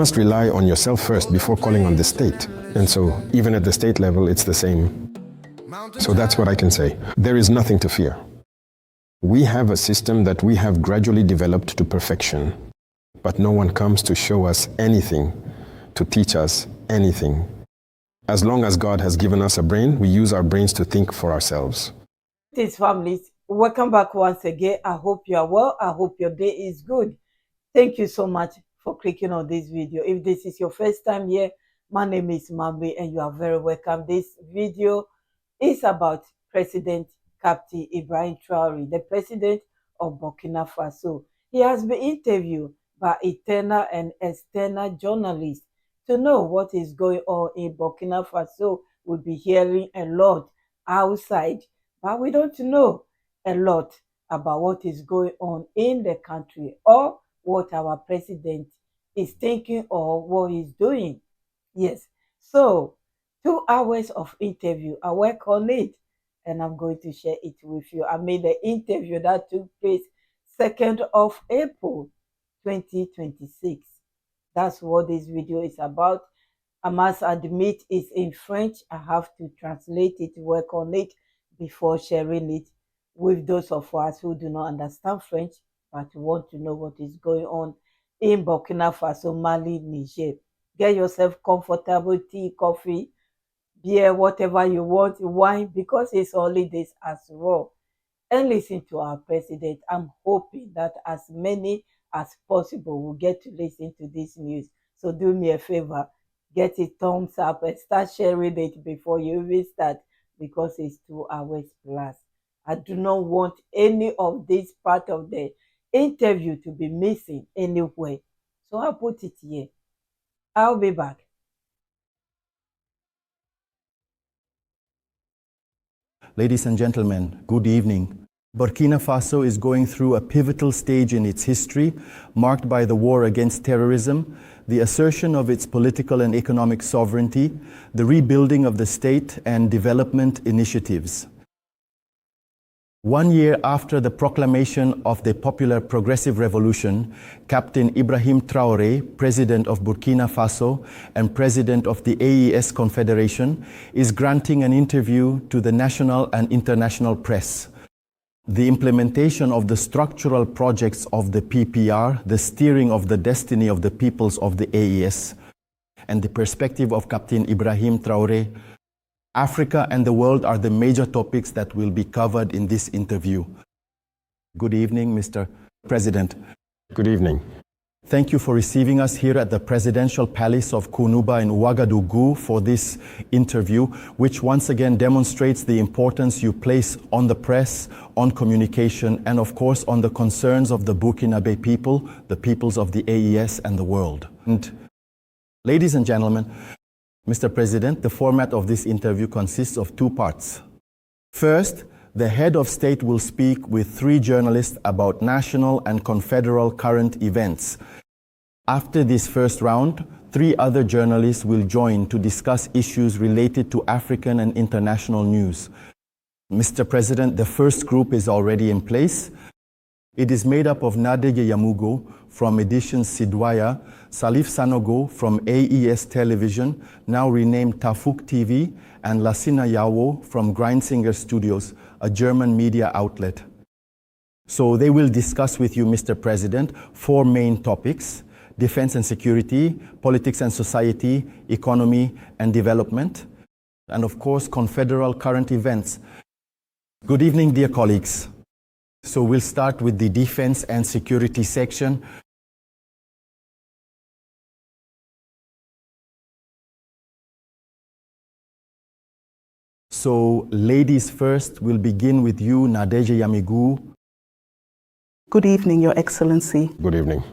must rely on yourself first before calling on the state. And so even at the state level, it's the same. So that's what I can say. There is nothing to fear. We have a system that we have gradually developed to perfection, but no one comes to show us anything, to teach us anything. As long as God has given us a brain, we use our brains to think for ourselves. Greetings, families. Welcome back once again. I hope you are well. I hope your day is good. Thank you so much for clicking on this video. If this is your first time here, my name is Mambi and you are very welcome. This video is about President Captain Ibrahim Traore, the president of Burkina Faso. He has been interviewed by internal and external journalists to know what is going on in Burkina Faso. We'll be hearing a lot outside, but we don't know a lot about what is going on in the country or what our president is thinking or what he's doing. Yes, so 2 hours of interview. I work on it and I'm going to share it with you. I made the interview that took place 2nd of April 2026. That's what this video is about. I must admit it's in French. I have to translate it, work on it before sharing it with those of us who do not understand French but want to know what is going on in Burkina Faso, Mali, Niger. Get yourself comfortable, tea, coffee, beer, whatever you want, wine, because it's holidays as well. And listen to our president. I'm hoping that as many as possible will get to listen to this news. So do me a favor, get a thumbs up and start sharing it before you even start, because it's 2 hours plus. I do not want any of this part of the interview to be missing anywhere. So I'll put it here. I'll be back. Ladies and gentlemen, good evening. Burkina Faso is going through a pivotal stage in its history, marked by the war against terrorism, the assertion of its political and economic sovereignty, the rebuilding of the state, and development initiatives. 1 year after the proclamation of the Popular Progressive Revolution, Captain Ibrahim Traore, President of Burkina Faso and President of the AES Confederation, is granting an interview to the national and international press. The implementation of the structural projects of the PPR, the steering of the destiny of the peoples of the AES, and the perspective of Captain Ibrahim Traore, Africa and the world are the major topics that will be covered in this interview. Good evening, Mr. President. Good evening. Thank you for receiving us here at the Presidential Palace of Kounuba in Ouagadougou for this interview, which once again demonstrates the importance you place on the press, on communication, and of course on the concerns of the Burkinabe people, the peoples of the AES and the world. And ladies and gentlemen, Mr. President, the format of this interview consists of 2 parts. First, the head of state will speak with 3 journalists about national and confederal current events. After this first round, 3 other journalists will join to discuss issues related to African and international news. Mr. President, the first group is already in place. It is made up of Nadege Yamugo from Editions Sidwaya, Salif Sanogo from AES Television, now renamed Tafuk TV, and Lassina Yawo from Grindsinger Studios, a German media outlet. So they will discuss with you, Mr. President, 4 main topics: defense and security, politics and society, economy and development, and of course, confederal current events. Good evening, dear colleagues. So we'll start with the defense and security section. So, ladies first, we'll begin with you, Nadege Yamigu. Good evening, Your Excellency. Good evening.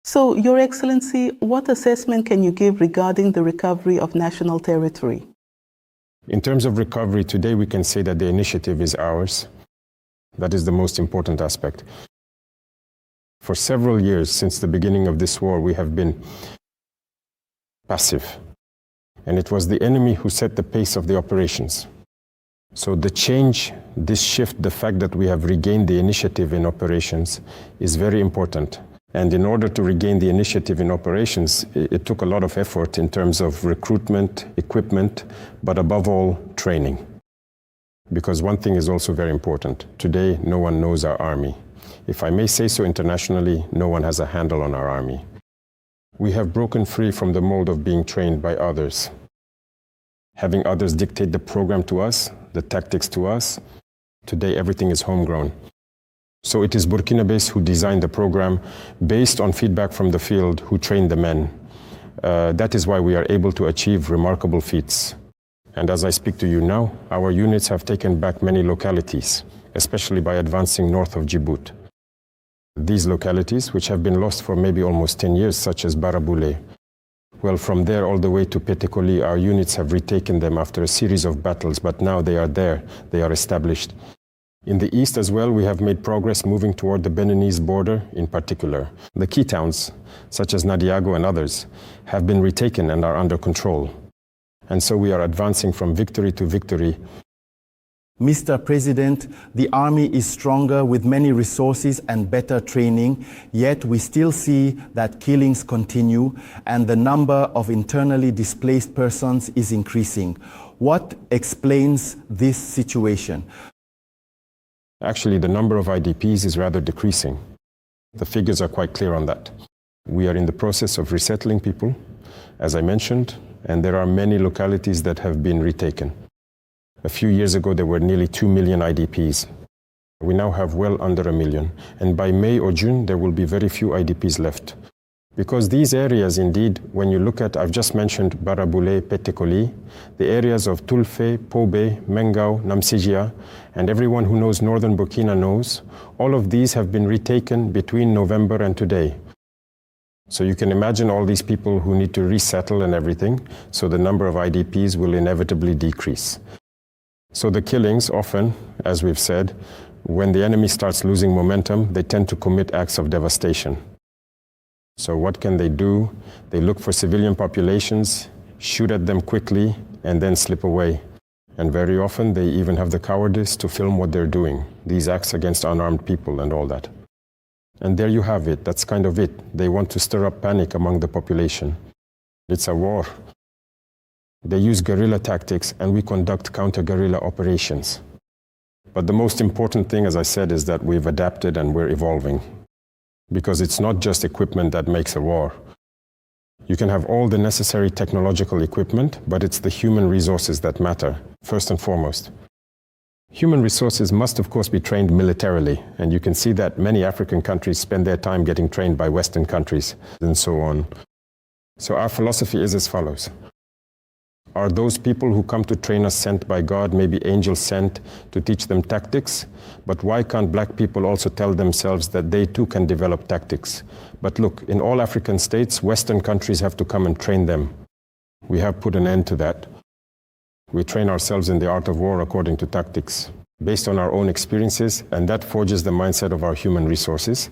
So, Your Excellency, what assessment can you give regarding the recovery of national territory? In terms of recovery, today we can say that the initiative is ours. That is the most important aspect. For several years, since the beginning of this war, we have been passive. And it was the enemy who set the pace of the operations. So the change, this shift, the fact that we have regained the initiative in operations is very important. And in order to regain the initiative in operations, it took a lot of effort in terms of recruitment, equipment, but above all, training. Because one thing is also very important. Today, no one knows our army. If I may say so internationally, no one has a handle on our army. We have broken free from the mold of being trained by others. Having others dictate the program to us, the tactics to us. Today, everything is homegrown. So it is Burkinabés who designed the program based on feedback from the field, who trained the men. That is why we are able to achieve remarkable feats. And as I speak to you now, our units have taken back many localities, especially by advancing north of Djibouti. These localities, which have been lost for maybe almost 10 years, such as Baraboulé. Well, from there all the way to Petekoli, our units have retaken them after a series of battles, but now they are there, they are established. In the east as well, we have made progress moving toward the Beninese border in particular. The key towns, such as Nadiago and others, have been retaken and are under control. And so we are advancing from victory to victory. Mr. President, the army is stronger with many resources and better training, yet we still see that killings continue and the number of internally displaced persons is increasing. What explains this situation? Actually, the number of IDPs is rather decreasing. The figures are quite clear on that. We are in the process of resettling people, as I mentioned, and there are many localities that have been retaken. A few years ago, there were nearly 2 million IDPs. We now have well under 1 million, and by May or June, there will be very few IDPs left. Because these areas, indeed, when you look at, I've just mentioned Baraboulé, Petekoli, the areas of Tulfe, Pobe, Mengao, Namsijia, and everyone who knows northern Burkina knows, all of these have been retaken between November and today. So you can imagine all these people who need to resettle and everything, so the number of IDPs will inevitably decrease. So the killings often, as we've said, when the enemy starts losing momentum, they tend to commit acts of devastation. So what can they do? They look for civilian populations, shoot at them quickly, and then slip away. And very often they even have the cowardice to film what they're doing, these acts against unarmed people and all that. And there you have it, that's kind of it. They want to stir up panic among the population. It's a war. They use guerrilla tactics and we conduct counter-guerrilla operations. But the most important thing, as I said, is that we've adapted and we're evolving. Because it's not just equipment that makes a war. You can have all the necessary technological equipment, but it's the human resources that matter, first and foremost. Human resources must, of course, be trained militarily, and you can see that many African countries spend their time getting trained by Western countries, and so on. So our philosophy is as follows. Are those people who come to train us sent by God, maybe angels sent to teach them tactics? But why can't black people also tell themselves that they too can develop tactics? But look, in all African states, Western countries have to come and train them. We have put an end to that. We train ourselves in the art of war according to tactics, based on our own experiences, and that forges the mindset of our human resources.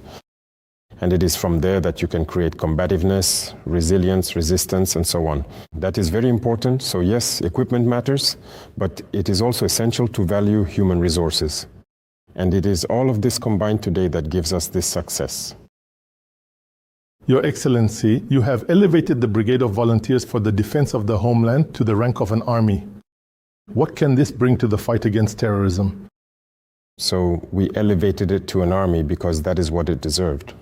And it is from there that you can create combativeness, resilience, resistance, and so on. That is very important. So yes, equipment matters, but it is also essential to value human resources. And it is all of this combined today that gives us this success. Your Excellency, you have elevated the Brigade of Volunteers for the Defense of the Homeland to the rank of an army. What can this bring to the fight against terrorism? So we elevated it to an army because that is what it deserved.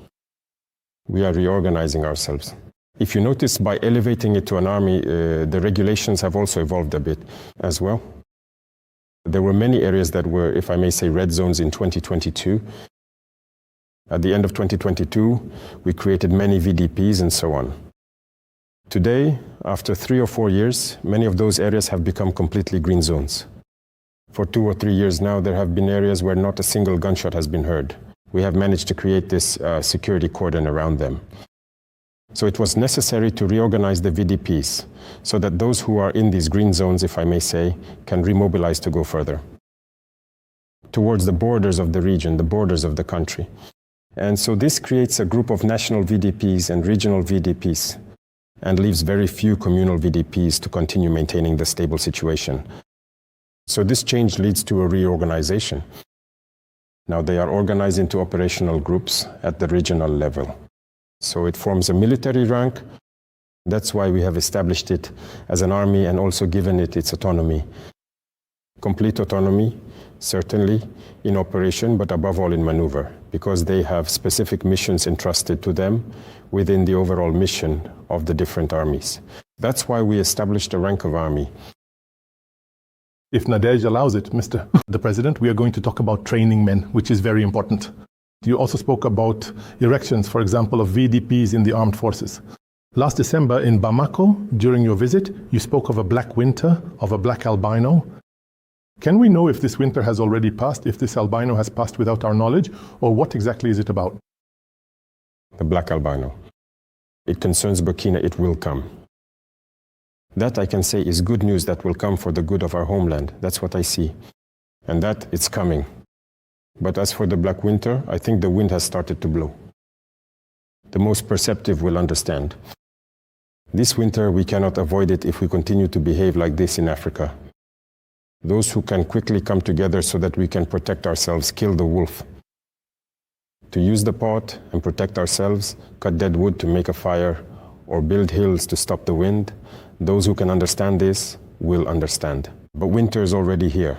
We are reorganizing ourselves. If you notice, by elevating it to an army, the regulations have also evolved a bit as well. There were many areas that were, if I may say, red zones in 2022. At the end of 2022, we created many VDPs and so on. Today, after 3 or 4 years, many of those areas have become completely green zones. For 2 or 3 years now, there have been areas where not a single gunshot has been heard. We have managed to create this security cordon around them. So it was necessary to reorganize the VDPs so that those who are in these green zones, if I may say, can remobilize to go further towards the borders of the region, the borders of the country. And so this creates a group of national VDPs and regional VDPs and leaves very few communal VDPs to continue maintaining the stable situation. So this change leads to a reorganization. Now they are organized into operational groups at the regional level. So it forms a military rank. That's why we have established it as an army and also given it its autonomy. Complete autonomy, certainly in operation, but above all in maneuver, because they have specific missions entrusted to them within the overall mission of the different armies. That's why we established a rank of army. If Nadej allows it, Mr. the President, we are going to talk about training men, which is very important. You also spoke about erections, for example, of VDPs in the armed forces. Last December in Bamako, during your visit, you spoke of a black winter, of a black albino. Can we know if this winter has already passed, if this albino has passed without our knowledge, or what exactly is it about? The black albino. It concerns Burkina, it will come. That I can say is good news that will come for the good of our homeland. That's what I see. And that it's coming. But as for the black winter, I think the wind has started to blow. The most perceptive will understand. This winter, we cannot avoid it if we continue to behave like this in Africa. Those who can quickly come together so that we can protect ourselves, kill the wolf. To use the pot and protect ourselves, cut dead wood to make a fire, or build hills to stop the wind, those who can understand this will understand. But winter is already here.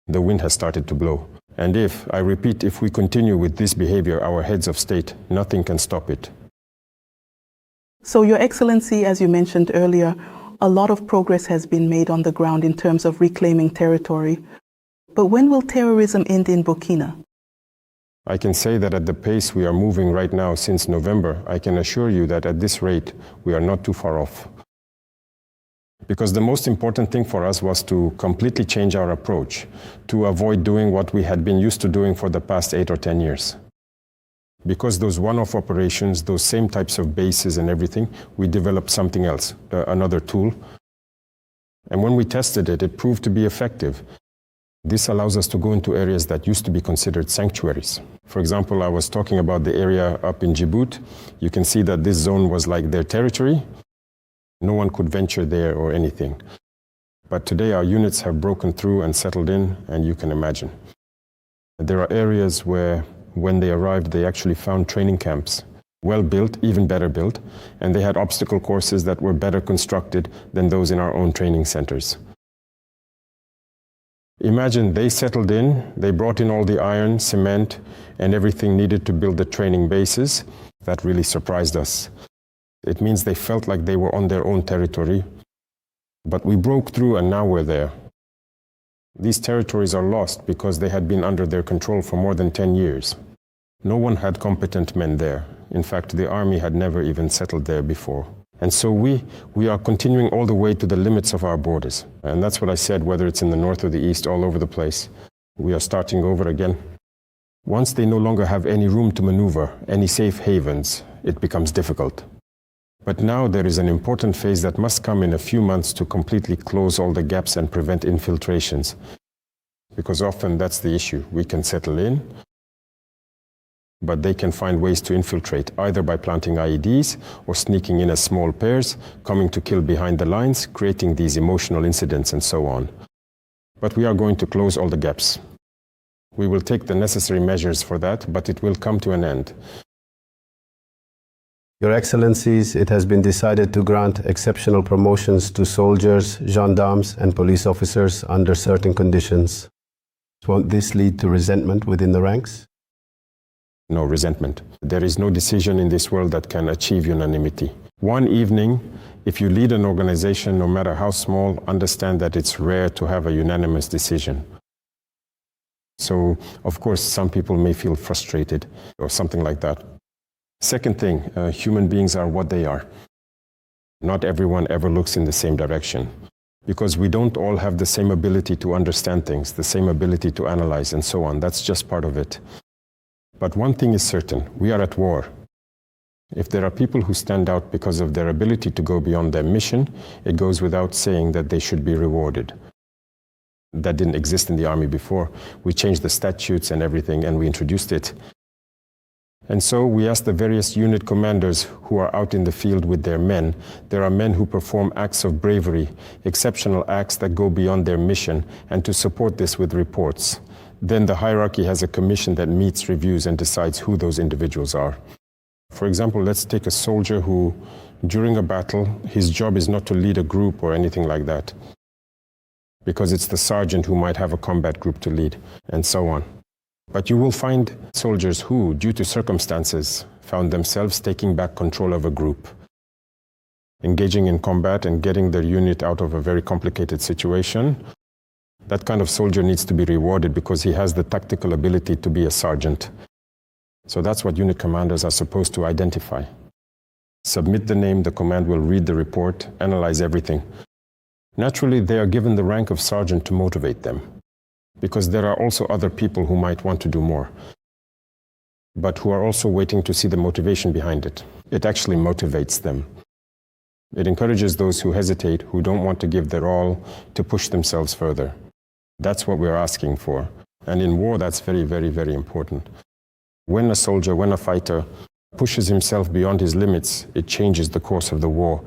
The wind has started to blow. And if, I repeat, if we continue with this behavior, our heads of state, nothing can stop it. So, Your Excellency, as you mentioned earlier, a lot of progress has been made on the ground in terms of reclaiming territory. But when will terrorism end in Burkina? I can say that at the pace we are moving right now since November, I can assure you that at this rate, we are not too far off. Because the most important thing for us was to completely change our approach, to avoid doing what we had been used to doing for the past 8 or 10 years. Because those one-off operations, those same types of bases and everything, we developed something else, another tool. And when we tested it, it proved to be effective. This allows us to go into areas that used to be considered sanctuaries. For example, I was talking about the area up in Djibouti. You can see that this zone was like their territory. No one could venture there or anything. But today our units have broken through and settled in, and you can imagine. There are areas where, when they arrived, they actually found training camps, well built, even better built, and they had obstacle courses that were better constructed than those in our own training centers. Imagine they settled in, they brought in all the iron, cement, and everything needed to build the training bases. That really surprised us. It means they felt like they were on their own territory. But we broke through and now we're there. These territories are lost because they had been under their control for more than 10 years. No one had competent men there. In fact, the army had never even settled there before. And so we are continuing all the way to the limits of our borders. And that's what I said, whether it's in the north or the east, all over the place. We are starting over again. Once they no longer have any room to maneuver, any safe havens, it becomes difficult. But now there is an important phase that must come in a few months to completely close all the gaps and prevent infiltrations. Because often that's the issue. We can settle in, but they can find ways to infiltrate, either by planting IEDs or sneaking in as small pairs, coming to kill behind the lines, creating these emotional incidents and so on. But we are going to close all the gaps. We will take the necessary measures for that, but it will come to an end. Your Excellencies, it has been decided to grant exceptional promotions to soldiers, gendarmes, and police officers under certain conditions. Won't this lead to resentment within the ranks? No resentment. There is no decision in this world that can achieve unanimity. One evening, if you lead an organization, no matter how small, understand that it's rare to have a unanimous decision. So, of course, some people may feel frustrated or something like that. Second thing, human beings are what they are. Not everyone ever looks in the same direction, because we don't all have the same ability to understand things, the same ability to analyze and so on. That's just part of it. But one thing is certain, we are at war. If there are people who stand out because of their ability to go beyond their mission, it goes without saying that they should be rewarded. That didn't exist in the army before. We changed the statutes and everything, and we introduced it. And so we asked the various unit commanders who are out in the field with their men. There are men who perform acts of bravery, exceptional acts that go beyond their mission, and to support this with reports. Then the hierarchy has a commission that meets, reviews, and decides who those individuals are. For example, let's take a soldier who, during a battle, his job is not to lead a group or anything like that, because it's the sergeant who might have a combat group to lead, and so on. But you will find soldiers who, due to circumstances, found themselves taking back control of a group, engaging in combat and getting their unit out of a very complicated situation. That kind of soldier needs to be rewarded because he has the tactical ability to be a sergeant. So that's what unit commanders are supposed to identify. Submit the name, the command will read the report, analyze everything. Naturally, they are given the rank of sergeant to motivate them, because there are also other people who might want to do more, but who are also waiting to see the motivation behind it. It actually motivates them. It encourages those who hesitate, who don't want to give their all, to push themselves further. That's what we're asking for. And in war, that's very, very, very important. When a soldier, when a fighter pushes himself beyond his limits, it changes the course of the war.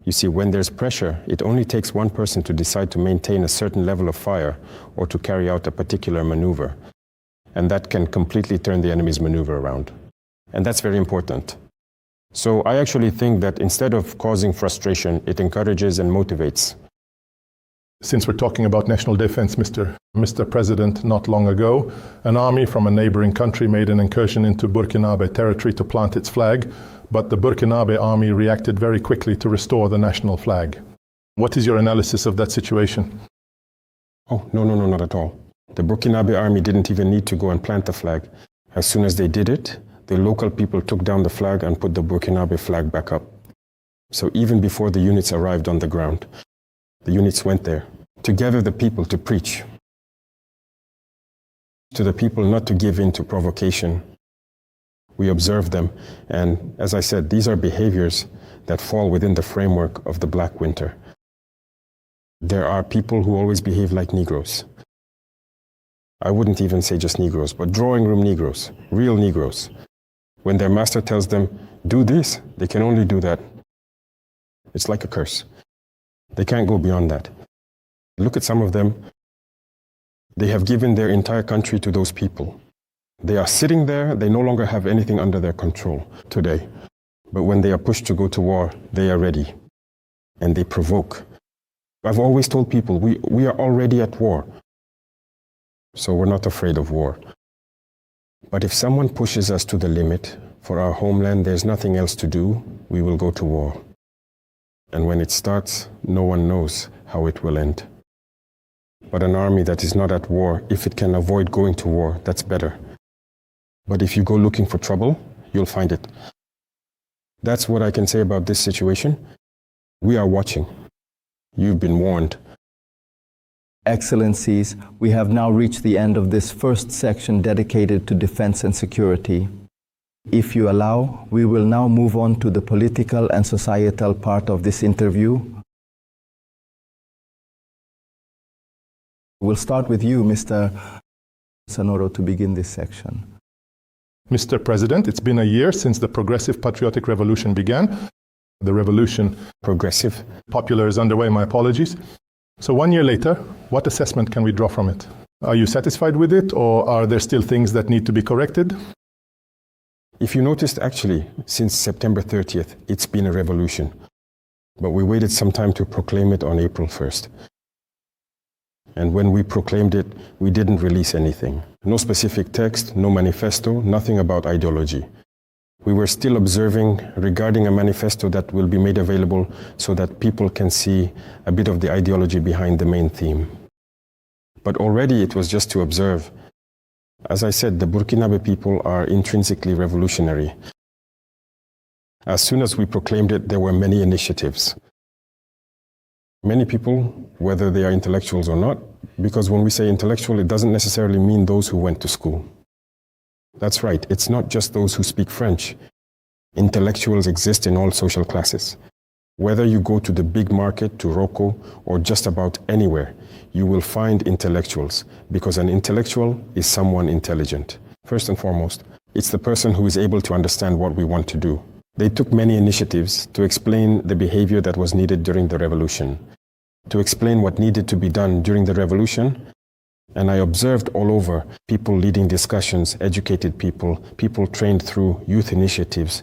You see, when there's pressure, it only takes one person to decide to maintain a certain level of fire or to carry out a particular maneuver. And that can completely turn the enemy's maneuver around. And that's very important. So I actually think that instead of causing frustration, it encourages and motivates. Since we're talking about national defense, Mr. President, not long ago, an army from a neighboring country made an incursion into Burkinabe territory to plant its flag, but the Burkinabe army reacted very quickly to restore the national flag. What is your analysis of that situation? Oh, no, not at all. The Burkinabe army didn't even need to go and plant the flag. As soon as they did it, the local people took down the flag and put the Burkinabe flag back up. So even before the units arrived on the ground, the units went there to gather the people to preach, to the people not to give in to provocation. We observe them, and as I said, these are behaviors that fall within the framework of the Black Winter. There are people who always behave like Negroes. I wouldn't even say just Negroes, but drawing room Negroes, real Negroes. When their master tells them, do this, they can only do that. It's like a curse. They can't go beyond that. Look at some of them. They have given their entire country to those people. They are sitting there, they no longer have anything under their control today. But when they are pushed to go to war, they are ready. And they provoke. I've always told people, we are already at war. So we're not afraid of war. But if someone pushes us to the limit, for our homeland, there's nothing else to do, we will go to war. And when it starts, no one knows how it will end. But an army that is not at war, if it can avoid going to war, that's better. But if you go looking for trouble, you'll find it. That's what I can say about this situation. We are watching. You've been warned. Excellencies, we have now reached the end of this first section dedicated to defense and security. If you allow, we will now move on to the political and societal part of this interview. We'll start with you, Mr. Sanoro, to begin this section. Mr. President, it's been a year since the progressive patriotic revolution began. The revolution Progressive. popular is underway, my apologies. So 1 year later, what assessment can we draw from it? Are you satisfied with it, or are there still things that need to be corrected? If you noticed, actually, since September 30th, it's been a revolution. But we waited some time to proclaim it on April 1st. And when we proclaimed it, we didn't release anything. No specific text, no manifesto, nothing about ideology. We were still observing regarding a manifesto that will be made available so that people can see a bit of the ideology behind the main theme. But already it was just to observe. As I said, the Burkinabe people are intrinsically revolutionary. As soon as we proclaimed it, there were many initiatives. Many people, whether they are intellectuals or not, because when we say intellectual, it doesn't necessarily mean those who went to school. That's right, it's not just those who speak French. Intellectuals exist in all social classes. Whether you go to the big market, to Roko, or just about anywhere, you will find intellectuals, because an intellectual is someone intelligent. First and foremost, it's the person who is able to understand what we want to do. They took many initiatives to explain the behavior that was needed during the revolution, to explain what needed to be done during the revolution. And I observed all over people leading discussions, educated people, people trained through youth initiatives,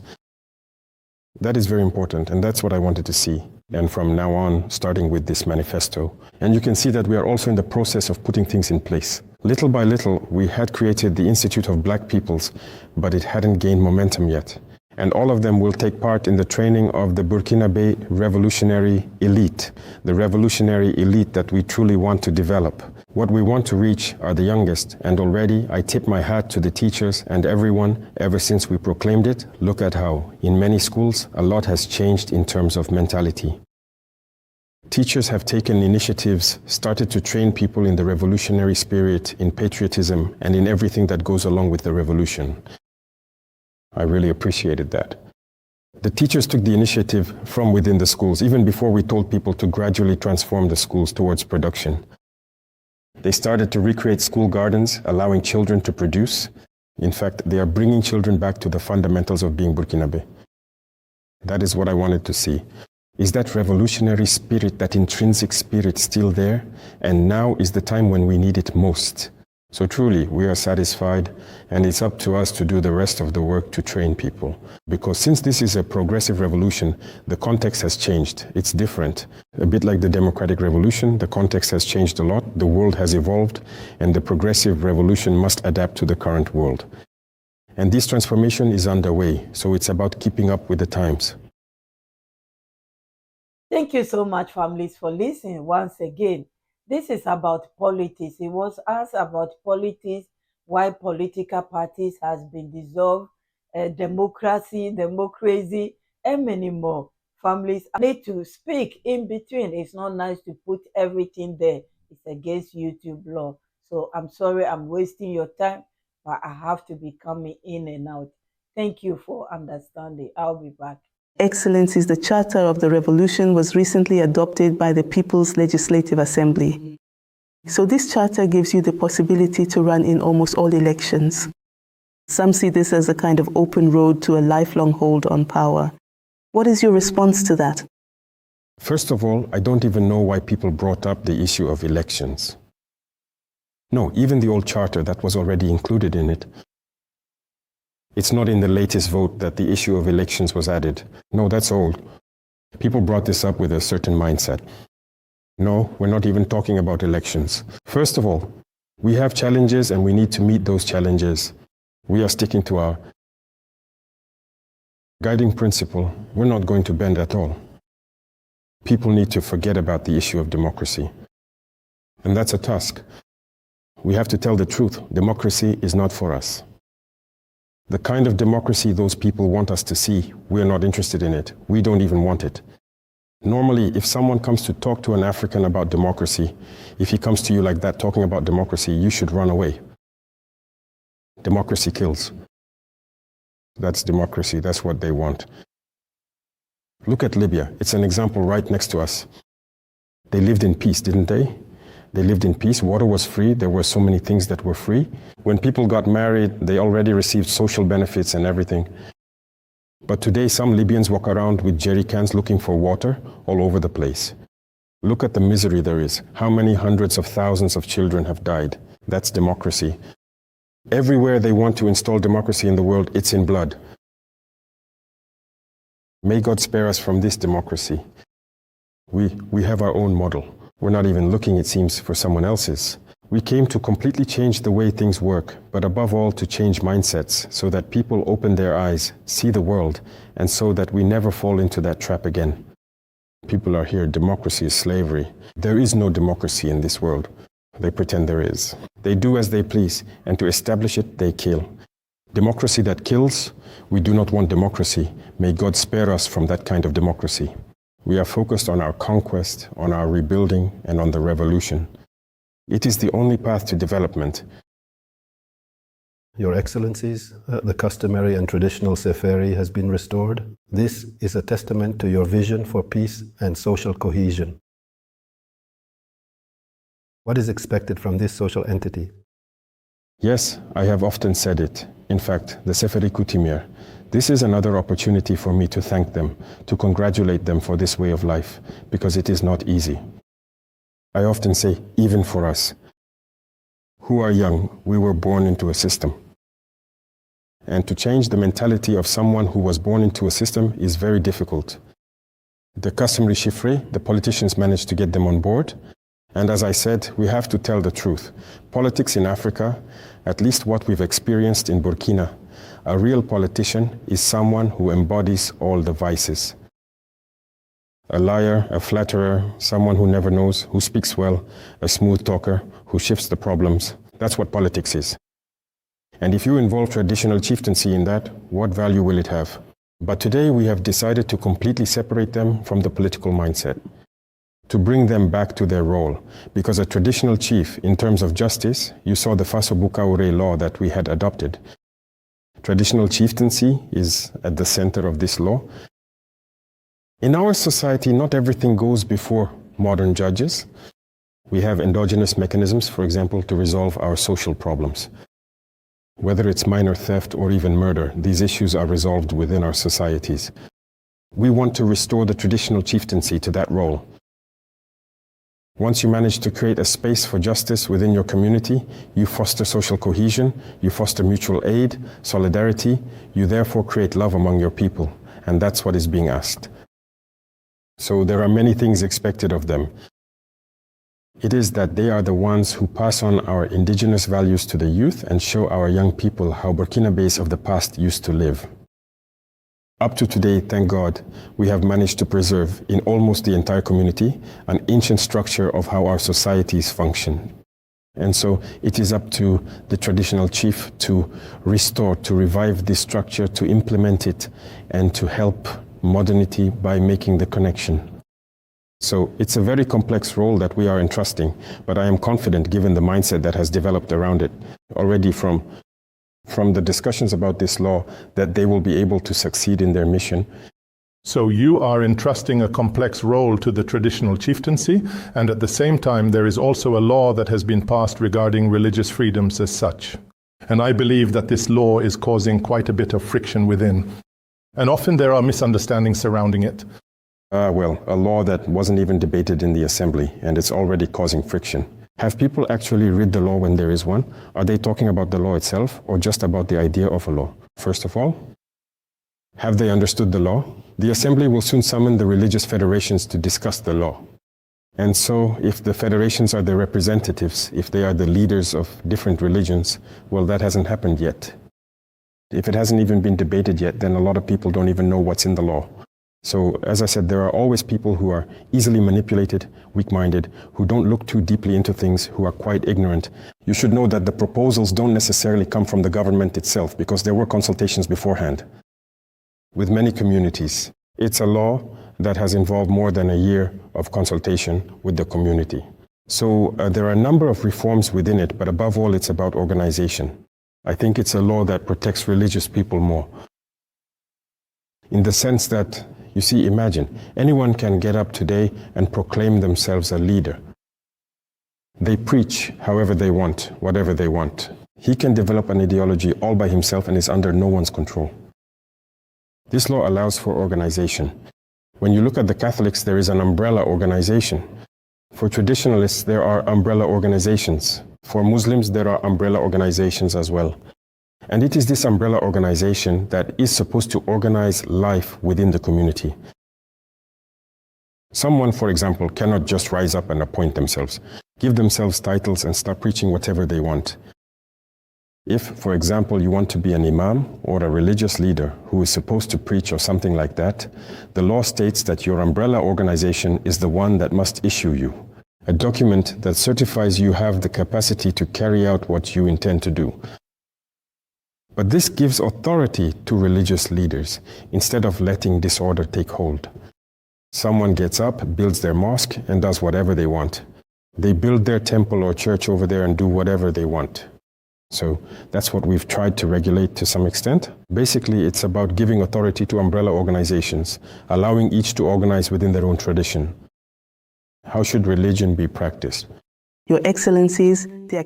That is very important, and that's what I wanted to see. And from now on, starting with this manifesto. And you can see that we are also in the process of putting things in place. Little by little, we had created the Institute of Black Peoples, but it hadn't gained momentum yet. And all of them will take part in the training of the Burkinabe revolutionary elite, the revolutionary elite that we truly want to develop. What we want to reach are the youngest, and already I tip my hat to the teachers and everyone ever since we proclaimed it. Look at how, in many schools, a lot has changed in terms of mentality. Teachers have taken initiatives, started to train people in the revolutionary spirit, in patriotism, and in everything that goes along with the revolution. I really appreciated that. The teachers took the initiative from within the schools, even before we told people to gradually transform the schools towards production. They started to recreate school gardens, allowing children to produce. In fact, they are bringing children back to the fundamentals of being Burkinabe. That is what I wanted to see. Is that revolutionary spirit, that intrinsic spirit still there? And now is the time when we need it most. So truly, we are satisfied, and it's up to us to do the rest of the work to train people. Because since this is a progressive revolution, the context has changed. It's different. A bit like the democratic revolution, the context has changed a lot, the world has evolved, and the progressive revolution must adapt to the current world. And this transformation is underway, so it's about keeping up with the times. Thank you so much, families, for listening once again. This is about politics. It was asked about politics, why political parties has been dissolved, democracy, and many more. Families need to speak in between. It's not nice to put everything there. It's against YouTube law. So I'm sorry I'm wasting your time, but I have to be coming in and out. Thank you for understanding. I'll be back. Excellencies, the Charter of the Revolution was recently adopted by the People's Legislative Assembly. So this charter gives you the possibility to run in almost all elections. Some see this as a kind of open road to a lifelong hold on power. What is your response to that? First of all, I don't even know why people brought up the issue of elections. No, even the old charter that was already included in it. It's not in the latest vote that the issue of elections was added. No, that's old. People brought this up with a certain mindset. No, we're not even talking about elections. First of all, we have challenges and we need to meet those challenges. We are sticking to our guiding principle. We're not going to bend at all. People need to forget about the issue of democracy. And that's a task. We have to tell the truth. Democracy is not for us. The kind of democracy those people want us to see, we're not interested in it. We don't even want it. Normally, if someone comes to talk to an African about democracy, if he comes to you like that talking about democracy, you should run away. Democracy kills. That's democracy. That's what they want. Look at Libya. It's an example right next to us. They lived in peace, didn't they? They lived in peace. Water was free. There were so many things that were free. When people got married, they already received social benefits and everything. But today, some Libyans walk around with jerry cans looking for water all over the place. Look at the misery there is. How many hundreds of thousands of children have died? That's democracy. Everywhere they want to install democracy in the world, it's in blood. May God spare us from this democracy. We have our own model. We're not even looking, it seems, for someone else's. We came to completely change the way things work, but above all to change mindsets so that people open their eyes, see the world, and so that we never fall into that trap again. People are here, democracy is slavery. There is no democracy in this world. They pretend there is. They do as they please, and to establish it, they kill. Democracy that kills, we do not want democracy. May God spare us from that kind of democracy. We are focused on our conquest, on our rebuilding, and on the revolution. It is the only path to development. Your Excellencies, the customary and traditional Seferi has been restored. This is a testament to your vision for peace and social cohesion. What is expected from this social entity? Yes, I have often said it. In fact, the Seferi Coutumier. This is another opportunity for me to thank them, to congratulate them for this way of life, because it is not easy. I often say, even for us, who are young, we were born into a system. And to change the mentality of someone who was born into a system is very difficult. The customary chiffre, the politicians managed to get them on board. And as I said, we have to tell the truth. Politics in Africa, at least what we've experienced in Burkina, a real politician is someone who embodies all the vices. A liar, a flatterer, someone who never knows, who speaks well, a smooth talker, who shifts the problems. That's what politics is. And if you involve traditional chieftaincy in that, what value will it have? But today we have decided to completely separate them from the political mindset, to bring them back to their role. Because a traditional chief, in terms of justice, you saw the Faso Bukaure law that we had adopted. Traditional chieftaincy is at the center of this law. In our society, not everything goes before modern judges. We have endogenous mechanisms, for example, to resolve our social problems. Whether it's minor theft or even murder, these issues are resolved within our societies. We want to restore the traditional chieftaincy to that role. Once you manage to create a space for justice within your community, you foster social cohesion, you foster mutual aid, solidarity, you therefore create love among your people, and that's what is being asked. So there are many things expected of them. It is that they are the ones who pass on our indigenous values to the youth and show our young people how Burkinabés of the past used to live. Up to today, thank God, we have managed to preserve in almost the entire community an ancient structure of how our societies function. And so it is up to the traditional chief to restore, to revive this structure, to implement it, and to help modernity by making the connection. So it's a very complex role that we are entrusting, but I am confident, given the mindset that has developed around it already from the discussions about this law, that they will be able to succeed in their mission. So you are entrusting a complex role to the traditional chieftaincy, and at the same time there is also a law that has been passed regarding religious freedoms as such. And I believe that this law is causing quite a bit of friction within. And often there are misunderstandings surrounding it. Well, a law that wasn't even debated in the assembly, and it's already causing friction. Have people actually read the law when there is one? Are they talking about the law itself, or just about the idea of a law? First of all, have they understood the law? The assembly will soon summon the religious federations to discuss the law. And so, if the federations are the representatives, if they are the leaders of different religions, well, that hasn't happened yet. If it hasn't even been debated yet, then a lot of people don't even know what's in the law. So, as I said, there are always people who are easily manipulated, weak-minded, who don't look too deeply into things, who are quite ignorant. You should know that the proposals don't necessarily come from the government itself, because there were consultations beforehand with many communities. It's a law that has involved more than a year of consultation with the community. So there are a number of reforms within it, but above all, it's about organization. I think it's a law that protects religious people more. In the sense that, you see, imagine, anyone can get up today and proclaim themselves a leader. They preach however they want, whatever they want. He can develop an ideology all by himself and is under no one's control. This law allows for organization. When you look at the Catholics, there is an umbrella organization. For traditionalists, there are umbrella organizations. For Muslims, there are umbrella organizations as well. And it is this umbrella organization that is supposed to organize life within the community. Someone, for example, cannot just rise up and appoint themselves, give themselves titles and start preaching whatever they want. If, for example, you want to be an imam or a religious leader who is supposed to preach or something like that, the law states that your umbrella organization is the one that must issue you a document that certifies you have the capacity to carry out what you intend to do. But this gives authority to religious leaders instead of letting disorder take hold. Someone gets up, builds their mosque, and does whatever they want. They build their temple or church over there and do whatever they want. So that's what we've tried to regulate to some extent. Basically, it's about giving authority to umbrella organizations, allowing each to organize within their own tradition. How should religion be practiced? Your Excellencies, the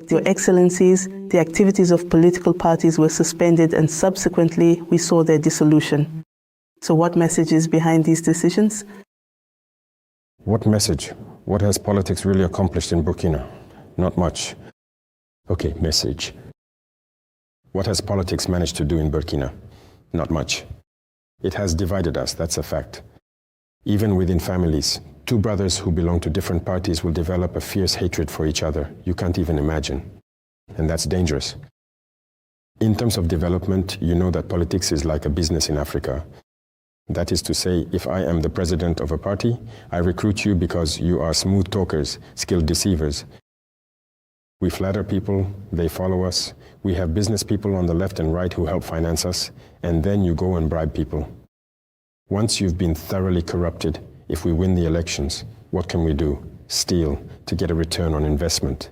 activities of political parties were suspended and subsequently we saw their dissolution. So what message is behind these decisions? What message? What has politics really accomplished in Burkina? Not much. Okay, message. What has politics managed to do in Burkina? Not much. It has divided us, that's a fact. Even within families, two brothers who belong to different parties will develop a fierce hatred for each other. You can't even imagine. And that's dangerous. In terms of development, you know that politics is like a business in Africa. That is to say, if I am the president of a party, I recruit you because you are smooth talkers, skilled deceivers. We flatter people, they follow us. We have business people on the left and right who help finance us, and then you go and bribe people. Once you've been thoroughly corrupted, if we win the elections, what can we do? Steal to get a return on investment.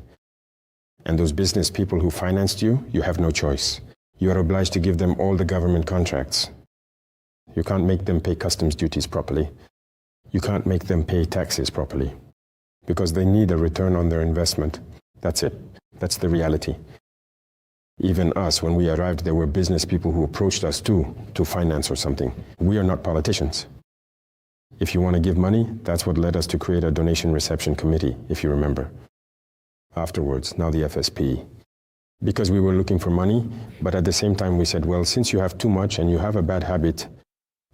And those business people who financed you, you have no choice. You are obliged to give them all the government contracts. You can't make them pay customs duties properly. You can't make them pay taxes properly, because they need a return on their investment. That's it. That's the reality. Even us, when we arrived, there were business people who approached us too, to finance or something. We are not politicians. If you want to give money, that's what led us to create a donation reception committee, if you remember. Afterwards, now the FSP. Because we were looking for money, but at the same time we said, well, since you have too much and you have a bad habit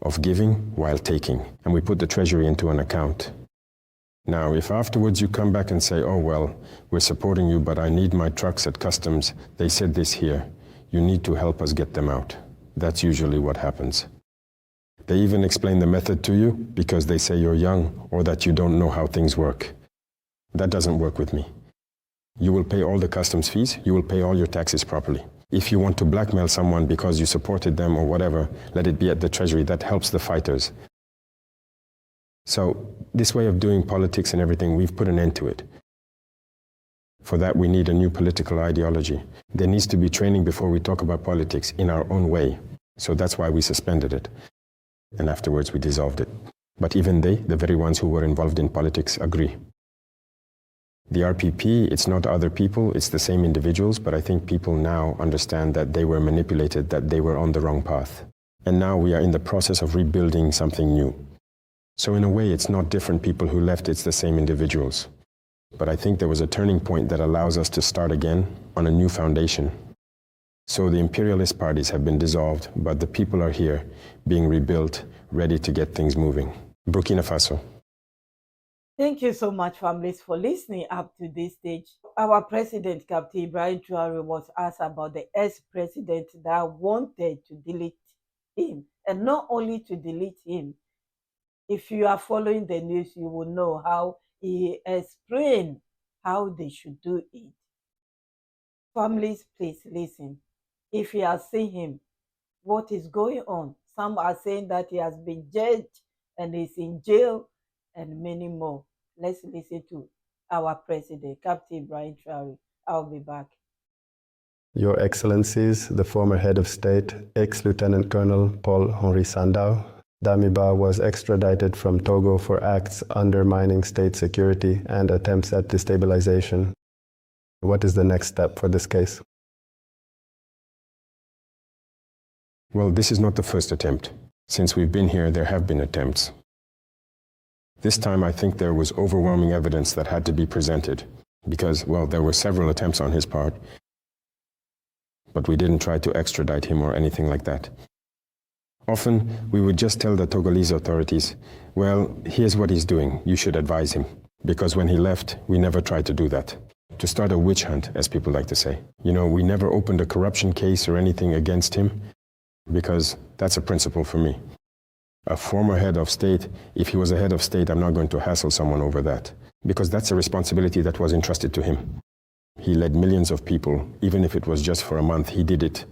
of giving while taking, and we put the treasury into an account. Now, if afterwards you come back and say, oh, well, we're supporting you, but I need my trucks at customs, they said this here, you need to help us get them out. That's usually what happens. They even explain the method to you because they say you're young or that you don't know how things work. That doesn't work with me. You will pay all the customs fees, you will pay all your taxes properly. If you want to blackmail someone because you supported them or whatever, let it be at the treasury. That helps the fighters. So this way of doing politics and everything, we've put an end to it. For that, we need a new political ideology. There needs to be training before we talk about politics in our own way. So that's why we suspended it. And afterwards, we dissolved it. But even they, the very ones who were involved in politics, agree. The RPP, it's not other people, it's the same individuals, but I think people now understand that they were manipulated, that they were on the wrong path. And now we are in the process of rebuilding something new. So in a way, it's not different people who left, it's the same individuals. But I think there was a turning point that allows us to start again on a new foundation. So the imperialist parties have been dissolved, but the people are here, being rebuilt, ready to get things moving. Burkina Faso. Thank you so much, families, for listening up to this stage. Our president, Captain Ibrahim Traore, was asked about the ex-president that wanted to delete him. And not only to delete him, if you are following the news, you will know how he explained how they should do it. Families, please listen. If you are seeing him, what is going on? Some are saying that he has been judged and is in jail, and many more. Let's listen to our president, Captain Ibrahim Traore. I'll be back. Your Excellencies, the former head of state, ex-Lieutenant Colonel Paul-Henri Sandow, Damiba was extradited from Togo for acts undermining state security and attempts at destabilization. What is the next step for this case? Well, this is not the first attempt. Since we've been here, there have been attempts. This time, I think there was overwhelming evidence that had to be presented because, well, there were several attempts on his part, but we didn't try to extradite him or anything like that. Often, we would just tell the Togolese authorities, well, here's what he's doing, you should advise him. Because when he left, we never tried to do that. To start a witch hunt, as people like to say. You know, we never opened a corruption case or anything against him, because that's a principle for me. A former head of state, if he was a head of state, I'm not going to hassle someone over that, because that's a responsibility that was entrusted to him. He led millions of people, even if it was just for a month, he did it.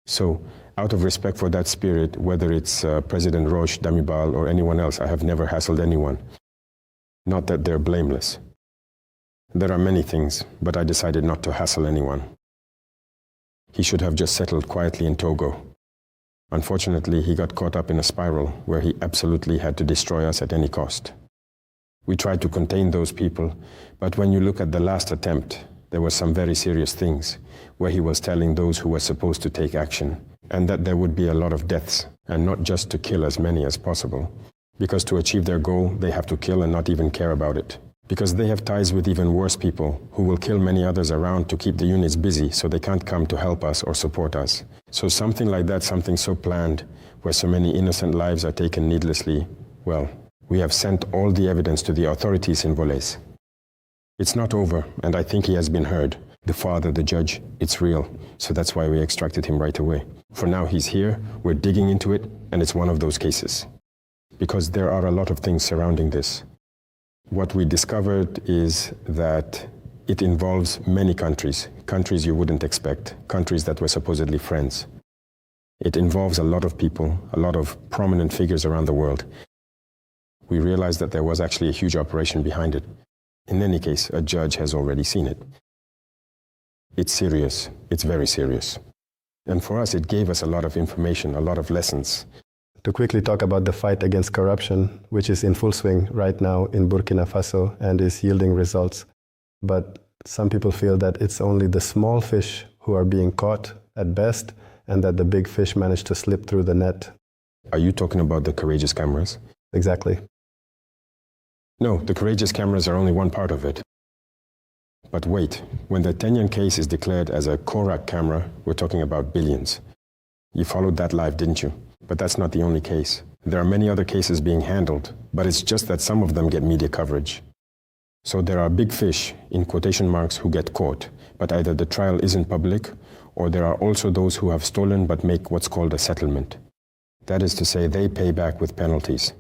So, out of respect for that spirit, whether it's President Roche, Damiba, or anyone else, I have never hassled anyone. Not that they're blameless. There are many things, but I decided not to hassle anyone. He should have just settled quietly in Togo. Unfortunately, he got caught up in a spiral where he absolutely had to destroy us at any cost. We tried to contain those people, but when you look at the last attempt, there were some very serious things where he was telling those who were supposed to take action, and that there would be a lot of deaths, and not just to kill as many as possible, because to achieve their goal, they have to kill and not even care about it. because they have ties with even worse people who will kill many others around to keep the units busy so they can't come to help us or support us. So something like that, something so planned, where so many innocent lives are taken needlessly, well, we have sent all the evidence to the authorities in Volés. It's not over, and I think he has been heard. The father, the judge, it's real. So that's why we extracted him right away. For now, he's here, we're digging into it, and it's one of those cases. Because there are a lot of things surrounding this. What we discovered is that it involves many countries, countries you wouldn't expect, countries that were supposedly friends. It involves a lot of people, a lot of prominent figures around the world. We realized that there was actually a huge operation behind it. In any case, a judge has already seen it. It's serious. It's very serious. And for us, it gave us a lot of information, a lot of lessons. To quickly talk about the fight against corruption, which is in full swing right now in Burkina Faso and is yielding results. But some people feel that it's only the small fish who are being caught at best, and that the big fish manage to slip through the net. Are you talking about the courageous cameras? Exactly. No, the courageous cameras are only one part of it. But wait, when the Tenyan case is declared as a Korak camera, we're talking about billions. You followed that live, didn't you? But that's not the only case. There are many other cases being handled, but it's just that some of them get media coverage. So there are big fish, in quotation marks, who get caught, but either the trial isn't public, or there are also those who have stolen but make what's called a settlement. That is to say, they pay back with penalties.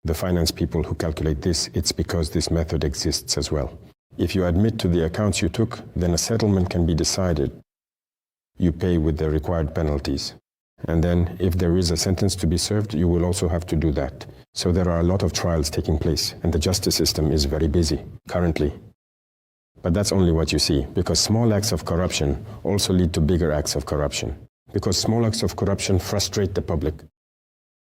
The finance people who calculate this, it's because this method exists as well. If you admit to the accounts you took, then a settlement can be decided. You pay with the required penalties. And then, if there is a sentence to be served, you will also have to do that. So there are a lot of trials taking place, and the justice system is very busy, currently. But that's only what you see, because small acts of corruption also lead to bigger acts of corruption. Because small acts of corruption frustrate the public.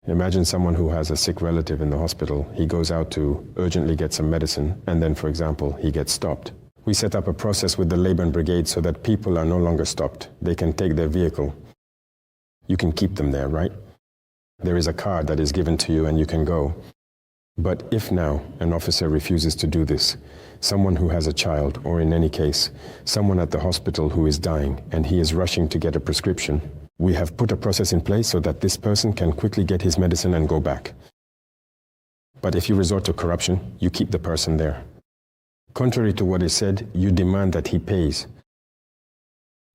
Imagine someone who has a sick relative in the hospital. He goes out to urgently get some medicine, and then, for example, he gets stopped. We set up a process with the Labour Brigade so that people are no longer stopped. They can take their vehicle. You can keep them there, right? There is a card that is given to you and you can go. But if now an officer refuses to do this, someone who has a child, or in any case, someone at the hospital who is dying and he is rushing to get a prescription, we have put a process in place so that this person can quickly get his medicine and go back. But if you resort to corruption, you keep the person there. Contrary to what is said, you demand that he pays.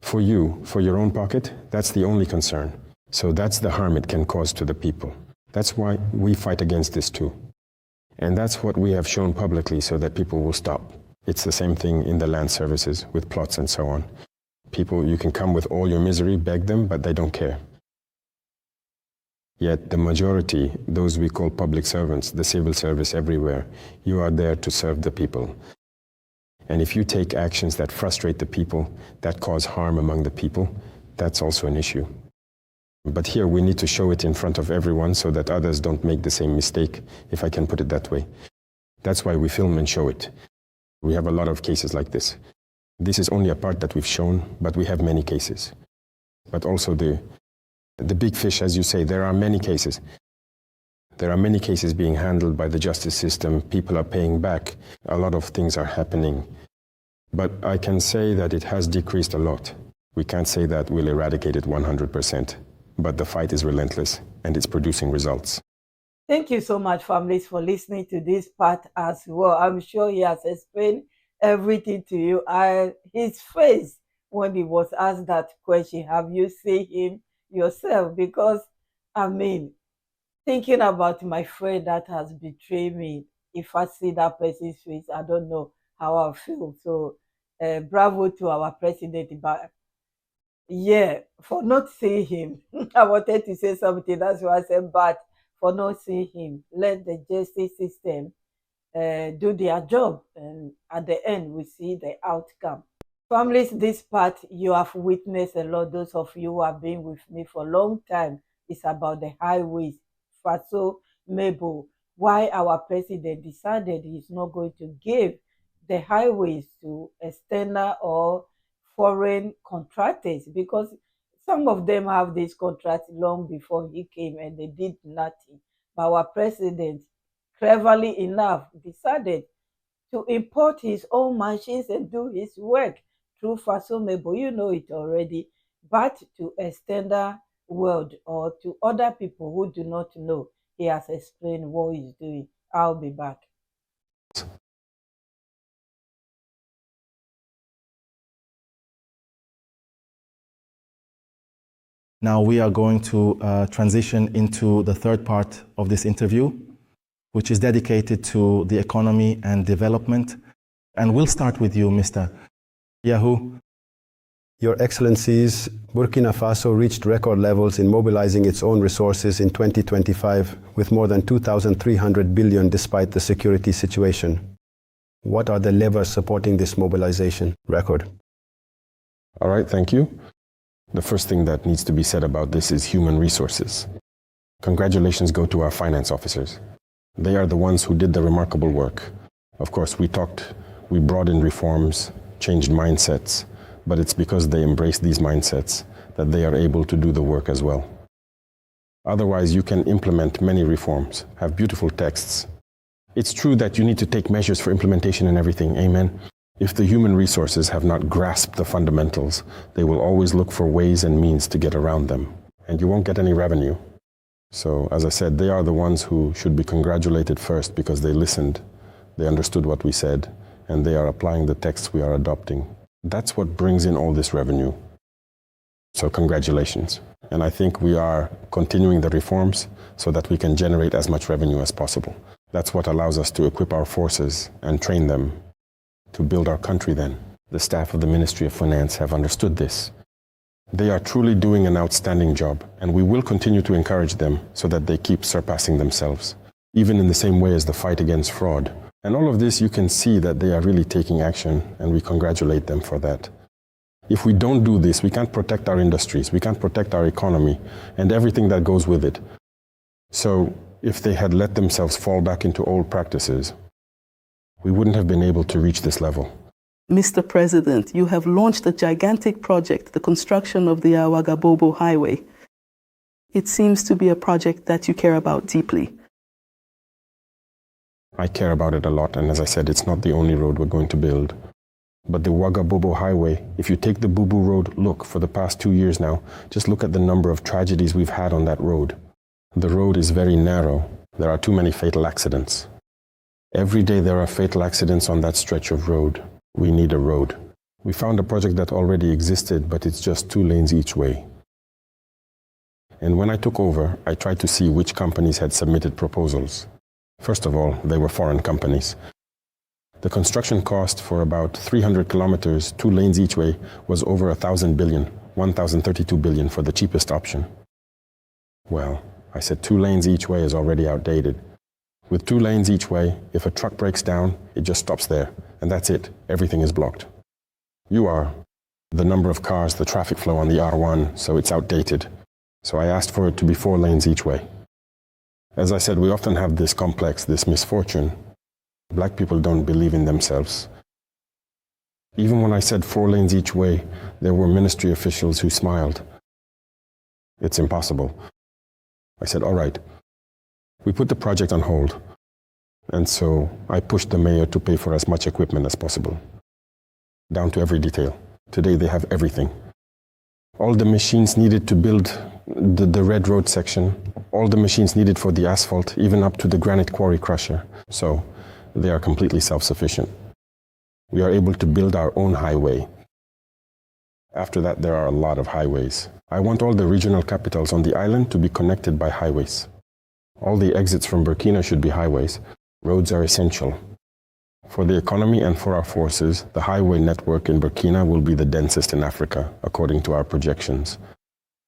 For you, for your own pocket, that's the only concern. So that's the harm it can cause to the people. That's why we fight against this too. And that's what we have shown publicly so that people will stop. It's the same thing in the land services with plots and so on. People, you can come with all your misery, beg them, but they don't care. Yet the majority, those we call public servants, the civil service everywhere, you are there to serve the people. And if you take actions that frustrate the people, that cause harm among the people, that's also an issue. But here we need to show it in front of everyone so that others don't make the same mistake, if I can put it that way. That's why we film and show it. We have a lot of cases like this. This is only a part that we've shown, but we have many cases. But also the big fish, as you say, there are many cases. There are many cases being handled by the justice system. People are paying back. A lot of things are happening. But I can say that it has decreased a lot. We can't say that we'll eradicate it 100%. But the fight is relentless, and it's producing results. Thank you so much, families, for listening to this part as well. I'm sure he has explained everything to you. His face when he was asked that question, have you seen him yourself? Because, I mean, thinking about my friend that has betrayed me, if I see that person's face, I don't know how I feel. So, bravo to our president. But yeah, for not seeing him. I wanted to say something, that's why I said, but for not seeing him, let the justice system do their job, and at the end we see the outcome. Families, this part you have witnessed a lot. Those of you who have been with me for a long time, it's about the highways. Faso Mebo, why our president decided he's not going to give the highways to external or foreign contractors, because some of them have this contract long before he came and they did nothing. But our president, cleverly enough, decided to import his own machines and do his work through Fasomebo. You know it already. But to extender world or to other people who do not know, he has explained what he's doing. I'll be back. Now we are going to transition into the third part of this interview, which is dedicated to the economy and development. And we'll start with you, Mr. Yahoo. Your Excellencies, Burkina Faso reached record levels in mobilizing its own resources in 2025 with more than 2,300 billion despite the security situation. What are the levers supporting this mobilization record? All right, thank you. The first thing that needs to be said about this is human resources. Congratulations go to our finance officers. They are the ones who did the remarkable work. Of course, we brought in reforms, changed mindsets, but it's because they embrace these mindsets that they are able to do the work as well. Otherwise, you can implement many reforms, have beautiful texts. It's true that you need to take measures for implementation and everything, amen? If the human resources have not grasped the fundamentals, they will always look for ways and means to get around them, and you won't get any revenue. So, as I said, they are the ones who should be congratulated first because they listened, they understood what we said, and they are applying the texts we are adopting. That's what brings in all this revenue. So congratulations. And I think we are continuing the reforms so that we can generate as much revenue as possible. That's what allows us to equip our forces and train them to build our country then. The staff of the Ministry of Finance have understood this. They are truly doing an outstanding job, and we will continue to encourage them so that they keep surpassing themselves, even in the same way as the fight against fraud. And all of this, you can see that they are really taking action, and we congratulate them for that. If we don't do this, we can't protect our industries, we can't protect our economy, and everything that goes with it. So if they had let themselves fall back into old practices, we wouldn't have been able to reach this level. Mr. President, you have launched a gigantic project, the construction of the Ouagadougou Highway. It seems to be a project that you care about deeply. I care about it a lot, and as I said, it's not the only road we're going to build. But the Ouagadougou Highway, if you take the Bubu Road, look, for the past 2 years now, just look at the number of tragedies we've had on that road. The road is very narrow. There are too many fatal accidents. Every day there are fatal accidents on that stretch of road. We need a road. We found a project that already existed, but it's just 2 lanes each way. And when I took over, I tried to see which companies had submitted proposals. First of all, they were foreign companies. The construction cost for about 300 kilometers, 2 lanes each way, was over 1,000 billion, 1,032 billion for the cheapest option. Well, I said 2 lanes each way is already outdated. With 2 lanes each way, if a truck breaks down, it just stops there, and that's it. Everything is blocked. You are the number of cars, the traffic flow on the R1, so it's outdated. So I asked for it to be 4 lanes each way. As I said, we often have this complex, this misfortune. Black people don't believe in themselves. Even when I said 4 lanes each way, there were ministry officials who smiled. It's impossible. I said, all right. We put the project on hold. And so I pushed the mayor to pay for as much equipment as possible, down to every detail. Today they have everything. All the machines needed to build the red road section, all the machines needed for the asphalt, even up to the granite quarry crusher. So they are completely self-sufficient. We are able to build our own highway. After that, there are a lot of highways. I want all the regional capitals on the island to be connected by highways. All the exits from Burkina should be highways. Roads are essential. For the economy and for our forces, the highway network in Burkina will be the densest in Africa, according to our projections.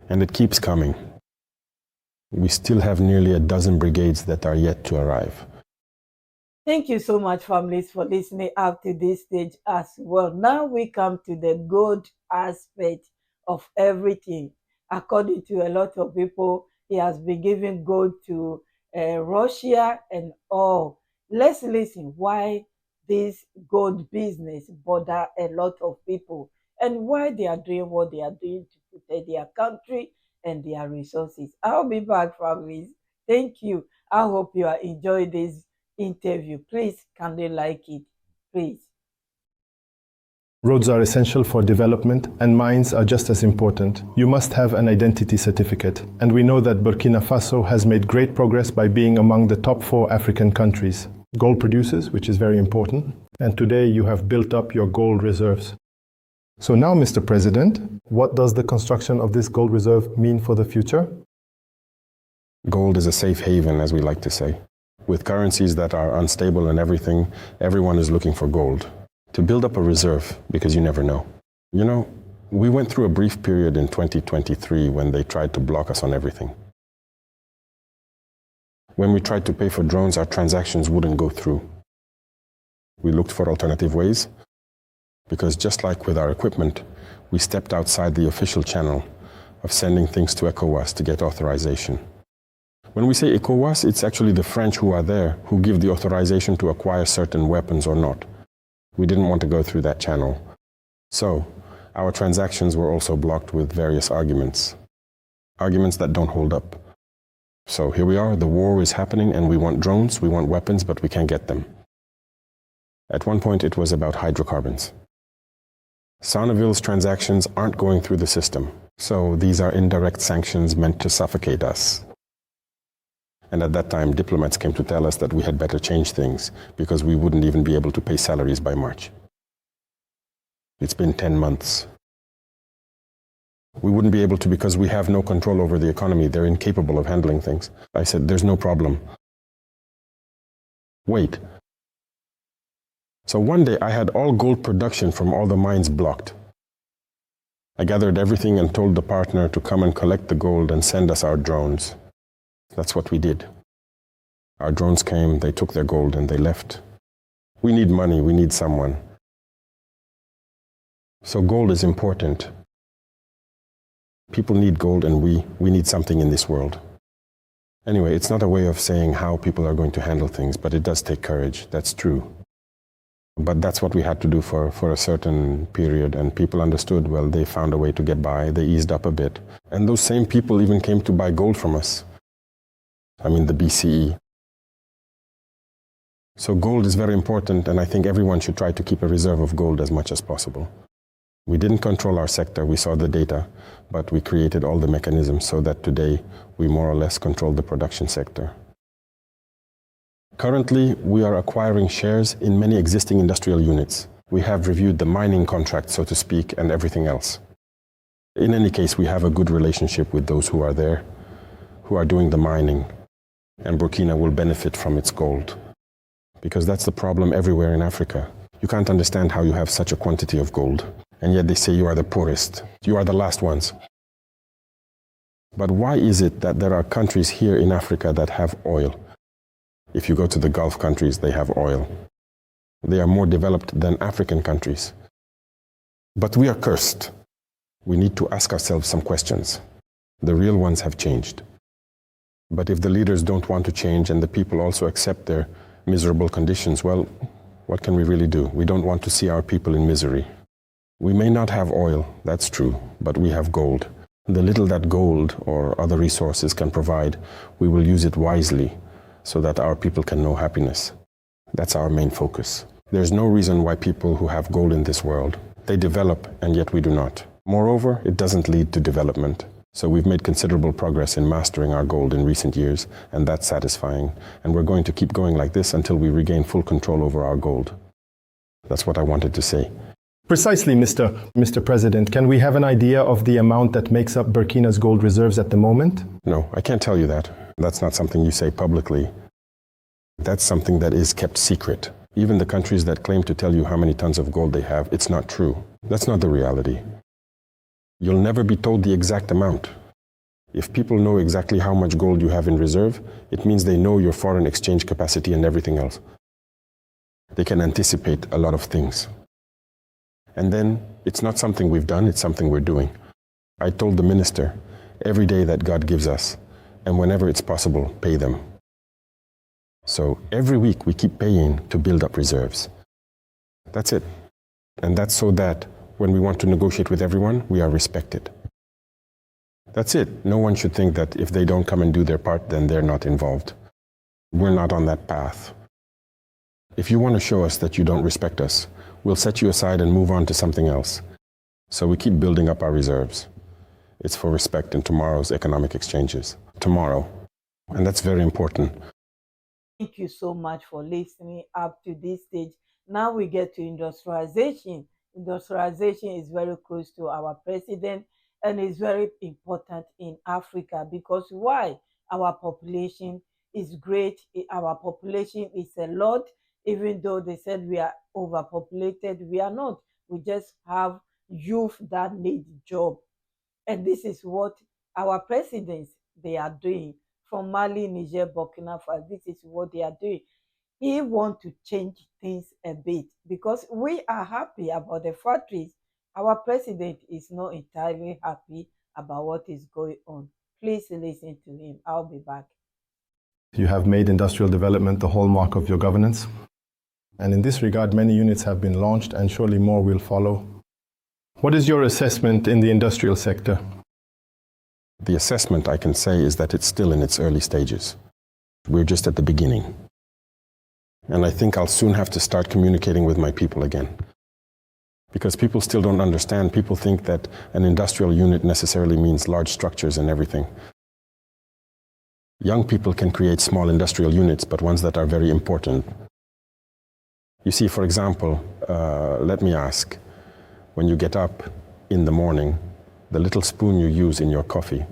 And it keeps coming. We still have nearly a dozen brigades that are yet to arrive. Thank you so much, families, for listening up to this stage as well. Now we come to the good aspect of everything. According to a lot of people, he has been giving gold to Russia and all. Let's listen why this gold business bother a lot of people and why they are doing what they are doing to protect their country and their resources. I'll be back, families. Thank you. I hope you are enjoying this interview. Please, can they like it? please. Roads are essential for development, and mines are just as important. You must have an identity certificate. And we know that Burkina Faso has made great progress by being among the top 4 African countries. Gold producers, which is very important. And today you have built up your gold reserves. So now, Mr. President, what does the construction of this gold reserve mean for the future? Gold is a safe haven, as we like to say. With currencies that are unstable and everything, everyone is looking for gold. To build up a reserve, because you never know. You know, we went through a brief period in 2023 when they tried to block us on everything. When we tried to pay for drones, our transactions wouldn't go through. We looked for alternative ways, because just like with our equipment, we stepped outside the official channel of sending things to ECOWAS to get authorization. When we say ECOWAS, it's actually the French who are there who give the authorization to acquire certain weapons or not. We didn't want to go through that channel. So, our transactions were also blocked with various arguments. Arguments that don't hold up. So here we are, the war is happening and we want drones, we want weapons, but we can't get them. At one point it was about hydrocarbons. Sarneville's transactions aren't going through the system. So these are indirect sanctions meant to suffocate us. And at that time, diplomats came to tell us that we had better change things because we wouldn't even be able to pay salaries by March. It's been 10 months. We wouldn't be able to because we have no control over the economy. They're incapable of handling things. I said, there's no problem. Wait. So one day I had all gold production from all the mines blocked. I gathered everything and told the partner to come and collect the gold and send us our drones. That's what we did. Our drones came, they took their gold and they left. We need money, we need someone. So gold is important. People need gold and we need something in this world. Anyway, it's not a way of saying how people are going to handle things, but it does take courage, that's true. But that's what we had to do for a certain period, and people understood, well, they found a way to get by, they eased up a bit. And those same people even came to buy gold from us. I mean the BCE. So gold is very important, and I think everyone should try to keep a reserve of gold as much as possible. We didn't control our sector, we saw the data, but we created all the mechanisms so that today we more or less control the production sector. Currently, we are acquiring shares in many existing industrial units. We have reviewed the mining contract, so to speak, and everything else. In any case, we have a good relationship with those who are there, who are doing the mining, and Burkina will benefit from its gold. Because that's the problem everywhere in Africa. You can't understand how you have such a quantity of gold, and yet they say you are the poorest, you are the last ones. But why is it that there are countries here in Africa that have oil? If you go to the Gulf countries, they have oil. They are more developed than African countries. But we are cursed. We need to ask ourselves some questions. The real ones have changed. But if the leaders don't want to change and the people also accept their miserable conditions, well, what can we really do? We don't want to see our people in misery. We may not have oil, that's true, but we have gold. The little that gold or other resources can provide, we will use it wisely so that our people can know happiness. That's our main focus. There's no reason why people who have gold in this world, they develop and yet we do not. Moreover, it doesn't lead to development. So we've made considerable progress in mastering our gold in recent years, and that's satisfying. And we're going to keep going like this until we regain full control over our gold. That's what I wanted to say. Precisely, Mr. President. Can we have an idea of the amount that makes up Burkina's gold reserves at the moment? No, I can't tell you that. That's not something you say publicly. That's something that is kept secret. Even the countries that claim to tell you how many tons of gold they have, it's not true. That's not the reality. You'll never be told the exact amount. If people know exactly how much gold you have in reserve, it means they know your foreign exchange capacity and everything else. They can anticipate a lot of things. And then, it's not something we've done, it's something we're doing. I told the minister, every day that God gives us, and whenever it's possible, pay them. So every week we keep paying to build up reserves. That's it. And that's so that when we want to negotiate with everyone, we are respected. That's it. No one should think that if they don't come and do their part, then they're not involved. We're not on that path. If you want to show us that you don't respect us, we'll set you aside and move on to something else. So we keep building up our reserves. It's for respect in tomorrow's economic exchanges. Tomorrow. And that's very important. Thank you so much for listening up to this stage. Now we get to industrialization. Industrialization is very close to our president and is very important in Africa because why? Our population is great. Our population is a lot. Even though they said we are overpopulated, we are not. We just have youth that need job. And this is what our presidents, they are doing. From Mali, Niger, Burkina Faso, this is what they are doing. He wants to change things a bit because we are happy about the factories. Our president is not entirely happy about what is going on. Please listen to him. I'll be back. You have made industrial development the hallmark of your governance. And in this regard, many units have been launched and surely more will follow. What is your assessment in the industrial sector? The assessment I can say is that it's still in its early stages. We're just at the beginning. And I think I'll soon have to start communicating with my people again. Because people still don't understand. People think that an industrial unit necessarily means large structures and everything. Young people can create small industrial units, but ones that are very important. You see, for example, let me ask, when you get up in the morning, the little spoon you use in your coffee,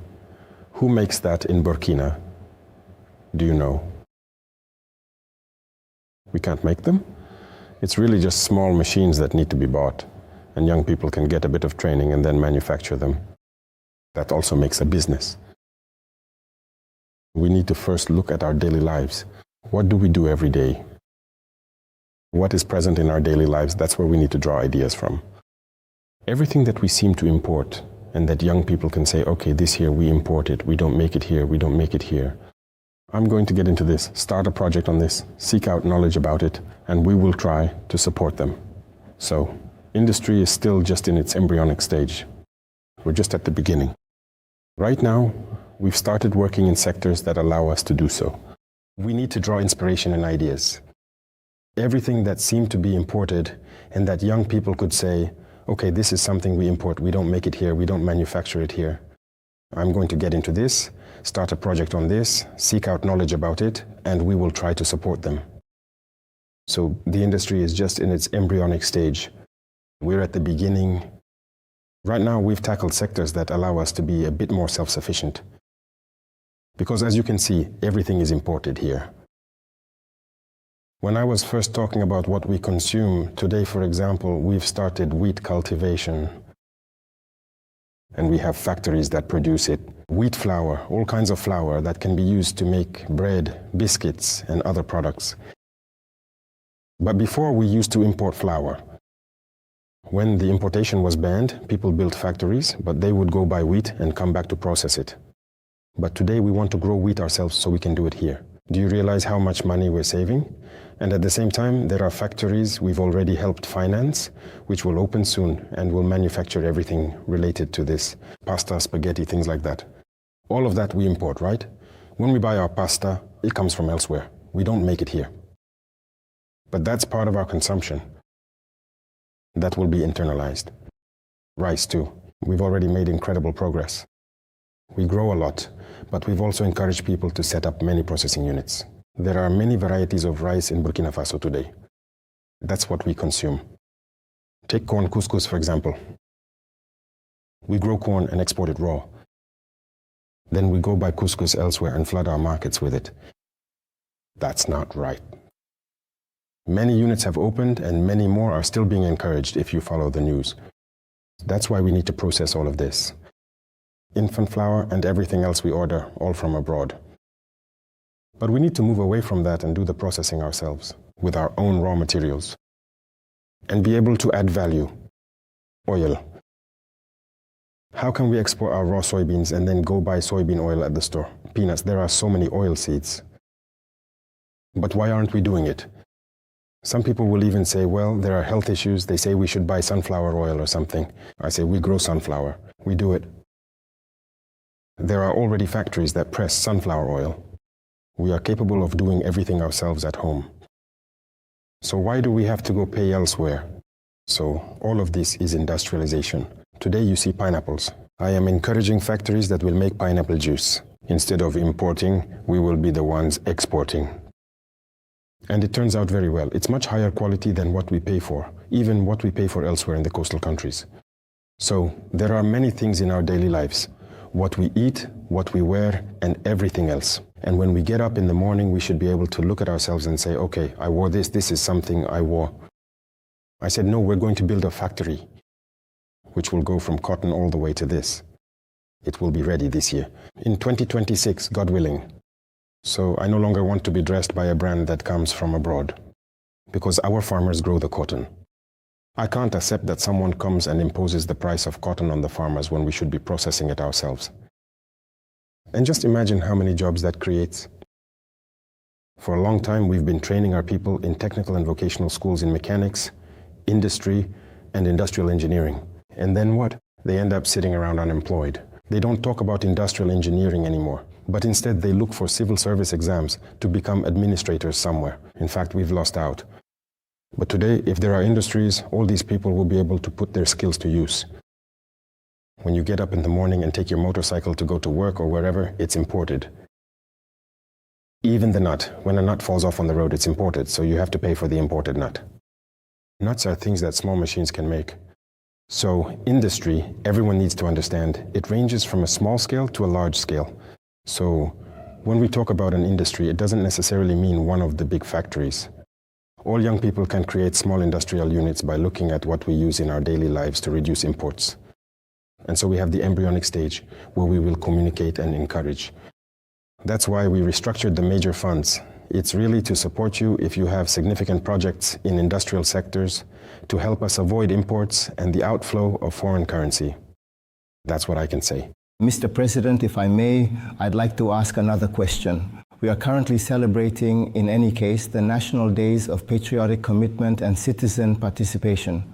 who makes that in Burkina? Do you know? We can't make them? It's really just small machines that need to be bought, and young people can get a bit of training and then manufacture them. That also makes a business. We need to first look at our daily lives. What do we do every day? What is present in our daily lives? That's where we need to draw ideas from. Everything that we seem to import, and that young people can say, okay, this here we import it, we don't make it here, we don't make it here. I'm going to get into this, start a project on this, seek out knowledge about it, and we will try to support them. So, industry is still just in its embryonic stage. We're just at the beginning. Right now, we've started working in sectors that allow us to do so. We need to draw inspiration and ideas. Everything that seemed to be imported and that young people could say, okay, this is something we import, we don't make it here, we don't manufacture it here. I'm going to get into this, start a project on this, seek out knowledge about it, and we will try to support them. So the industry is just in its embryonic stage. We're at the beginning. Right now, we've tackled sectors that allow us to be a bit more self-sufficient. Because as you can see, everything is imported here. When I was first talking about what we consume, today, for example, we've started wheat cultivation. And we have factories that produce it. Wheat flour, all kinds of flour that can be used to make bread, biscuits, and other products. But before, we used to import flour. When the importation was banned, people built factories, but they would go buy wheat and come back to process it. But today, we want to grow wheat ourselves so we can do it here. Do you realize how much money we're saving? And at the same time, there are factories we've already helped finance, which will open soon and will manufacture everything related to this. Pasta, spaghetti, things like that. All of that we import, right? When we buy our pasta, it comes from elsewhere. We don't make it here. But that's part of our consumption. That will be internalized. Rice too. We've already made incredible progress. We grow a lot, but we've also encouraged people to set up many processing units. There are many varieties of rice in Burkina Faso today. That's what we consume. Take corn couscous, for example. We grow corn and export it raw. Then we go buy couscous elsewhere and flood our markets with it. That's not right. Many units have opened and many more are still being encouraged if you follow the news. That's why we need to process all of this. Infant flour and everything else we order, all from abroad. But we need to move away from that and do the processing ourselves, with our own raw materials. And be able to add value. Oil. How can we export our raw soybeans and then go buy soybean oil at the store? Peanuts, there are so many oil seeds. But why aren't we doing it? Some people will even say, well, there are health issues. They say we should buy sunflower oil or something. I say, we grow sunflower. We do it. There are already factories that press sunflower oil. We are capable of doing everything ourselves at home. So why do we have to go pay elsewhere? So all of this is industrialization. Today you see pineapples. I am encouraging factories that will make pineapple juice. Instead of importing, we will be the ones exporting. And it turns out very well. It's much higher quality than what we pay for, even what we pay for elsewhere in the coastal countries. So there are many things in our daily lives. What we eat, what we wear, and everything else. And when we get up in the morning, we should be able to look at ourselves and say, okay, I wore this, this is something I wore. I said, no, we're going to build a factory, which will go from cotton all the way to this. It will be ready this year. In 2026, God willing. So I no longer want to be dressed by a brand that comes from abroad, because our farmers grow the cotton. I can't accept that someone comes and imposes the price of cotton on the farmers when we should be processing it ourselves. And just imagine how many jobs that creates. For a long time, we've been training our people in technical and vocational schools in mechanics, industry, and industrial engineering. And then what? They end up sitting around unemployed. They don't talk about industrial engineering anymore, but instead they look for civil service exams to become administrators somewhere. In fact, we've lost out. But today, if there are industries, all these people will be able to put their skills to use. When you get up in the morning and take your motorcycle to go to work or wherever, it's imported. Even the nut, when a nut falls off on the road, it's imported, so you have to pay for the imported nut. Nuts are things that small machines can make. So industry, everyone needs to understand, it ranges from a small scale to a large scale. So when we talk about an industry, it doesn't necessarily mean one of the big factories. All young people can create small industrial units by looking at what we use in our daily lives to reduce imports. And so we have the embryonic stage where we will communicate and encourage. That's why we restructured the major funds. It's really to support you if you have significant projects in industrial sectors, to help us avoid imports and the outflow of foreign currency. That's what I can say. Mr. President, if I may, I'd like to ask another question. We are currently celebrating, in any case, the National Days of Patriotic Commitment and Citizen Participation.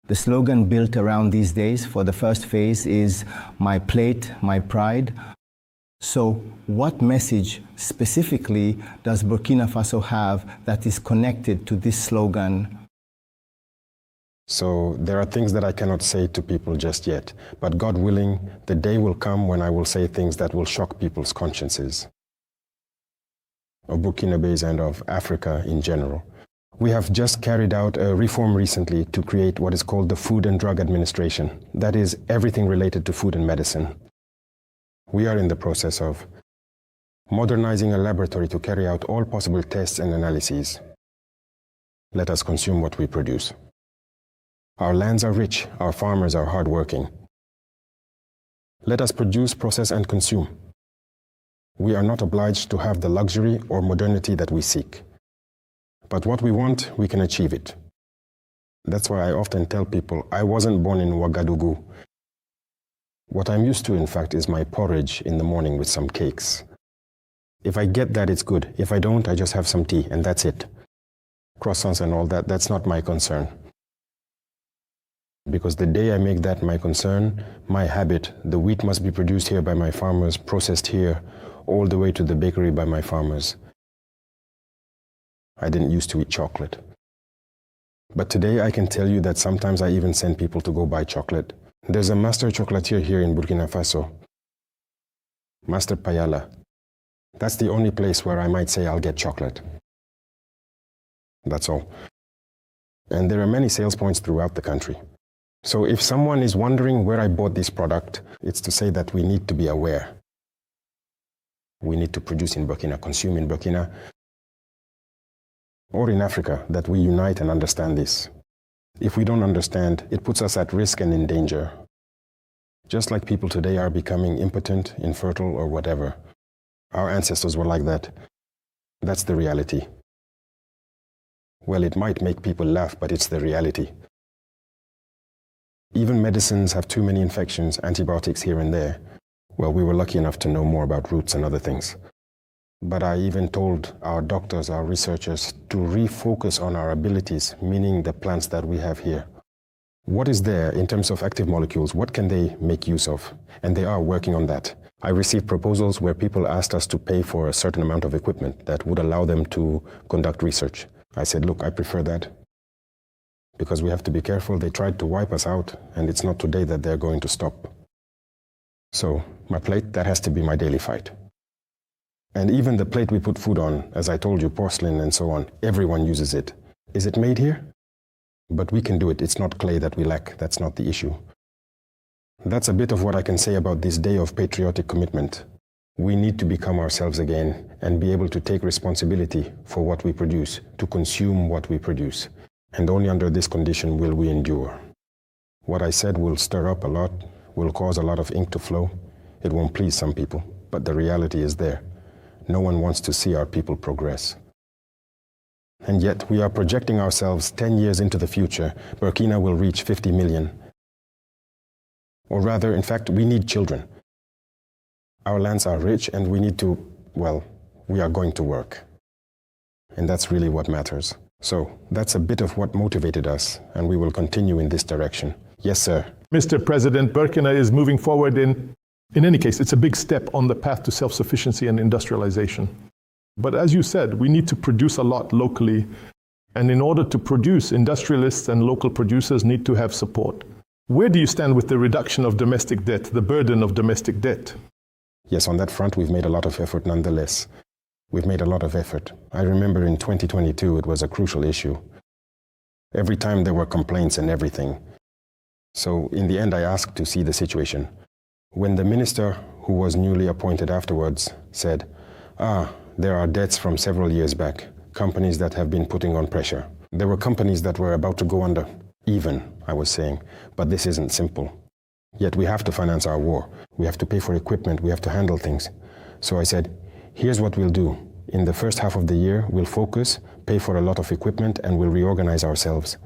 The slogan built around these days for the first phase is "My plate, my pride." So what message specifically does Burkina Faso have that is connected to this slogan? So there are things that I cannot say to people just yet, but God willing, the day will come when I will say things that will shock people's consciences of Burkina Faso and of Africa in general. We have just carried out a reform recently to create what is called the Food and Drug Administration. That is everything related to food and medicine. We are in the process of modernizing a laboratory to carry out all possible tests and analyses. Let us consume what we produce. Our lands are rich, our farmers are hardworking. Let us produce, process, and consume. We are not obliged to have the luxury or modernity that we seek. But what we want, we can achieve it. That's why I often tell people, I wasn't born in Ouagadougou. What I'm used to, in fact, is my porridge in the morning with some cakes. If I get that, it's good. If I don't, I just have some tea, and that's it. Croissants and all that, that's not my concern. Because the day I make that my concern, my habit, the wheat must be produced here by my farmers, processed here, all the way to the bakery by my farmers. I didn't used to eat chocolate. But today I can tell you that sometimes I even send people to go buy chocolate. There's a master chocolatier here in Burkina Faso, Master Payala. That's the only place where I might say I'll get chocolate. That's all. And there are many sales points throughout the country. So if someone is wondering where I bought this product, it's to say that we need to be aware. We need to produce in Burkina, consume in Burkina, or in Africa, that we unite and understand this. If we don't understand, it puts us at risk and in danger. Just like people today are becoming impotent, infertile, or whatever. Our ancestors were like that. That's the reality. Well, it might make people laugh, but it's the reality. Even medicines have too many infections, antibiotics here and there. Well, we were lucky enough to know more about roots and other things. But I even told our doctors, our researchers, to refocus on our abilities, meaning the plants that we have here. What is there in terms of active molecules? What can they make use of? And they are working on that. I received proposals where people asked us to pay for a certain amount of equipment that would allow them to conduct research. I said, look, I prefer that because we have to be careful. They tried to wipe us out, and it's not today that they're going to stop. So my plate, that has to be my daily fight. And even the plate we put food on, as I told you, porcelain and so on, everyone uses it. Is it made here? But we can do it. It's not clay that we lack. That's not the issue. That's a bit of what I can say about this day of patriotic commitment. We need to become ourselves again and be able to take responsibility for what we produce, to consume what we produce. And only under this condition will we endure. What I said will stir up a lot, will cause a lot of ink to flow. It won't please some people, but the reality is there. No one wants to see our people progress. And yet we are projecting ourselves 10 years into the future. Burkina will reach 50 million. Or rather, in fact, we need children. Our lands are rich and we need to, well, we are going to work. And that's really what matters. So that's a bit of what motivated us, and we will continue in this direction. Yes, sir. Mr. President, Burkina is moving forward in any case, it's a big step on the path to self-sufficiency and industrialization. But as you said, we need to produce a lot locally. And in order to produce, industrialists and local producers need to have support. Where do you stand with the reduction of domestic debt, the burden of domestic debt? Yes, on that front, we've made a lot of effort nonetheless. We've made a lot of effort. I remember in 2022, it was a crucial issue. Every time there were complaints and everything. So in the end, I asked to see the situation. When the minister, who was newly appointed afterwards, said, there are debts from several years back, companies that have been putting on pressure. There were companies that were about to go under, even, I was saying, but this isn't simple. Yet we have to finance our war. We have to pay for equipment. We have to handle things. So I said, here's what we'll do. In the first half of the year, we'll focus, pay for a lot of equipment, and we'll reorganize ourselves.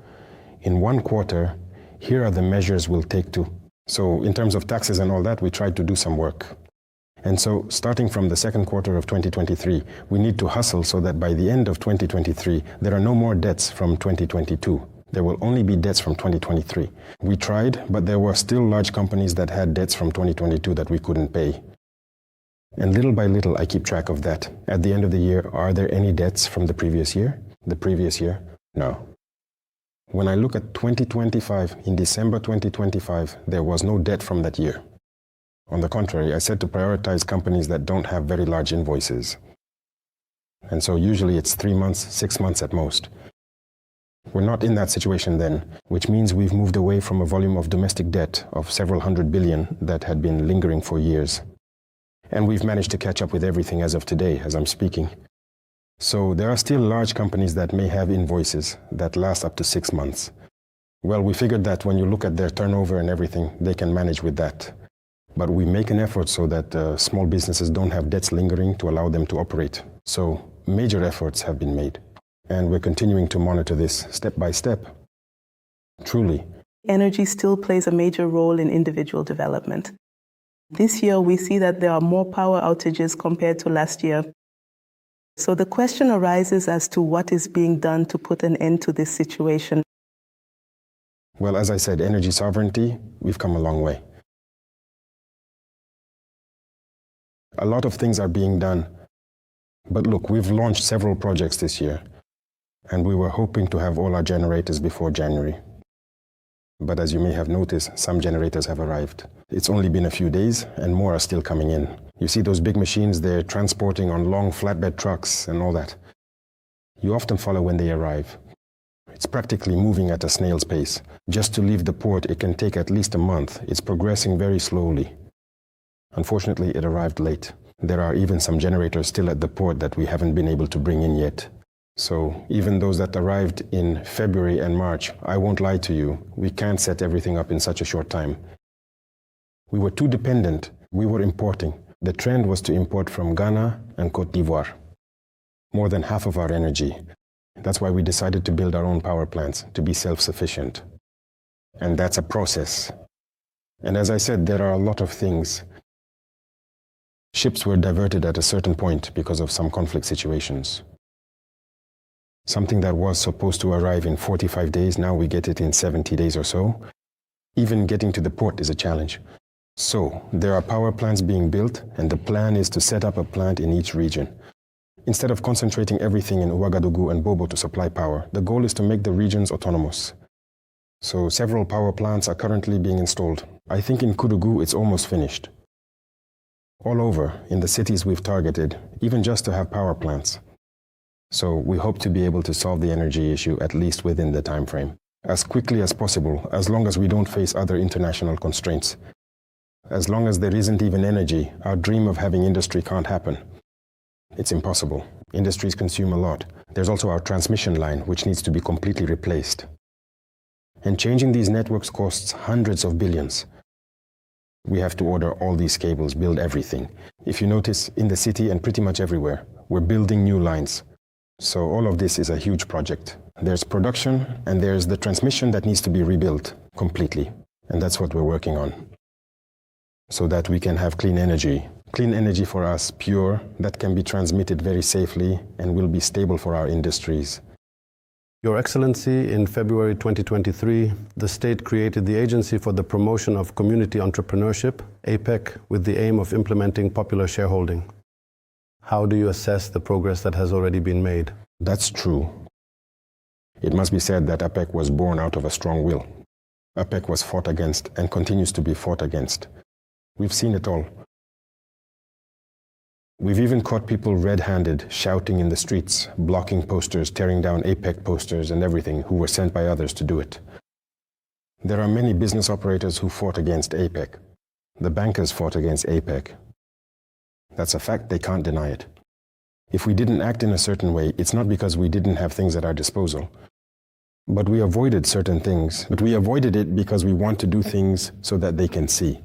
In 1 quarter, here are the measures we'll take to. So in terms of taxes and all that, we tried to do some work. And so starting from the 2nd quarter of 2023, we need to hustle so that by the end of 2023, there are no more debts from 2022. There will only be debts from 2023. We tried, but there were still large companies that had debts from 2022 that we couldn't pay. And little by little, I keep track of that. At the end of the year, are there any debts from the previous year? The previous year? No. When I look at 2025, in December 2025, there was no debt from that year. On the contrary, I said to prioritize companies that don't have very large invoices. And so usually it's 3 months, 6 months at most. We're not in that situation then, which means we've moved away from a volume of domestic debt of several hundred billion that had been lingering for years. And we've managed to catch up with everything as of today, as I'm speaking. So there are still large companies that may have invoices that last up to 6 months. Well, we figured that when you look at their turnover and everything, they can manage with that. But we make an effort so that small businesses don't have debts lingering to allow them to operate. So major efforts have been made. And we're continuing to monitor this step by step. Truly. Energy still plays a major role in individual development. This year, we see that there are more power outages compared to last year. So the question arises as to what is being done to put an end to this situation. Well, as I said, energy sovereignty, we've come a long way. A lot of things are being done. But look, we've launched several projects this year, and we were hoping to have all our generators before January. But as you may have noticed, some generators have arrived. It's only been a few days, and more are still coming in. You see those big machines, they're transporting on long flatbed trucks and all that. You often follow when they arrive. It's practically moving at a snail's pace. Just to leave the port, it can take at least a month. It's progressing very slowly. Unfortunately, it arrived late. There are even some generators still at the port that we haven't been able to bring in yet. So even those that arrived in February and March, I won't lie to you, we can't set everything up in such a short time. We were too dependent. We were importing. The trend was to import from Ghana and Côte d'Ivoire. More than half of our energy. That's why we decided to build our own power plants, to be self-sufficient. And that's a process. And as I said, there are a lot of things. Ships were diverted at a certain point because of some conflict situations. Something that was supposed to arrive in 45 days, now we get it in 70 days or so. Even getting to the port is a challenge. So there are power plants being built, and the plan is to set up a plant in each region. Instead of concentrating everything in Ouagadougou and Bobo to supply power, the goal is to make the regions autonomous. So several power plants are currently being installed. I think in Koudougou it's almost finished. All over, in the cities we've targeted, even just to have power plants. So we hope to be able to solve the energy issue at least within the time frame, as quickly as possible, as long as we don't face other international constraints. As long as there isn't even energy, our dream of having industry can't happen. It's impossible. Industries consume a lot. There's also our transmission line, which needs to be completely replaced. And changing these networks costs hundreds of billions. We have to order all these cables, build everything. If you notice, in the city and pretty much everywhere, we're building new lines. So all of this is a huge project. There's production and there's the transmission that needs to be rebuilt completely. And that's what we're working on. So that we can have clean energy. Clean energy for us, pure, that can be transmitted very safely and will be stable for our industries. Your Excellency, in February 2023, the state created the Agency for the Promotion of Community Entrepreneurship, APEC, with the aim of implementing popular shareholding. How do you assess the progress that has already been made? That's true. It must be said that APEC was born out of a strong will. APEC was fought against and continues to be fought against. We've seen it all. We've even caught people red-handed, shouting in the streets, blocking posters, tearing down APEC posters and everything, who were sent by others to do it. There are many business operators who fought against APEC. The bankers fought against APEC. That's a fact, they can't deny it. If we didn't act in a certain way, it's not because we didn't have things at our disposal. But we avoided certain things. But we avoided it because we want to do things so that they can see.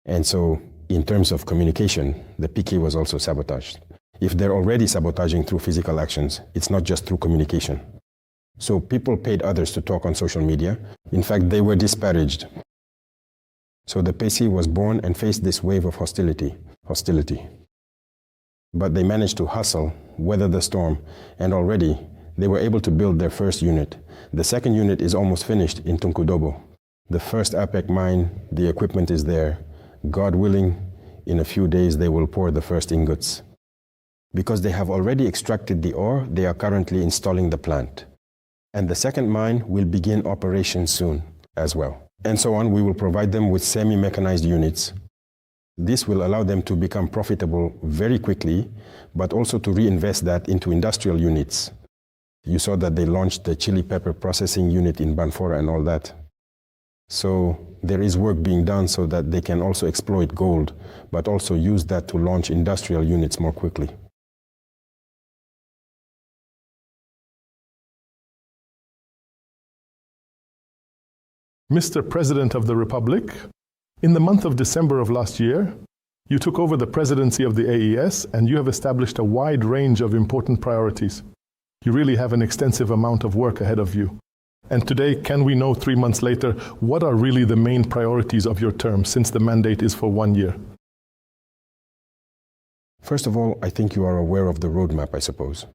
And so, in terms of communication, the PK was also sabotaged. If they're already sabotaging through physical actions, it's not just through communication. So people paid others to talk on social media. In fact, they were disparaged. So the PC was born and faced this wave of hostility. But they managed to hustle, weather the storm, and already they were able to build their first unit. The second unit is almost finished in Tunkudobo. The first APEC mine, the equipment is there. God willing, in a few days they will pour the first ingots. Because they have already extracted the ore, they are currently installing the plant. And the second mine will begin operation soon as well. And so on, we will provide them with semi-mechanized units. This will allow them to become profitable very quickly, but also to reinvest that into industrial units. You saw that they launched the chili pepper processing unit in Banfora and all that. So there is work being done so that they can also exploit gold, but also use that to launch industrial units more quickly. Mr. President of the Republic, in the month of December of last year, you took over the presidency of the AES and you have established a wide range of important priorities. You really have an extensive amount of work ahead of you. And today, can we know 3 months later, what are really the main priorities of your term, since the mandate is for 1 year? First of all, I think you are aware of the roadmap, I suppose.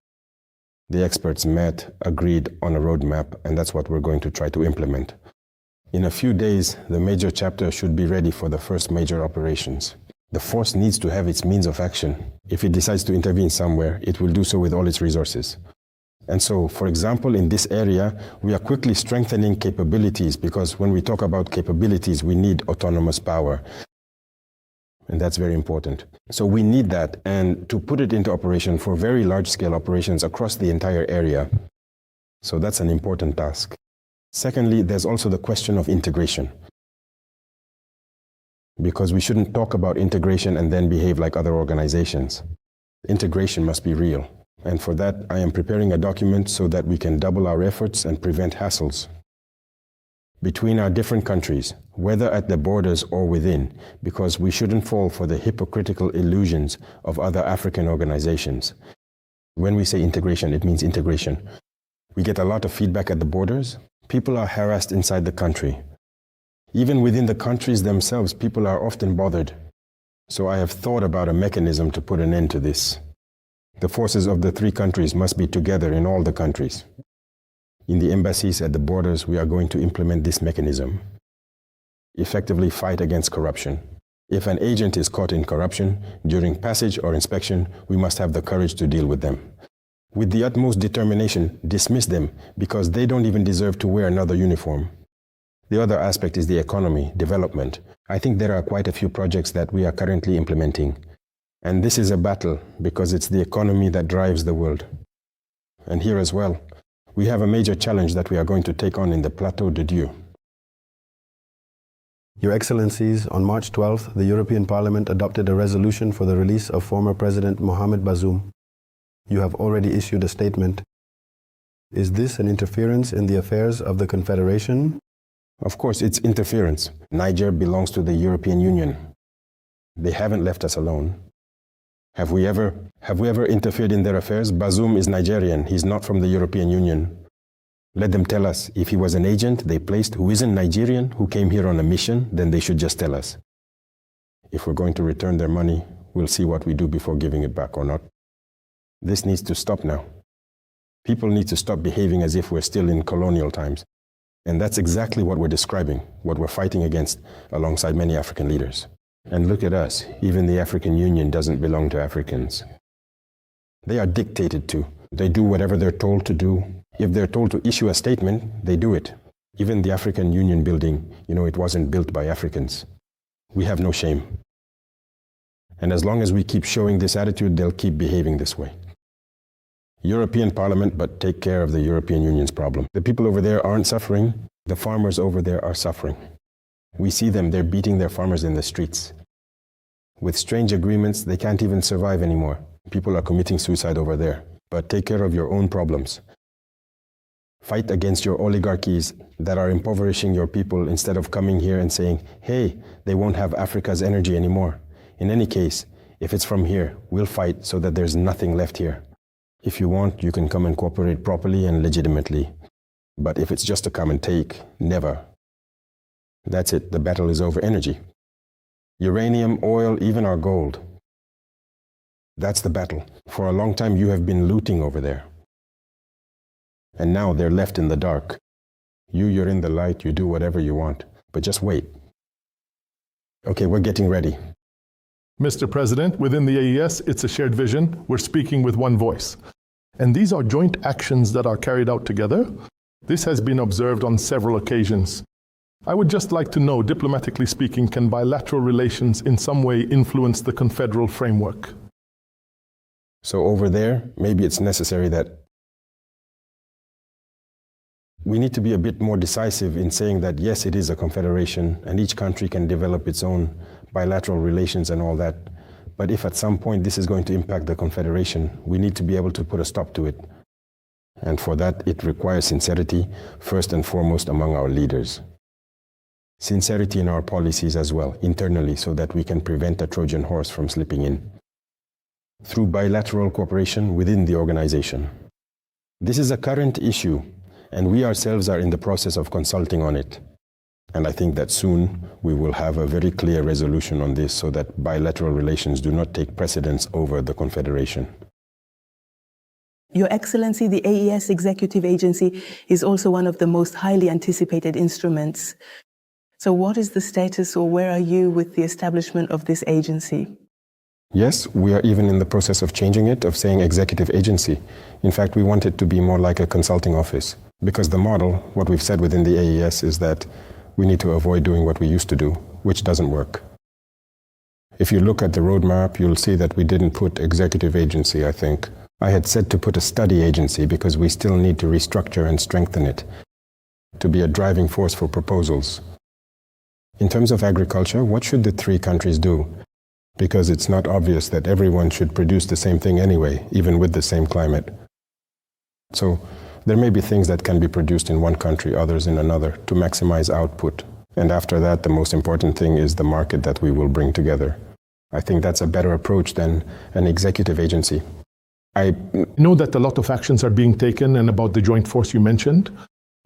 The experts met, agreed on a roadmap, and that's what we're going to try to implement. In a few days, the major chapter should be ready for the first major operations. The force needs to have its means of action. If it decides to intervene somewhere, it will do so with all its resources. And so, for example, in this area, we are quickly strengthening capabilities, because when we talk about capabilities, we need autonomous power. And that's very important. So we need that, and to put it into operation for very large-scale operations across the entire area. So that's an important task. Secondly, there's also the question of integration. Because we shouldn't talk about integration and then behave like other organizations. Integration must be real. And for that, I am preparing a document so that we can double our efforts and prevent hassles between our different countries, whether at the borders or within, because we shouldn't fall for the hypocritical illusions of other African organizations. When we say integration, it means integration. We get a lot of feedback at the borders. People are harassed inside the country. Even within the countries themselves, people are often bothered. So I have thought about a mechanism to put an end to this. The forces of the 3 countries must be together in all the countries. In the embassies at the borders, we are going to implement this mechanism. Effectively fight against corruption. If an agent is caught in corruption, during passage or inspection, we must have the courage to deal with them. With the utmost determination, dismiss them because they don't even deserve to wear another uniform. The other aspect is the economy, development. I think there are quite a few projects that we are currently implementing. And this is a battle because it's the economy that drives the world. And here as well, we have a major challenge that we are going to take on in the Plateau de Dieu. Your Excellencies, on March 12th, the European Parliament adopted a resolution for the release of former President Mohamed Bazoum. You have already issued a statement. Is this an interference in the affairs of the Confederation? Of course, it's interference. Niger belongs to the European Union. They haven't left us alone. Have we ever interfered in their affairs? Bazoum is Nigerian. He's not from the European Union. Let them tell us. If he was an agent they placed who isn't Nigerian, who came here on a mission, then they should just tell us. If we're going to return their money, we'll see what we do before giving it back or not. This needs to stop now. People need to stop behaving as if we're still in colonial times. And that's exactly what we're describing, what we're fighting against alongside many African leaders. And look at us. Even the African Union doesn't belong to Africans. They are dictated to. They do whatever they're told to do. If they're told to issue a statement, they do it. Even the African Union building, it wasn't built by Africans. We have no shame. And as long as we keep showing this attitude, they'll keep behaving this way. European Parliament, but take care of the European Union's problem. The people over there aren't suffering. The farmers over there are suffering. We see them, they're beating their farmers in the streets. With strange agreements, they can't even survive anymore. People are committing suicide over there. But take care of your own problems. Fight against your oligarchies that are impoverishing your people instead of coming here and saying, hey, they won't have Africa's energy anymore. In any case, if it's from here, we'll fight so that there's nothing left here. If you want, you can come and cooperate properly and legitimately. But if it's just to come and take, never. That's it, the battle is over energy. Uranium, oil, even our gold. That's the battle. For a long time you have been looting over there. And now they're left in the dark. You're in the light, you do whatever you want. But just wait. Okay, we're getting ready. Mr. President, within the AES, it's a shared vision. We're speaking with one voice. And these are joint actions that are carried out together. This has been observed on several occasions. I would just like to know, diplomatically speaking, can bilateral relations in some way influence the confederal framework? So over there, maybe it's necessary that we need to be a bit more decisive in saying that yes, it is a confederation and each country can develop its own bilateral relations and all that. But if at some point this is going to impact the confederation, we need to be able to put a stop to it. And for that, it requires sincerity, first and foremost among our leaders. Sincerity in our policies as well, internally, so that we can prevent a Trojan horse from slipping in. Through bilateral cooperation within the organization. This is a current issue, and we ourselves are in the process of consulting on it. And I think that soon we will have a very clear resolution on this so that bilateral relations do not take precedence over the Confederation. Your Excellency, the AES Executive Agency is also one of the most highly anticipated instruments. So what is the status, or where are you with the establishment of this agency? Yes, we are even in the process of changing it, of saying executive agency. In fact, we want it to be more like a consulting office, because the model, what we've said within the AES, is that we need to avoid doing what we used to do, which doesn't work. If you look at the roadmap, you'll see that we didn't put executive agency, I think. I had said to put a study agency because we still need to restructure and strengthen it, to be a driving force for proposals. In terms of agriculture, what should the three countries do? Because it's not obvious that everyone should produce the same thing anyway, even with the same climate. So there may be things that can be produced in one country, others in another, to maximize output. And after that, the most important thing is the market that we will bring together. I think that's a better approach than an executive agency. I know that a lot of actions are being taken and about the joint force you mentioned.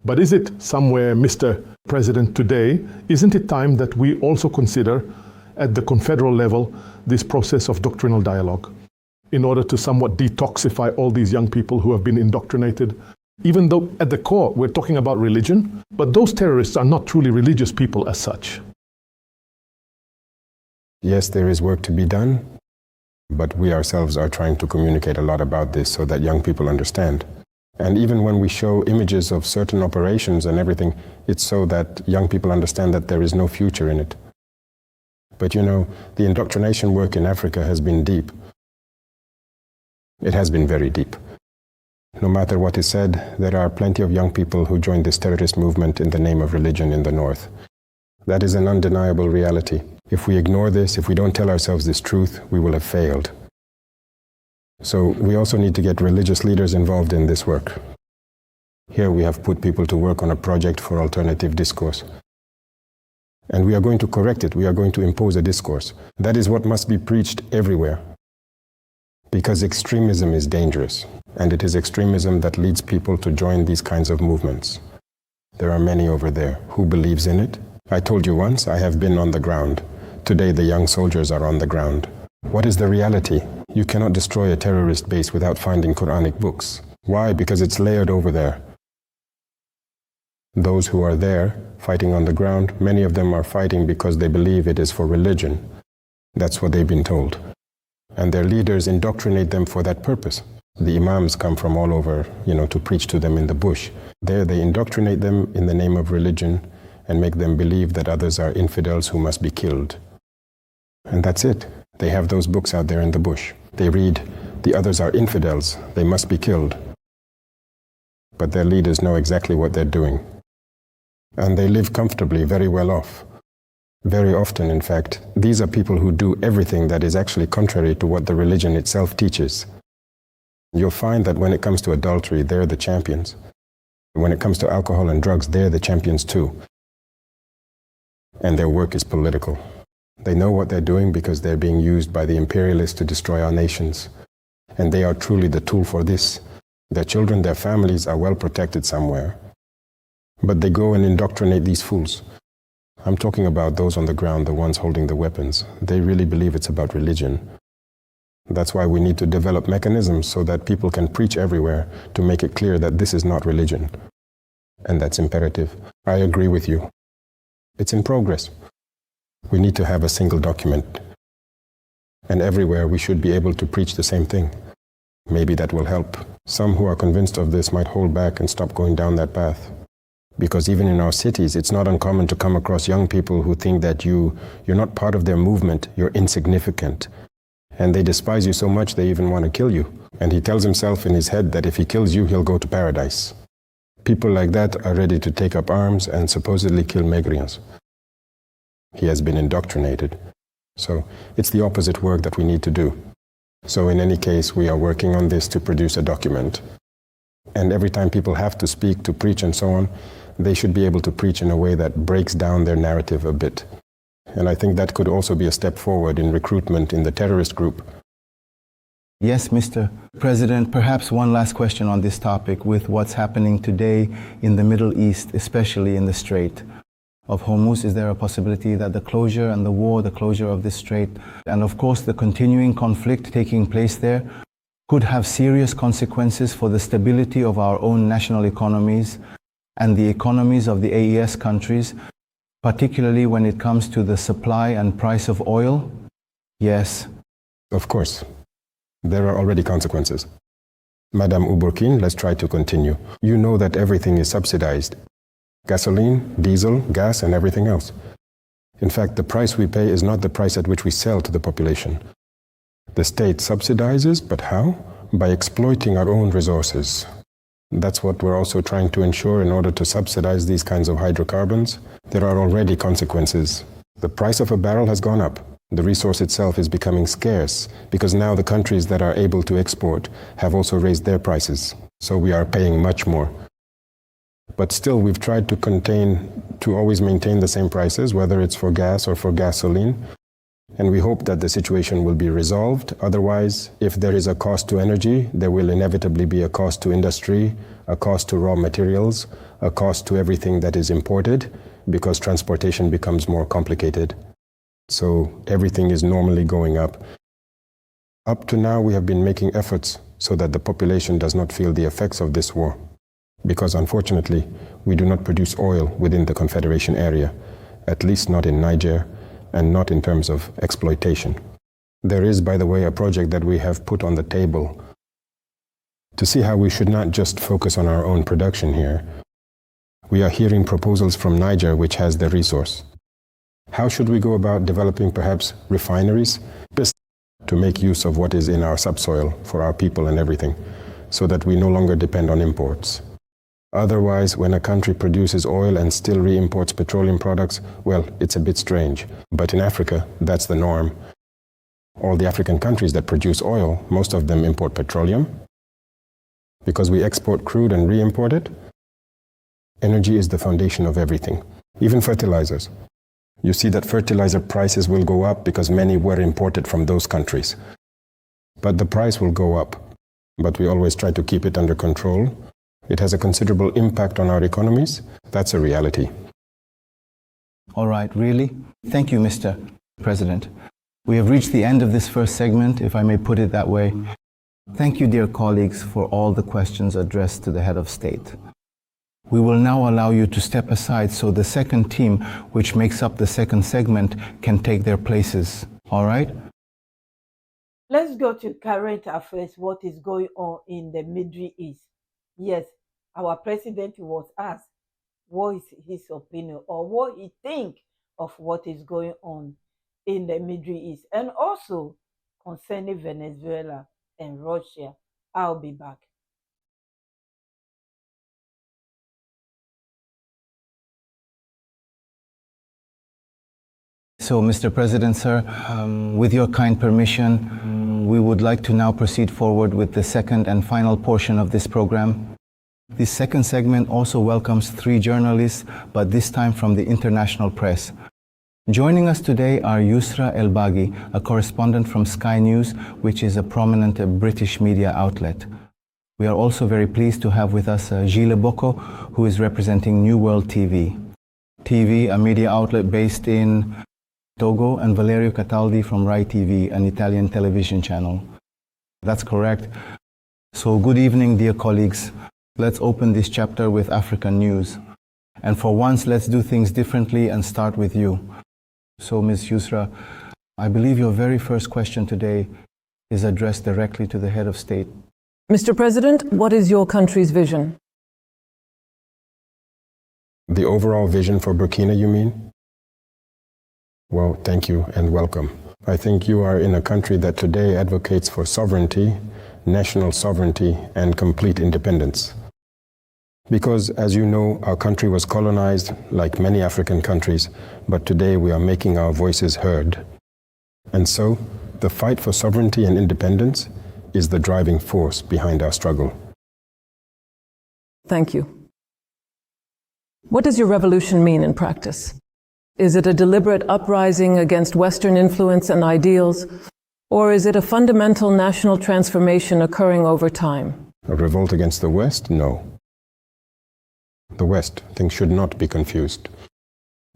But is it somewhere, Mr. President, today, isn't it time that we also consider at the confederal level this process of doctrinal dialogue in order to somewhat detoxify all these young people who have been indoctrinated? Even though at the core we're talking about religion, but those terrorists are not truly religious people as such. Yes, there is work to be done, but we ourselves are trying to communicate a lot about this so that young people understand. And even when we show images of certain operations and everything, it's so that young people understand that there is no future in it. But you know, the indoctrination work in Africa has been deep. It has been very deep. No matter what is said, there are plenty of young people who joined this terrorist movement in the name of religion in the north. That is an undeniable reality. If we ignore this, if we don't tell ourselves this truth, we will have failed. So we also need to get religious leaders involved in this work. Here we have put people to work on a project for alternative discourse. And we are going to correct it. We are going to impose a discourse. That is what must be preached everywhere. Because extremism is dangerous. And it is extremism that leads people to join these kinds of movements. There are many over there. Who believes in it? I told you once, I have been on the ground. Today the young soldiers are on the ground. What is the reality? You cannot destroy a terrorist base without finding Quranic books. Why? Because it's layered over there. Those who are there, fighting on the ground, many of them are fighting because they believe it is for religion. That's what they've been told. And their leaders indoctrinate them for that purpose. The imams come from all over, to preach to them in the bush. There they indoctrinate them in the name of religion and make them believe that others are infidels who must be killed. And that's it. They have those books out there in the bush. They read, the others are infidels, they must be killed. But their leaders know exactly what they're doing. And they live comfortably, very well off. Very often, in fact, these are people who do everything that is actually contrary to what the religion itself teaches. You'll find that when it comes to adultery, they're the champions. When it comes to alcohol and drugs, they're the champions too. And their work is political. They know what they're doing because they're being used by the imperialists to destroy our nations. And they are truly the tool for this. Their children, their families are well protected somewhere. But they go and indoctrinate these fools. I'm talking about those on the ground, the ones holding the weapons. They really believe it's about religion. That's why we need to develop mechanisms so that people can preach everywhere to make it clear that this is not religion. And that's imperative. I agree with you. It's in progress. We need to have a single document. And everywhere we should be able to preach the same thing. Maybe that will help. Some who are convinced of this might hold back and stop going down that path. Because even in our cities, it's not uncommon to come across young people who think that you're not part of their movement, you're insignificant. And they despise you so much they even want to kill you. And he tells himself in his head that if he kills you, he'll go to paradise. People like that are ready to take up arms and supposedly kill Megrians. He has been indoctrinated. So it's the opposite work that we need to do. So in any case, we are working on this to produce a document. And every time people have to speak, to preach and so on, they should be able to preach in a way that breaks down their narrative a bit. And I think that could also be a step forward in recruitment in the terrorist group. Yes, Mr. President, perhaps one last question on this topic with what's happening today in the Middle East, especially in the Strait of Hormuz. Is there a possibility that the closure and the war, the closure of this strait, and of course the continuing conflict taking place there, could have serious consequences for the stability of our own national economies and the economies of the AES countries, particularly when it comes to the supply and price of oil? Yes. Of course. There are already consequences. Madam Uburkin, let's try to continue. You know that everything is subsidized. Gasoline, diesel, gas, and everything else. In fact, the price we pay is not the price at which we sell to the population. The state subsidizes, but how? By exploiting our own resources. That's what we're also trying to ensure in order to subsidize these kinds of hydrocarbons. There are already consequences. The price of a barrel has gone up. The resource itself is becoming scarce because now the countries that are able to export have also raised their prices. So we are paying much more. But still, we've tried to always maintain the same prices, whether it's for gas or for gasoline. And we hope that the situation will be resolved. Otherwise, if there is a cost to energy, there will inevitably be a cost to industry, a cost to raw materials, a cost to everything that is imported, because transportation becomes more complicated. So everything is normally going up. Up to now, we have been making efforts so that the population does not feel the effects of this war. Because unfortunately, we do not produce oil within the Confederation area, at least not in Niger, and not in terms of exploitation. There is, by the way, a project that we have put on the table to see how we should not just focus on our own production here. We are hearing proposals from Niger, which has the resource. How should we go about developing perhaps refineries to make use of what is in our subsoil for our people and everything, so that we no longer depend on imports? Otherwise, when a country produces oil and still re-imports petroleum products, well, it's a bit strange. But in Africa, that's the norm. All the African countries that produce oil, most of them import petroleum. Because we export crude and re-import it, energy is the foundation of everything, even fertilizers. You see that fertilizer prices will go up because many were imported from those countries. But the price will go up, but we always try to keep it under control. It has a considerable impact on our economies. That's a reality. All right, really? Thank you, Mr. President. We have reached the end of this first segment, if I may put it that way. Thank you, dear colleagues, for all the questions addressed to the head of state. We will now allow you to step aside so the second team, which makes up the second segment, can take their places. All right? Let's go to current affairs, what is going on in the Middle East. Yes, our president was asked what is his opinion or what he thinks of what is going on in the Middle East, and also concerning Venezuela and Russia. I'll be back. So, Mr. President, sir, with your kind permission, we would like to now proceed forward with the second and final portion of this program. This second segment also welcomes 3 journalists, but this time from the international press. Joining us today are Yusra El-Baghi, a correspondent from Sky News, which is a prominent British media outlet. We are also very pleased to have with us Gilles Bocco, who is representing New World TV. TV, a media outlet based in Togo, and Valerio Cataldi from Rai TV, an Italian television channel. That's correct. So good evening, dear colleagues. Let's open this chapter with African news. And for once, let's do things differently and start with you. So, Ms. Yusra, I believe your very first question today is addressed directly to the head of state. Mr. President, what is your country's vision? The overall vision for Burkina, you mean? Well, thank you and welcome. I think you are in a country that today advocates for sovereignty, national sovereignty, and complete independence. Because, as you know, our country was colonized like many African countries, but today we are making our voices heard. And so, the fight for sovereignty and independence is the driving force behind our struggle. Thank you. What does your revolution mean in practice? Is it a deliberate uprising against Western influence and ideals, or is it a fundamental national transformation occurring over time? A revolt against the West? No. The West, things should not be confused.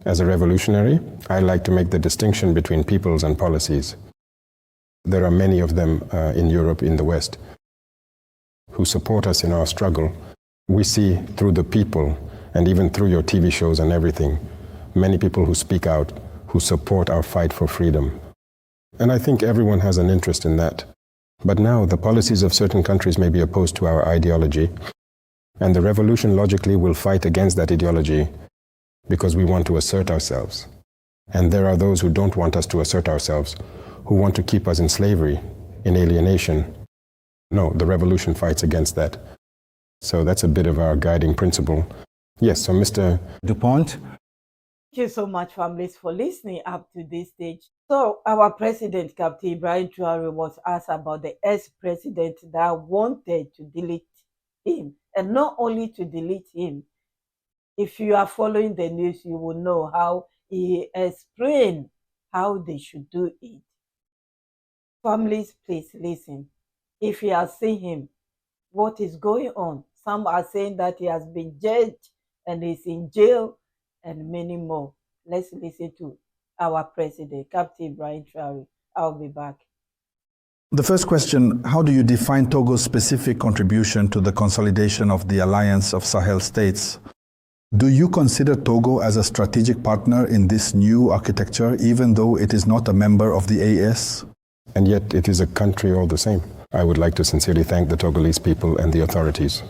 As a revolutionary, I like to make the distinction between peoples and policies. There are many of them in Europe, in the West, who support us in our struggle. We see through the people, and even through your TV shows and everything, many people who speak out, who support our fight for freedom. And I think everyone has an interest in that. But now the policies of certain countries may be opposed to our ideology, and the revolution logically will fight against that ideology because we want to assert ourselves. And there are those who don't want us to assert ourselves, who want to keep us in slavery, in alienation. No, the revolution fights against that. So that's a bit of our guiding principle. Yes, so Mr. DuPont. Thank you so much, families, for listening up to this stage. So our president, Captain Ibrahim Traore, was asked about the ex-president that wanted to delete him. And not only to delete him, if you are following the news, you will know how he explained how they should do it. Families, please listen. If you have seen him, what is going on? Some are saying that he has been judged and is in jail, and many more. Let's listen to our president, Captain Ibrahim Traore. I'll be back. The first question, how do you define Togo's specific contribution to the consolidation of the alliance of Sahel states? Do you consider Togo as a strategic partner in this new architecture, even though it is not a member of the AES? And yet it is a country all the same. I would like to sincerely thank the Togolese people and the authorities.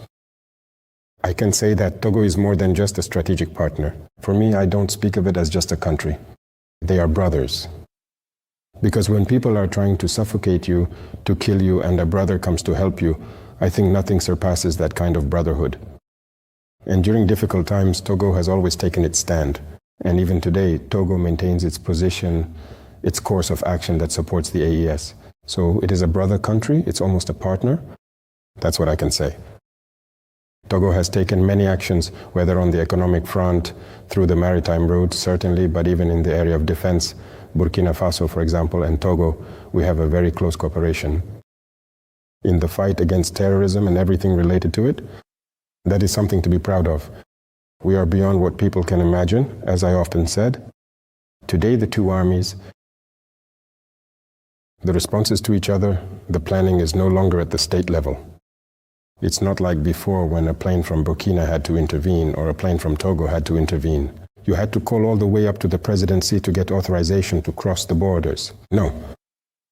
I can say that Togo is more than just a strategic partner. For me, I don't speak of it as just a country. They are brothers. Because when people are trying to suffocate you, to kill you, and a brother comes to help you, I think nothing surpasses that kind of brotherhood. And during difficult times, Togo has always taken its stand. And even today, Togo maintains its position, its course of action that supports the AES. So it is a brother country, it's almost a partner. That's what I can say. Togo has taken many actions, whether on the economic front, through the maritime route, certainly, but even in the area of defense. Burkina Faso, for example, and Togo, we have a very close cooperation. In the fight against terrorism and everything related to it, that is something to be proud of. We are beyond what people can imagine, as I often said. Today, the two armies, the responses to each other, the planning is no longer at the state level. It's not like before when a plane from Burkina had to intervene or a plane from Togo had to intervene. You had to call all the way up to the presidency to get authorization to cross the borders. No,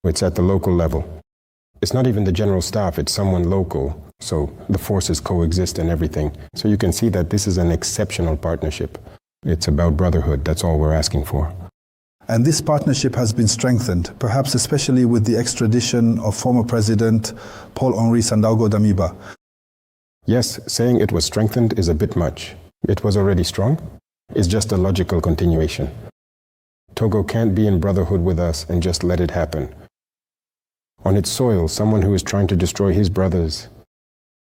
it's at the local level. It's not even the general staff, it's someone local. So the forces coexist and everything. So you can see that this is an exceptional partnership. It's about brotherhood, that's all we're asking for. And this partnership has been strengthened, perhaps especially with the extradition of former President Paul-Henri Sandaogo Damiba. Yes, saying it was strengthened is a bit much. It was already strong. It's just a logical continuation. Togo can't be in brotherhood with us and just let it happen. On its soil, someone who is trying to destroy his brothers.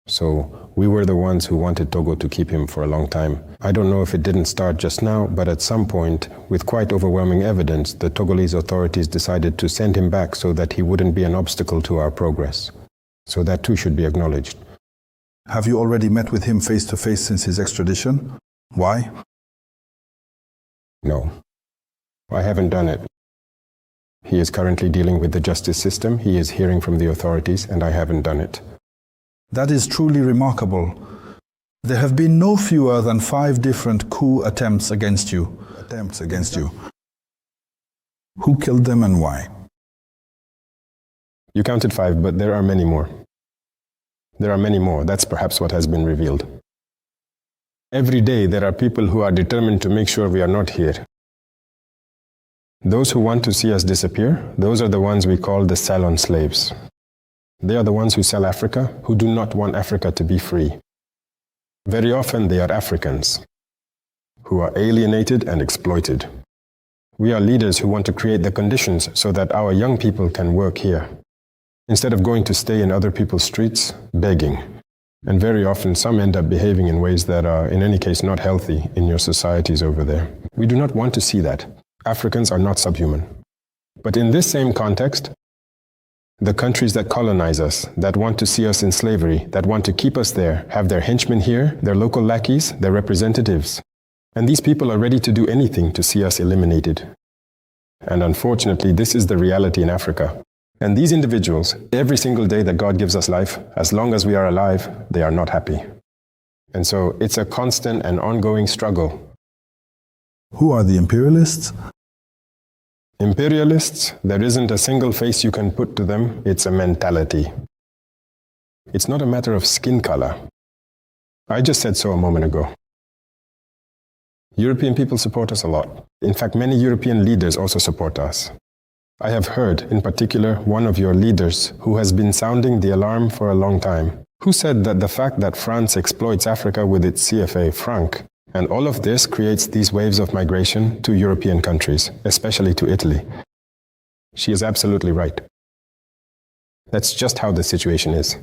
So we were the ones who wanted Togo to keep him for a long time. I don't know if it didn't start just now, but at some point, with quite overwhelming evidence, the Togolese authorities decided to send him back so that he wouldn't be an obstacle to our progress. So that too should be acknowledged. Have you already met with him face to face since his extradition? Why? No, I haven't done it. He is currently dealing with the justice system, he is hearing from the authorities, and I haven't done it. That is truly remarkable. There have been no fewer than 5 different coup attempts against you. Who killed them and why? You counted 5, but there are many more. There are many more. That's perhaps what has been revealed. Every day there are people who are determined to make sure we are not here. Those who want to see us disappear, those are the ones we call the salon slaves. They are the ones who sell Africa, who do not want Africa to be free. Very often they are Africans, who are alienated and exploited. We are leaders who want to create the conditions so that our young people can work here, instead of going to stay in other people's streets, begging. And very often some end up behaving in ways that are, in any case, not healthy in your societies over there. We do not want to see that. Africans are not subhuman. But in this same context, the countries that colonize us, that want to see us in slavery, that want to keep us there, have their henchmen here, their local lackeys, their representatives. And these people are ready to do anything to see us eliminated. And unfortunately, this is the reality in Africa. And these individuals, every single day that God gives us life, as long as we are alive, they are not happy. And so it's a constant and ongoing struggle. Who are the imperialists? Imperialists, there isn't a single face you can put to them. It's a mentality. It's not a matter of skin color. I just said so a moment ago. European people support us a lot. In fact, many European leaders also support us. I have heard, in particular, one of your leaders who has been sounding the alarm for a long time, who said that the fact that France exploits Africa with its CFA franc, and all of this creates these waves of migration to European countries, especially to Italy. She is absolutely right. That's just how the situation is.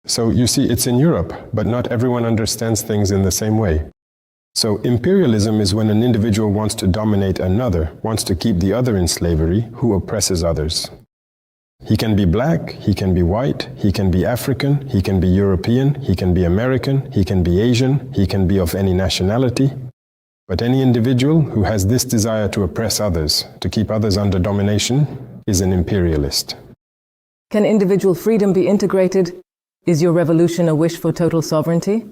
So you see, it's in Europe, but not everyone understands things in the same way. So imperialism is when an individual wants to dominate another, wants to keep the other in slavery, who oppresses others. He can be black, he can be white, he can be African, he can be European, he can be American, he can be Asian, he can be of any nationality. But any individual who has this desire to oppress others, to keep others under domination, is an imperialist. Can individual freedom be integrated? Is your revolution a wish for total sovereignty?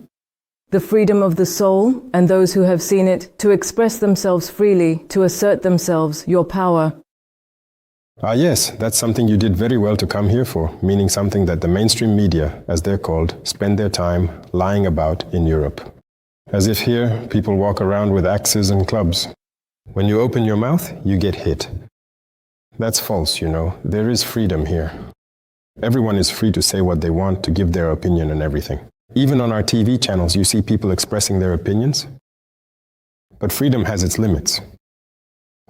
The freedom of the soul and those who have seen it to express themselves freely, to assert themselves, your power. Ah, yes, that's something you did very well to come here for, meaning something that the mainstream media, as they're called, spend their time lying about in Europe. As if here, people walk around with axes and clubs. When you open your mouth, you get hit. That's false, you know. There is freedom here. Everyone is free to say what they want, to give their opinion and everything. Even on our TV channels, you see people expressing their opinions. But freedom has its limits.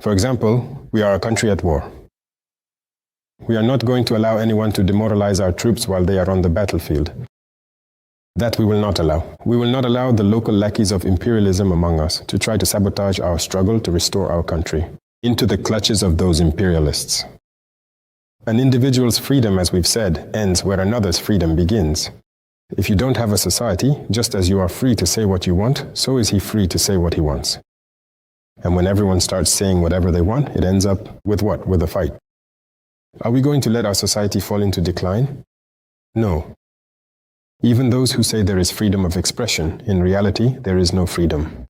For example, we are a country at war. We are not going to allow anyone to demoralize our troops while they are on the battlefield. That we will not allow. We will not allow the local lackeys of imperialism among us to try to sabotage our struggle to restore our country into the clutches of those imperialists. An individual's freedom, as we've said, ends where another's freedom begins. If you don't have a society, just as you are free to say what you want, so is he free to say what he wants. And when everyone starts saying whatever they want, it ends up with what? With a fight. Are we going to let our society fall into decline? No. Even those who say there is freedom of expression, in reality, there is no freedom.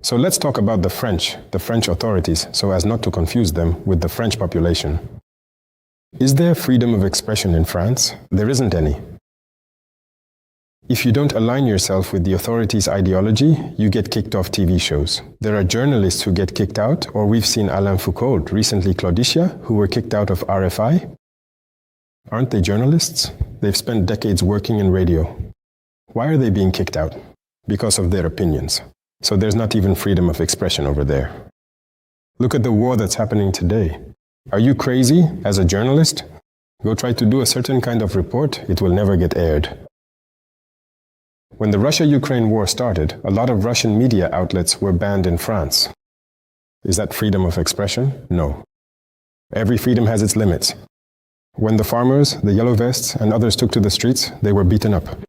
So let's talk about the French authorities, so as not to confuse them with the French population. Is there freedom of expression in France? There isn't any. If you don't align yourself with the authorities' ideology, you get kicked off TV shows. There are journalists who get kicked out, or we've seen Alain Foucault, recently Claudicia, who were kicked out of RFI. Aren't they journalists? They've spent decades working in radio. Why are they being kicked out? Because of their opinions. So there's not even freedom of expression over there. Look at the war that's happening today. Are you crazy as a journalist? Go try to do a certain kind of report, it will never get aired. When the Russia-Ukraine war started, a lot of Russian media outlets were banned in France. Is that freedom of expression? No. Every freedom has its limits. When the farmers, the yellow vests, and others took to the streets, they were beaten up.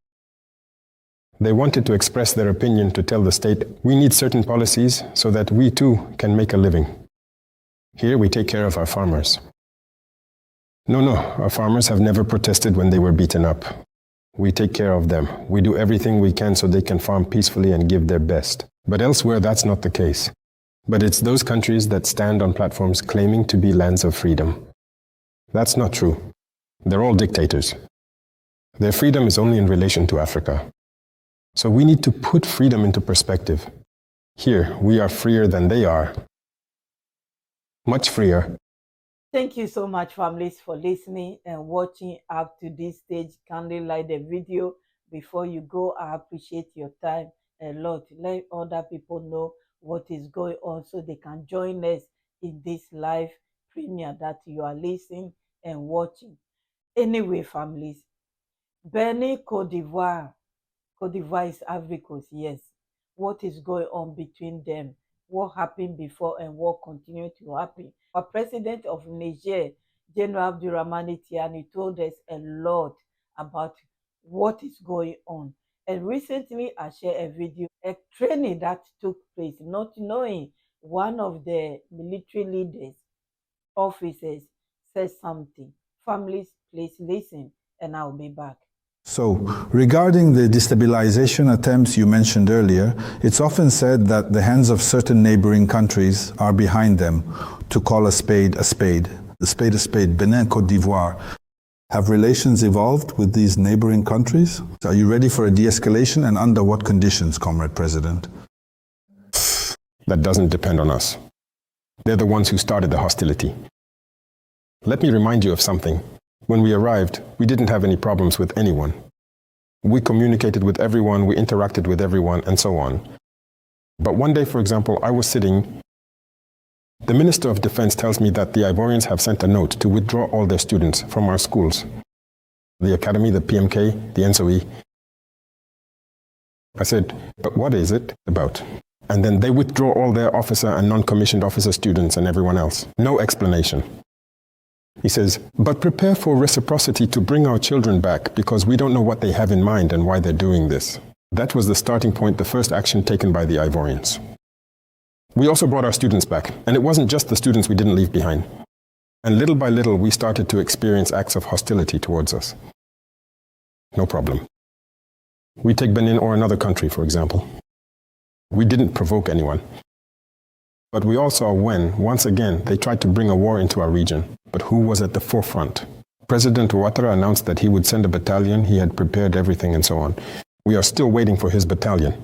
They wanted to express their opinion, to tell the state, we need certain policies so that we too can make a living. Here we take care of our farmers. No, our farmers have never protested when they were beaten up. We take care of them. We do everything we can so they can farm peacefully and give their best. But elsewhere, that's not the case. But it's those countries that stand on platforms claiming to be lands of freedom. That's not true. They're all dictators. Their freedom is only in relation to Africa. So we need to put freedom into perspective. Here, we are freer than they are. Much freer. Thank you so much, families, for listening and watching up to this stage. Kindly like the video before you go. I appreciate your time a lot. Let other people know what is going on so they can join us in this live premiere that you are listening and watching. Anyway, families, Benin, Cote d'Ivoire. Cote d'Ivoire is Ivory Coast, yes. What is going on between them? What happened before and what continued to happen? Our president of Niger, General Abdurrahmane Tiani, told us a lot about what is going on. And recently, I shared a video, a training that took place, not knowing one of the military leaders, officers, said something. Families, please listen, and I'll be back. So, regarding the destabilization attempts you mentioned earlier, it's often said that the hands of certain neighboring countries are behind them. To call a spade a spade, a spade, Benin, Cote d'Ivoire. Have relations evolved with these neighboring countries? Are you ready for a de-escalation, and under what conditions, Comrade President? That doesn't depend on us. They're the ones who started the hostility. Let me remind you of something. When we arrived, we didn't have any problems with anyone. We communicated with everyone, we interacted with everyone, and so on. But one day, for example, I was sitting. The Minister of Defense tells me that the Ivorians have sent a note to withdraw all their students from our schools. The Academy, the PMK, the NSOE. I said, but what is it about? And then they withdraw all their officer and non-commissioned officer students and everyone else. No explanation. He says, but prepare for reciprocity to bring our children back because we don't know what they have in mind and why they're doing this. That was the starting point, the first action taken by the Ivorians. We also brought our students back, and it wasn't just the students we didn't leave behind. And little by little, we started to experience acts of hostility towards us. No problem. We take Benin or another country, for example. We didn't provoke anyone. But we all saw when, once again, they tried to bring a war into our region. But who was at the forefront? President Ouattara announced that he would send a battalion, he had prepared everything and so on. We are still waiting for his battalion.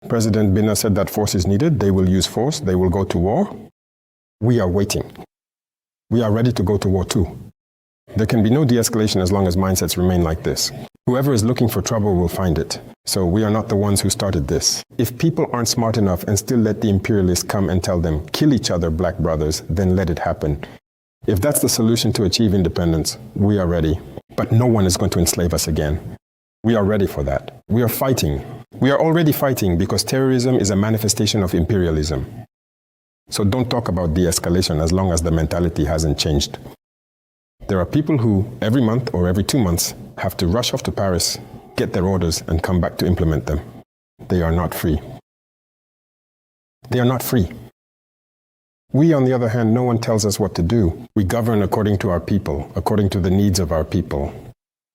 President Bina said that force is needed, they will use force, they will go to war. We are waiting. We are ready to go to war too. There can be no de-escalation as long as mindsets remain like this. Whoever is looking for trouble will find it. So we are not the ones who started this. If people aren't smart enough and still let the imperialists come and tell them, kill each other, black brothers, then let it happen. If that's the solution to achieve independence, we are ready. But no one is going to enslave us again. We are ready for that. We are fighting. We are already fighting because terrorism is a manifestation of imperialism. So don't talk about de-escalation as long as the mentality hasn't changed. There are people who, every month or every 2 months, have to rush off to Paris, get their orders, and come back to implement them. They are not free. They are not free. We, on the other hand, no one tells us what to do. We govern according to our people, according to the needs of our people.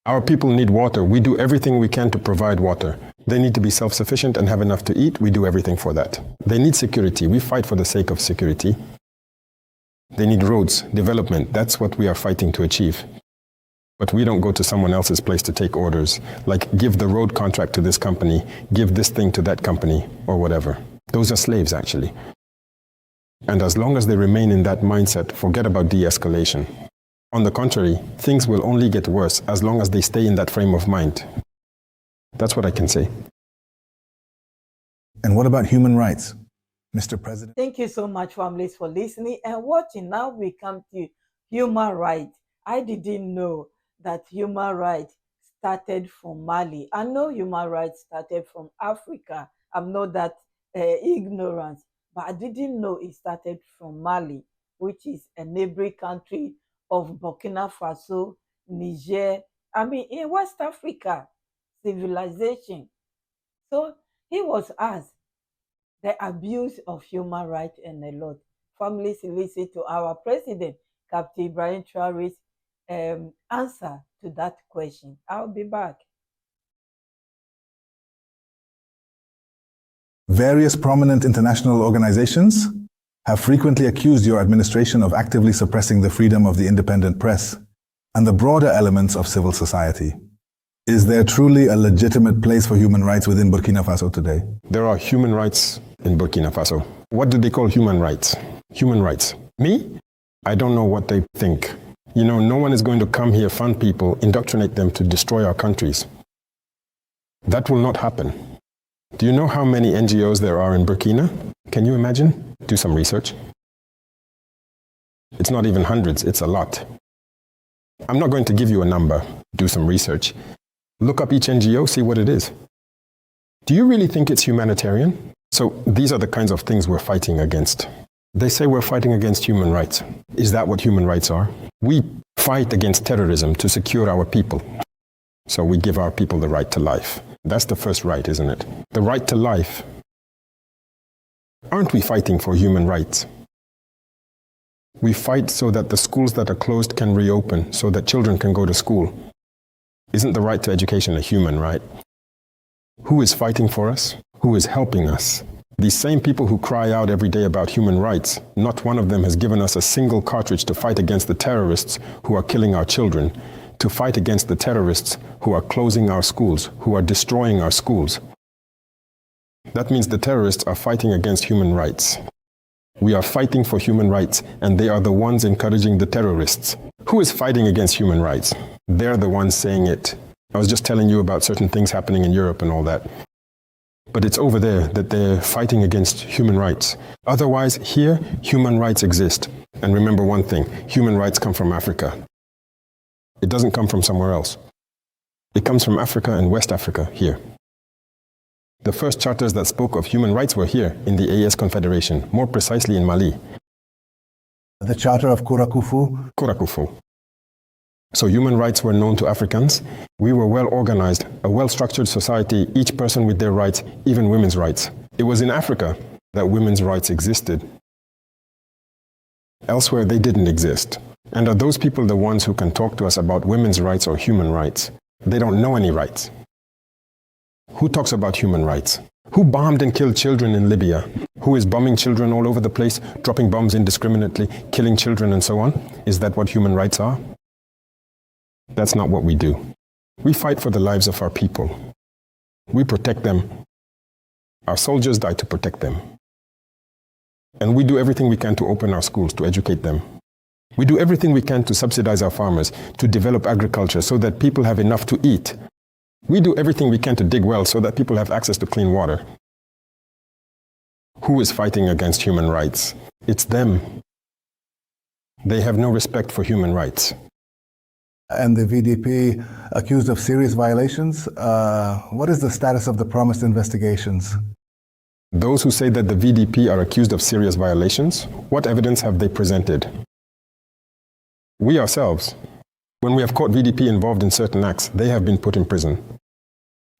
Our people need water. We do everything we can to provide water. They need to be self-sufficient and have enough to eat. We do everything for that. They need security. We fight for the sake of security. They need roads, development. That's what we are fighting to achieve. But we don't go to someone else's place to take orders, like give the road contract to this company, give this thing to that company, or whatever. Those are slaves, actually. And as long as they remain in that mindset, forget about de-escalation. On the contrary, things will only get worse as long as they stay in that frame of mind. That's what I can say. And what about human rights, Mr. President? Thank you so much, families, for listening and watching. Now we come to human rights. I didn't know that human rights started from Mali. I know human rights started from Africa. I'm not that ignorant, but I didn't know it started from Mali, which is a neighboring country of Burkina Faso, Niger, in West Africa, civilization. So he was asked the abuse of human rights and a lot. Families listen to our president, Captain Ibrahim Traore's answer to that question. I'll be back. Various prominent international organizations have frequently accused your administration of actively suppressing the freedom of the independent press and the broader elements of civil society. Is there truly a legitimate place for human rights within Burkina Faso today? There are human rights in Burkina Faso. What do they call human rights? Human rights. Me? I don't know what they think. You know, no one is going to come here, fund people, indoctrinate them to destroy our countries. That will not happen. Do you know how many NGOs there are in Burkina? Can you imagine? Do some research. It's not even hundreds, it's a lot. I'm not going to give you a number. Do some research. Look up each NGO, see what it is. Do you really think it's humanitarian? So these are the kinds of things we're fighting against. They say we're fighting against human rights. Is that what human rights are? We fight against terrorism to secure our people. So we give our people the right to life. That's the first right, isn't it? The right to life. Aren't we fighting for human rights? We fight so that the schools that are closed can reopen, so that children can go to school. Isn't the right to education a human right? Who is fighting for us? Who is helping us? These same people who cry out every day about human rights, not one of them has given us a single cartridge to fight against the terrorists who are killing our children, to fight against the terrorists who are closing our schools, who are destroying our schools. That means the terrorists are fighting against human rights. We are fighting for human rights, and they are the ones encouraging the terrorists. Who is fighting against human rights? They're the ones saying it. I was just telling you about certain things happening in Europe and all that. But it's over there that they're fighting against human rights. Otherwise, here, human rights exist. And remember one thing, human rights come from Africa. It doesn't come from somewhere else. It comes from Africa and West Africa, here. The first charters that spoke of human rights were here, in the AES Confederation, more precisely in Mali. The Charter of Kurakufu? Kurakufu. So human rights were known to Africans. We were well organized, a well-structured society, each person with their rights, even women's rights. It was in Africa that women's rights existed. Elsewhere, they didn't exist. And are those people the ones who can talk to us about women's rights or human rights? They don't know any rights. Who talks about human rights? Who bombed and killed children in Libya? Who is bombing children all over the place, dropping bombs indiscriminately, killing children and so on? Is that what human rights are? That's not what we do. We fight for the lives of our people. We protect them. Our soldiers die to protect them. And we do everything we can to open our schools, to educate them. We do everything we can to subsidize our farmers, to develop agriculture so that people have enough to eat. We do everything we can to dig wells so that people have access to clean water. Who is fighting against human rights? It's them. They have no respect for human rights. And the VDP accused of serious violations. What is the status of the promised investigations? Those who say that the VDP are accused of serious violations, what evidence have they presented? We ourselves, when we have caught VDP involved in certain acts, they have been put in prison.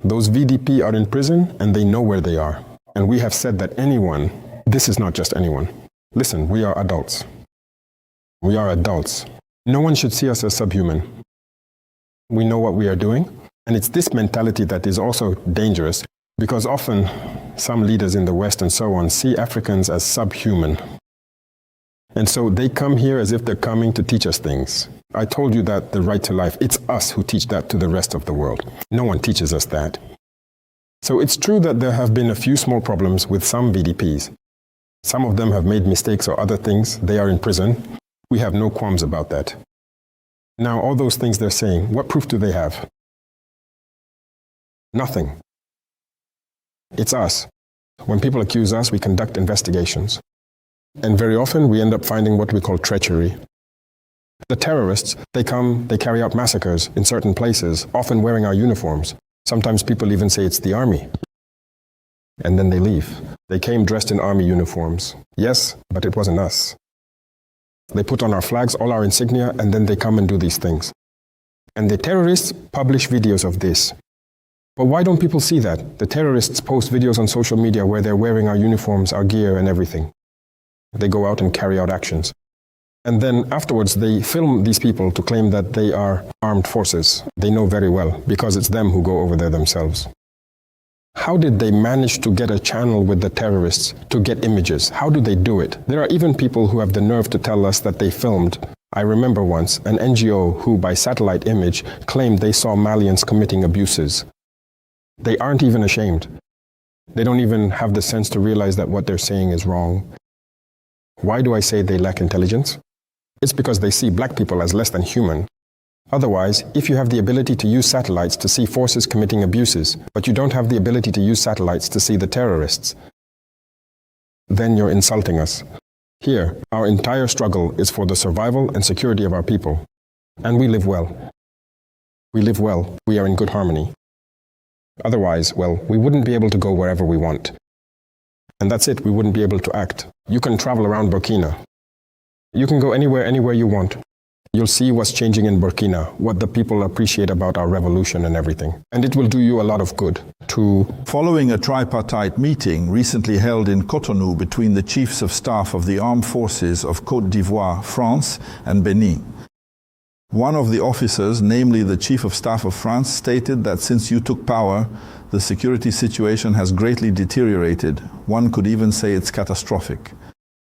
Those VDP are in prison and they know where they are. And we have said that anyone, this is not just anyone. Listen, we are adults. We are adults. No one should see us as subhuman. We know what we are doing. And it's this mentality that is also dangerous, because often some leaders in the West and so on see Africans as subhuman. And so they come here as if they're coming to teach us things. I told you that the right to life, it's us who teach that to the rest of the world. No one teaches us that. So it's true that there have been a few small problems with some VDPs. Some of them have made mistakes or other things. They are in prison. We have no qualms about that. Now, all those things they're saying, what proof do they have? Nothing. It's us. When people accuse us, we conduct investigations. And very often we end up finding what we call treachery. The terrorists, they come, they carry out massacres in certain places, often wearing our uniforms. Sometimes people even say it's the army. And then they leave. They came dressed in army uniforms. Yes, but it wasn't us. They put on our flags, all our insignia, and then they come and do these things. And the terrorists publish videos of this. But why don't people see that? The terrorists post videos on social media where they're wearing our uniforms, our gear, and everything. They go out and carry out actions. And then afterwards, they film these people to claim that they are armed forces. They know very well, because it's them who go over there themselves. How did they manage to get a channel with the terrorists to get images? How do they do it? There are even people who have the nerve to tell us that they filmed. I remember once an NGO who, by satellite image, claimed they saw Malians committing abuses. They aren't even ashamed. They don't even have the sense to realize that what they're saying is wrong. Why do I say they lack intelligence? It's because they see black people as less than human. Otherwise, if you have the ability to use satellites to see forces committing abuses, but you don't have the ability to use satellites to see the terrorists, then you're insulting us. Here, our entire struggle is for the survival and security of our people. And we live well. We live well. We are in good harmony. Otherwise, well, we wouldn't be able to go wherever we want. And that's it, we wouldn't be able to act. You can travel around Burkina. You can go anywhere you want. You'll see what's changing in Burkina, what the people appreciate about our revolution and everything. And it will do you a lot of good to... Following a tripartite meeting recently held in Cotonou between the chiefs of staff of the armed forces of Côte d'Ivoire, France, and Benin, one of the officers, namely the Chief of Staff of France, stated that since you took power, the security situation has greatly deteriorated. One could even say it's catastrophic.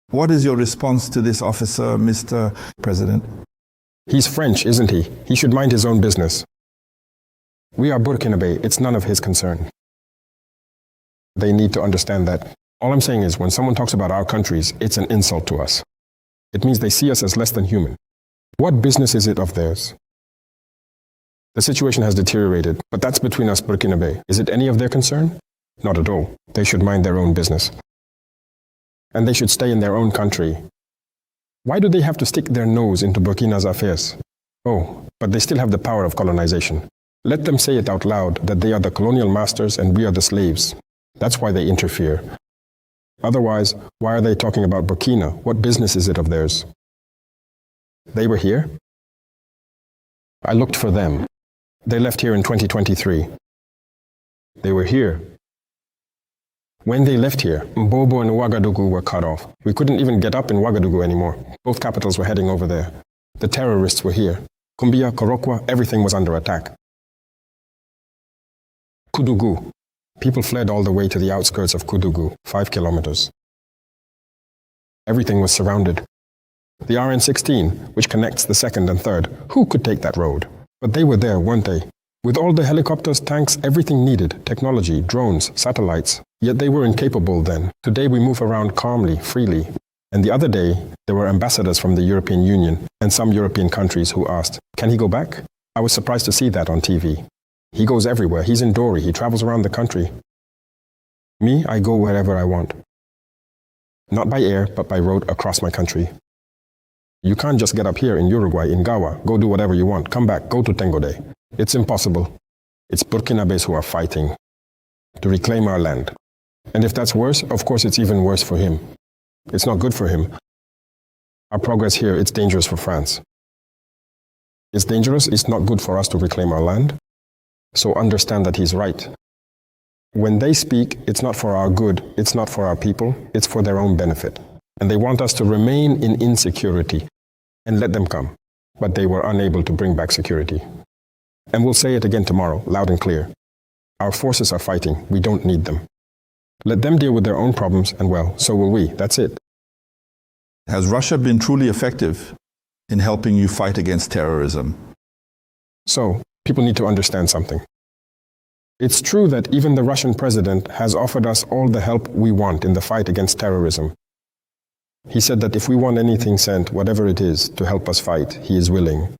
What is your response to this officer, Mr. President? He's French, isn't he? He should mind his own business. We are Burkinabe. It's none of his concern. They need to understand that. All I'm saying is when someone talks about our countries, it's an insult to us. It means they see us as less than human. What business is it of theirs? The situation has deteriorated, but that's between us, Burkinabe. Is it any of their concern? Not at all. They should mind their own business. And they should stay in their own country. Why do they have to stick their nose into Burkina's affairs? Oh, but they still have the power of colonization. Let them say it out loud that they are the colonial masters and we are the slaves. That's why they interfere. Otherwise, why are they talking about Burkina? What business is it of theirs? They were here. I looked for them. They left here in 2023. They were here. When they left here, Mbobo and Ouagadougou were cut off. We couldn't even get up in Ouagadougou anymore. Both capitals were heading over there. The terrorists were here. Kumbia, Korokwa, everything was under attack. Koudougou, People fled all the way to the outskirts of Kudugu, 5 kilometers. Everything was surrounded. The RN-16, which connects the 2nd and 3rd, who could take that road? But they were there, weren't they? With all the helicopters, tanks, everything needed, technology, drones, satellites. Yet they were incapable then. Today we move around calmly, freely. And the other day, there were ambassadors from the European Union and some European countries who asked, can he go back? I was surprised to see that on TV. He goes everywhere. He's in Dori. He travels around the country. Me, I go wherever I want. Not by air, but by road across my country. You can't just get up here in Uruguay, in Gawa, go do whatever you want, come back, go to Tengode. It's impossible. It's Burkinabés who are fighting to reclaim our land. And if that's worse, of course it's even worse for him. It's not good for him. Our progress here, it's dangerous for France. It's dangerous, it's not good for us to reclaim our land. So understand that he's right. When they speak, it's not for our good, it's not for our people, it's for their own benefit. And they want us to remain in insecurity and let them come. But they were unable to bring back security. And we'll say it again tomorrow, loud and clear. Our forces are fighting, we don't need them. Let them deal with their own problems, and well, so will we. That's it. Has Russia been truly effective in helping you fight against terrorism? So, people need to understand something. It's true that even the Russian president has offered us all the help we want in the fight against terrorism. He said that if we want anything sent, whatever it is, to help us fight, he is willing.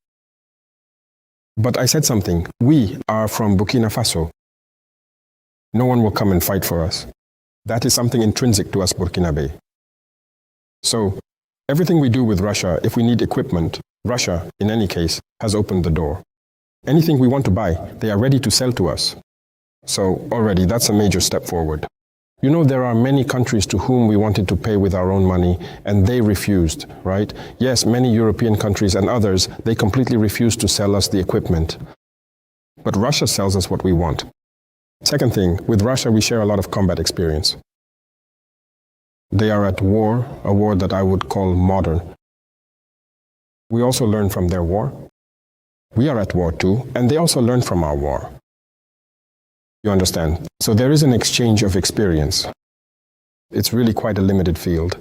But I said something. We are from Burkina Faso. No one will come and fight for us. That is something intrinsic to us Burkinabe. So, everything we do with Russia, if we need equipment, Russia, in any case, has opened the door. Anything we want to buy, they are ready to sell to us. So, already, that's a major step forward. You know, there are many countries to whom we wanted to pay with our own money, and they refused, right? Yes, many European countries and others, they completely refused to sell us the equipment. But Russia sells us what we want. Second thing, with Russia, we share a lot of combat experience. They are at war, a war that I would call modern. We also learn from their war. We are at war too, and they also learn from our war. You understand? So there is an exchange of experience. It's really quite a limited field.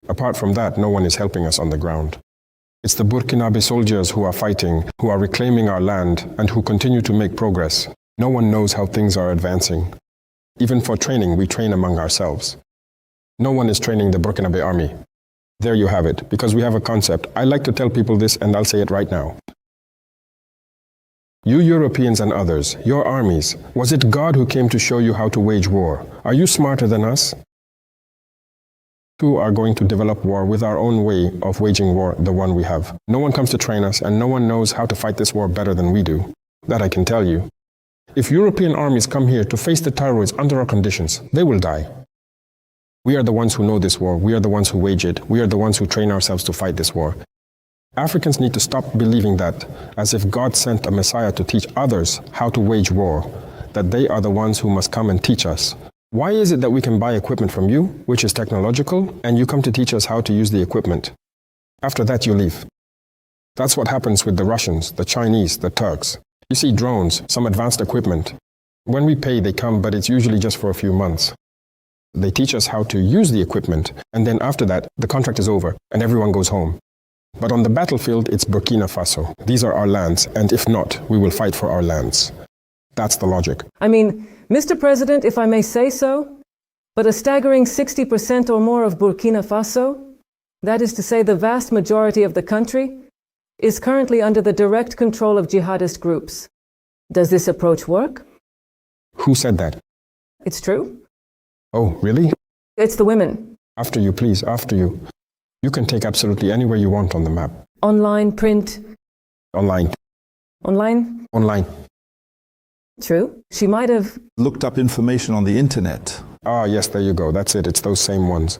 Apart from that, no one is helping us on the ground. It's the Burkinabe soldiers who are fighting, who are reclaiming our land, and who continue to make progress. No one knows how things are advancing. Even for training, we train among ourselves. No one is training the Burkinabe army. There you have it, because we have a concept. I like to tell people this, and I'll say it right now. You Europeans and others, your armies, was it God who came to show you how to wage war? Are you smarter than us? Who are going to develop war with our own way of waging war, the one we have. No one comes to train us, and no one knows how to fight this war better than we do. That I can tell you. If European armies come here to face the terrorists under our conditions, they will die. We are the ones who know this war. We are the ones who wage it. We are the ones who train ourselves to fight this war. Africans need to stop believing that, as if God sent a Messiah to teach others how to wage war, that they are the ones who must come and teach us. Why is it that we can buy equipment from you, which is technological, and you come to teach us how to use the equipment? After that, you leave. That's what happens with the Russians, the Chinese, the Turks. You see drones, some advanced equipment. When we pay, they come, but it's usually just for a few months. They teach us how to use the equipment, and then after that, the contract is over, and everyone goes home. But on the battlefield, it's Burkina Faso. These are our lands, and if not, we will fight for our lands. That's the logic. I mean, Mr. President, if I may say so, but a staggering 60% or more of Burkina Faso, that is to say the vast majority of the country, is currently under the direct control of jihadist groups. Does this approach work? Who said that? It's true. Oh, really? It's the women. After you, please, after you. You can take absolutely anywhere you want on the map. Online, print. Online. Online? Online. True. She might have looked up information on the internet. Ah, yes, there you go. That's it. It's those same ones.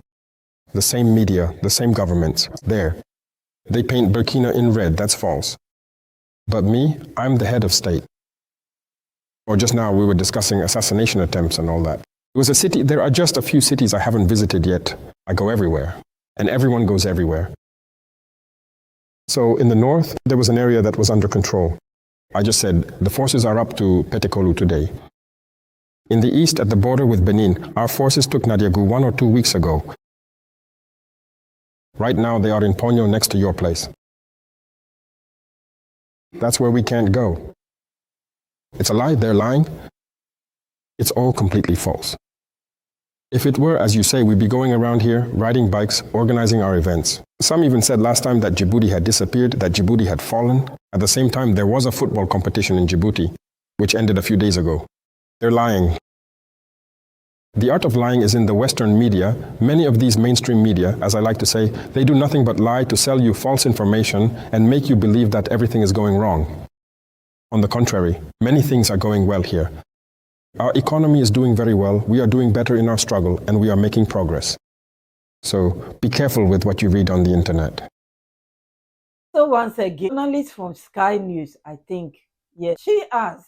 The same media, the same governments. There. They paint Burkina in red. That's false. But me, I'm the head of state. Or just now we were discussing assassination attempts and all that. It was a city. There are just a few cities I haven't visited yet. I go everywhere. And everyone goes everywhere. So in the north, there was an area that was under control. I just said, the forces are up to Petekolu today. In the east, at the border with Benin, our forces took Nadiagu 1 or 2 weeks ago. Right now, they are in Ponyo next to your place. That's where we can't go. It's a lie, they're lying. It's all completely false. If it were, as you say, we'd be going around here, riding bikes, organizing our events. Some even said last time that Djibouti had disappeared, that Djibouti had fallen. At the same time, there was a football competition in Djibouti, which ended a few days ago. They're lying. The art of lying is in the Western media. Many of these mainstream media, as I like to say, they do nothing but lie to sell you false information and make you believe that everything is going wrong. On the contrary, many things are going well here. Our economy is doing very well, we are doing better in our struggle, and we are making progress. So be careful with what you read on the internet. So once again, journalist from Sky News, I think, yes, she asked,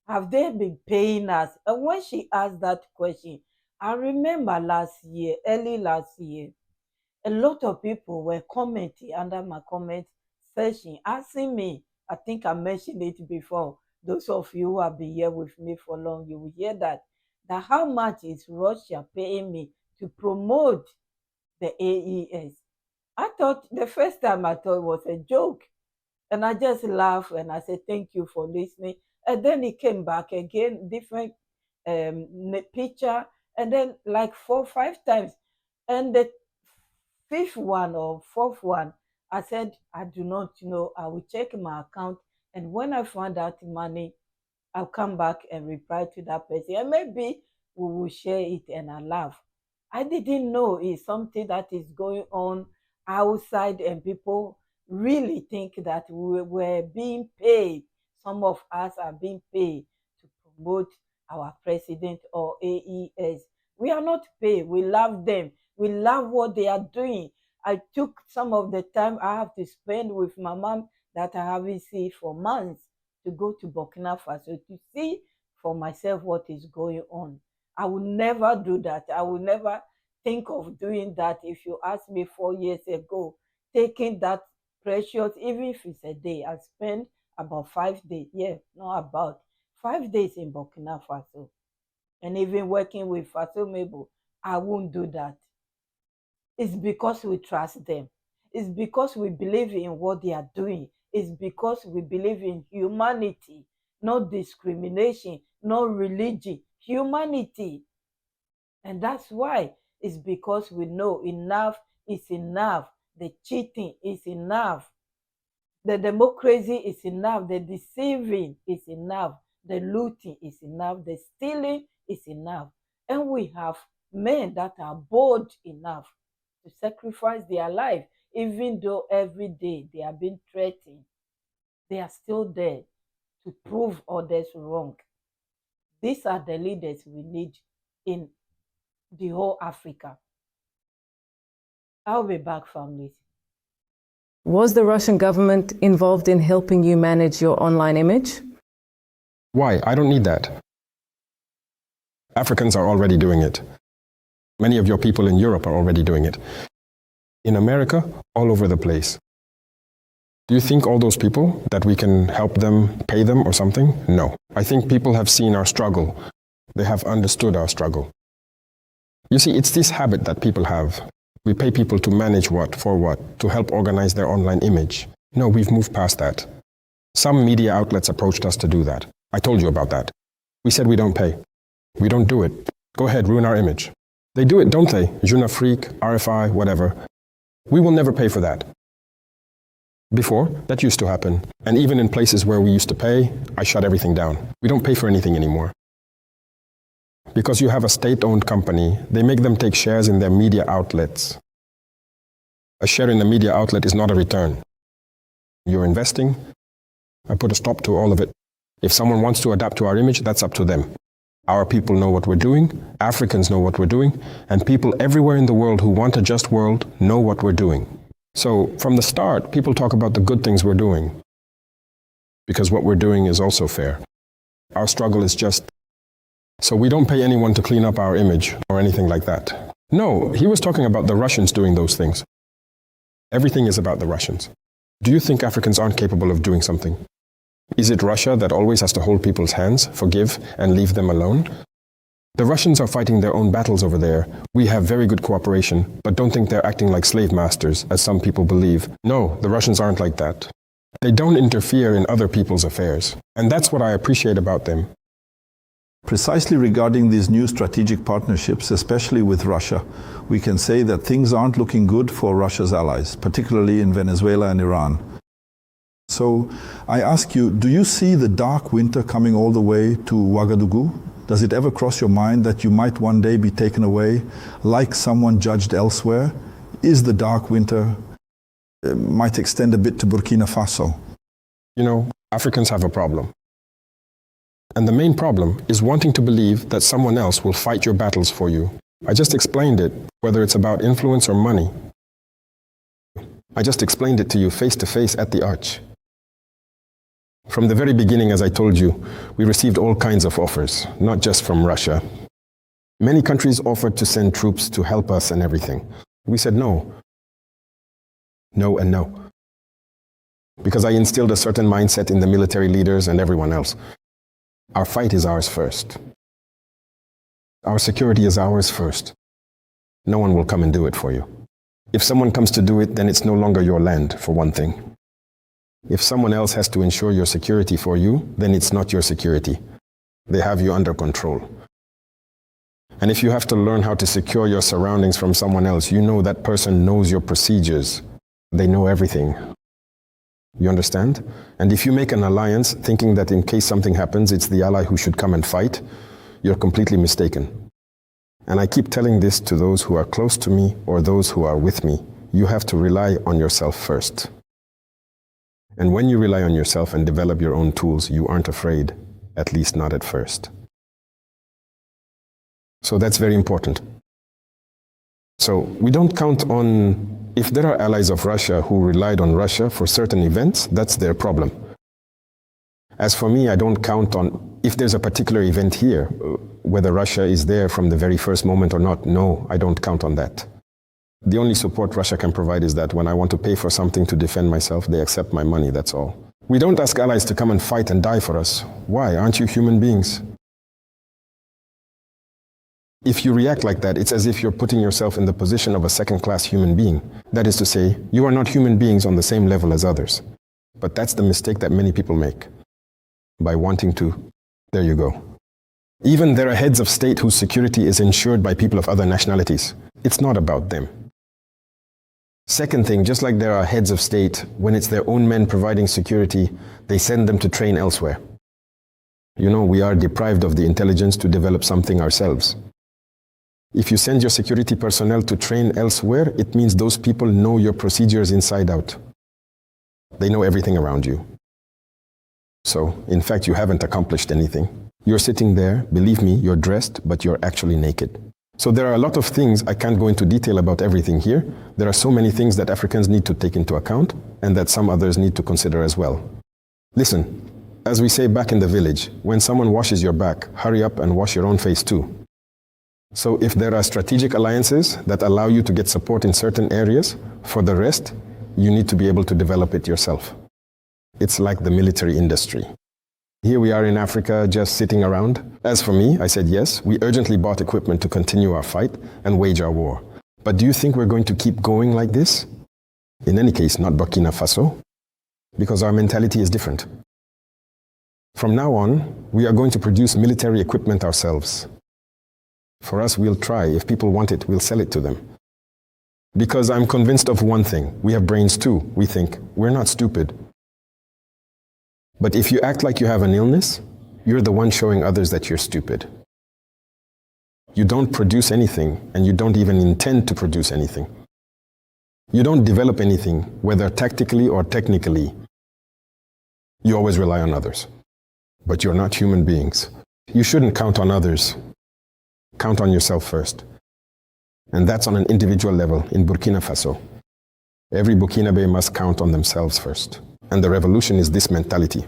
have they been paying us? And when she asked that question, I remember early last year, a lot of people were commenting under my comment section, asking me, I think I mentioned it before, those of you who have been here with me for long, you will hear that how much is Russia paying me to promote the AES? I thought, the first time I thought it was a joke. And I just laughed and I said, thank you for listening. And then it came back again, different picture, and then like 4 or 5 times. And the 5th one or 4th one, I said, I do not know. I will check my account. And when I find out money, I'll come back and reply to that person. And maybe we will share it, and I laugh. I didn't know it's something that is going on outside and people really think that we were being paid. Some of us are being paid to promote our president or AES. We are not paid. We love them. We love what they are doing. I took some of the time I have to spend with my mom that I haven't seen for months to go to Burkina Faso to see for myself what is going on. I will never do that. I will never think of doing that. If you asked me 4 years ago, taking that precious, even if it's a day, I spend about 5 days. Yeah, not about 5 days in Burkina Faso. And even working with Faso Mebo, I won't do that. It's because we trust them. It's because we believe in what they are doing. It's because we believe in humanity, not discrimination, not religion, humanity. And that's why it's because we know enough is enough. The cheating is enough. The democracy is enough. The deceiving is enough. The looting is enough. The stealing is enough. And we have men that are bold enough to sacrifice their life, even though every day they are being threatened. They are still there to prove others wrong. These are the leaders we need in the whole Africa. I'll be back, families. Was the Russian government involved in helping you manage your online image? Why? I don't need that. Africans are already doing it. Many of your people in Europe are already doing it. In America, all over the place. Do you think all those people that we can help them, pay them or something? No. I think people have seen our struggle. They have understood our struggle. You see, it's this habit that people have. We pay people to manage what, for what, to help organize their online image. No, we've moved past that. Some media outlets approached us to do that. I told you about that. We said we don't pay. We don't do it. Go ahead, ruin our image. They do it, don't they? Jeune Afrique, RFI, whatever. We will never pay for that. Before, that used to happen. And even in places where we used to pay, I shut everything down. We don't pay for anything anymore. Because you have a state-owned company, they make them take shares in their media outlets. A share in a media outlet is not a return. You're investing. I put a stop to all of it. If someone wants to adapt to our image, that's up to them. Our people know what we're doing, Africans know what we're doing, and people everywhere in the world who want a just world know what we're doing. So from the start, people talk about the good things we're doing, because what we're doing is also fair. Our struggle is just. So we don't pay anyone to clean up our image or anything like that. No, he was talking about the Russians doing those things. Everything is about the Russians. Do you think Africans aren't capable of doing something? Is it Russia that always has to hold people's hands, forgive, and leave them alone? The Russians are fighting their own battles over there. We have very good cooperation, but don't think they're acting like slave masters, as some people believe. No, the Russians aren't like that. They don't interfere in other people's affairs. And that's what I appreciate about them. Precisely regarding these new strategic partnerships, especially with Russia, we can say that things aren't looking good for Russia's allies, particularly in Venezuela and Iran. So I ask you, do you see the dark winter coming all the way to Ouagadougou? Does it ever cross your mind that you might one day be taken away like someone judged elsewhere? Is the dark winter might extend a bit to Burkina Faso? You know, Africans have a problem. And the main problem is wanting to believe that someone else will fight your battles for you. I just explained it, whether it's about influence or money. I just explained it to you face to face at the Arch. From the very beginning, as I told you, we received all kinds of offers, not just from Russia. Many countries offered to send troops to help us and everything. We said no. No and no. Because I instilled a certain mindset in the military leaders and everyone else. Our fight is ours first. Our security is ours first. No one will come and do it for you. If someone comes to do it, then it's no longer your land, for one thing. If someone else has to ensure your security for you, then it's not your security. They have you under control. And if you have to learn how to secure your surroundings from someone else, you know that person knows your procedures. They know everything. You understand? And if you make an alliance thinking that in case something happens, it's the ally who should come and fight, you're completely mistaken. And I keep telling this to those who are close to me or those who are with me. You have to rely on yourself first. And when you rely on yourself and develop your own tools, you aren't afraid, at least not at first. So that's very important. So we don't count on, if there are allies of Russia who relied on Russia for certain events, that's their problem. As for me, I don't count on, if there's a particular event here, whether Russia is there from the very first moment or not, no, I don't count on that. The only support Russia can provide is that when I want to pay for something to defend myself, they accept my money, that's all. We don't ask allies to come and fight and die for us. Why? Aren't you human beings? If you react like that, it's as if you're putting yourself in the position of a second-class human being. That is to say, you are not human beings on the same level as others. But that's the mistake that many people make. By wanting to, there you go. Even there are heads of state whose security is ensured by people of other nationalities. It's not about them. Second thing, just like there are heads of state, when it's their own men providing security, they send them to train elsewhere. You know, we are deprived of the intelligence to develop something ourselves. If you send your security personnel to train elsewhere, it means those people know your procedures inside out. They know everything around you. So, in fact, you haven't accomplished anything. You're sitting there, believe me, you're dressed, but you're actually naked. So there are a lot of things, I can't go into detail about everything here. There are so many things that Africans need to take into account and that some others need to consider as well. Listen, as we say back in the village, when someone washes your back, hurry up and wash your own face too. So if there are strategic alliances that allow you to get support in certain areas, for the rest, you need to be able to develop it yourself. It's like the military industry. Here we are in Africa just sitting around. As for me, I said yes, we urgently bought equipment to continue our fight and wage our war. But do you think we're going to keep going like this? In any case, not Burkina Faso, because our mentality is different. From now on, we are going to produce military equipment ourselves. For us, we'll try. If people want it, we'll sell it to them. Because I'm convinced of one thing. We have brains too. We think. We're not stupid. But if you act like you have an illness, you're the one showing others that you're stupid. You don't produce anything, and you don't even intend to produce anything. You don't develop anything, whether tactically or technically. You always rely on others. But you're not human beings. You shouldn't count on others. Count on yourself first. And that's on an individual level in Burkina Faso. Every Burkinabe must count on themselves first. And the revolution is this mentality.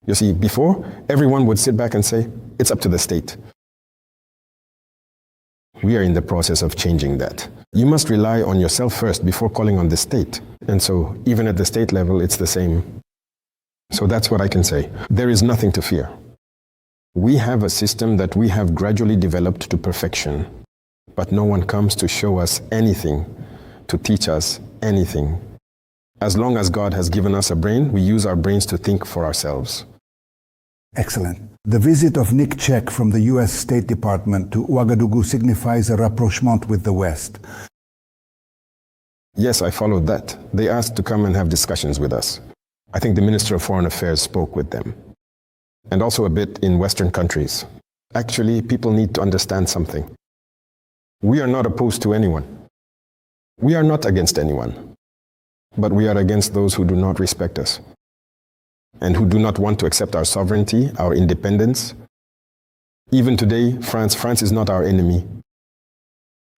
You see, before, everyone would sit back and say, it's up to the state. We are in the process of changing that. You must rely on yourself first before calling on the state. And so, even at the state level, it's the same. So that's what I can say. There is nothing to fear. We have a system that we have gradually developed to perfection, but no one comes to show us anything, to teach us anything. As long as God has given us a brain, we use our brains to think for ourselves. Excellent. The visit of Nick Clegg from the US State Department to Ouagadougou signifies a rapprochement with the West. Yes, I followed that. They asked to come and have discussions with us. I think the Minister of Foreign Affairs spoke with them. And also a bit in Western countries. Actually, people need to understand something. We are not opposed to anyone. We are not against anyone. But we are against those who do not respect us and who do not want to accept our sovereignty, our independence. Even today, France is not our enemy.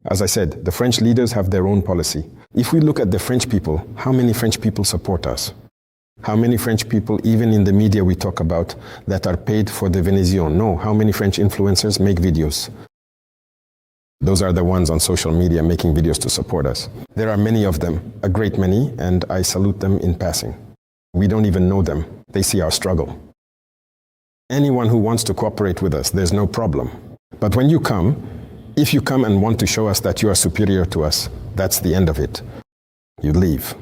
As I said, the French leaders have their own policy. If we look at the French people, how many French people support us? How many French people, even in the media we talk about, that are paid for the Venezia? No. How many French influencers make videos? Those are the ones on social media making videos to support us. There are many of them, a great many, and I salute them in passing. We don't even know them. They see our struggle. Anyone who wants to cooperate with us, there's no problem. But when you come, if you come and want to show us that you are superior to us, that's the end of it. You leave.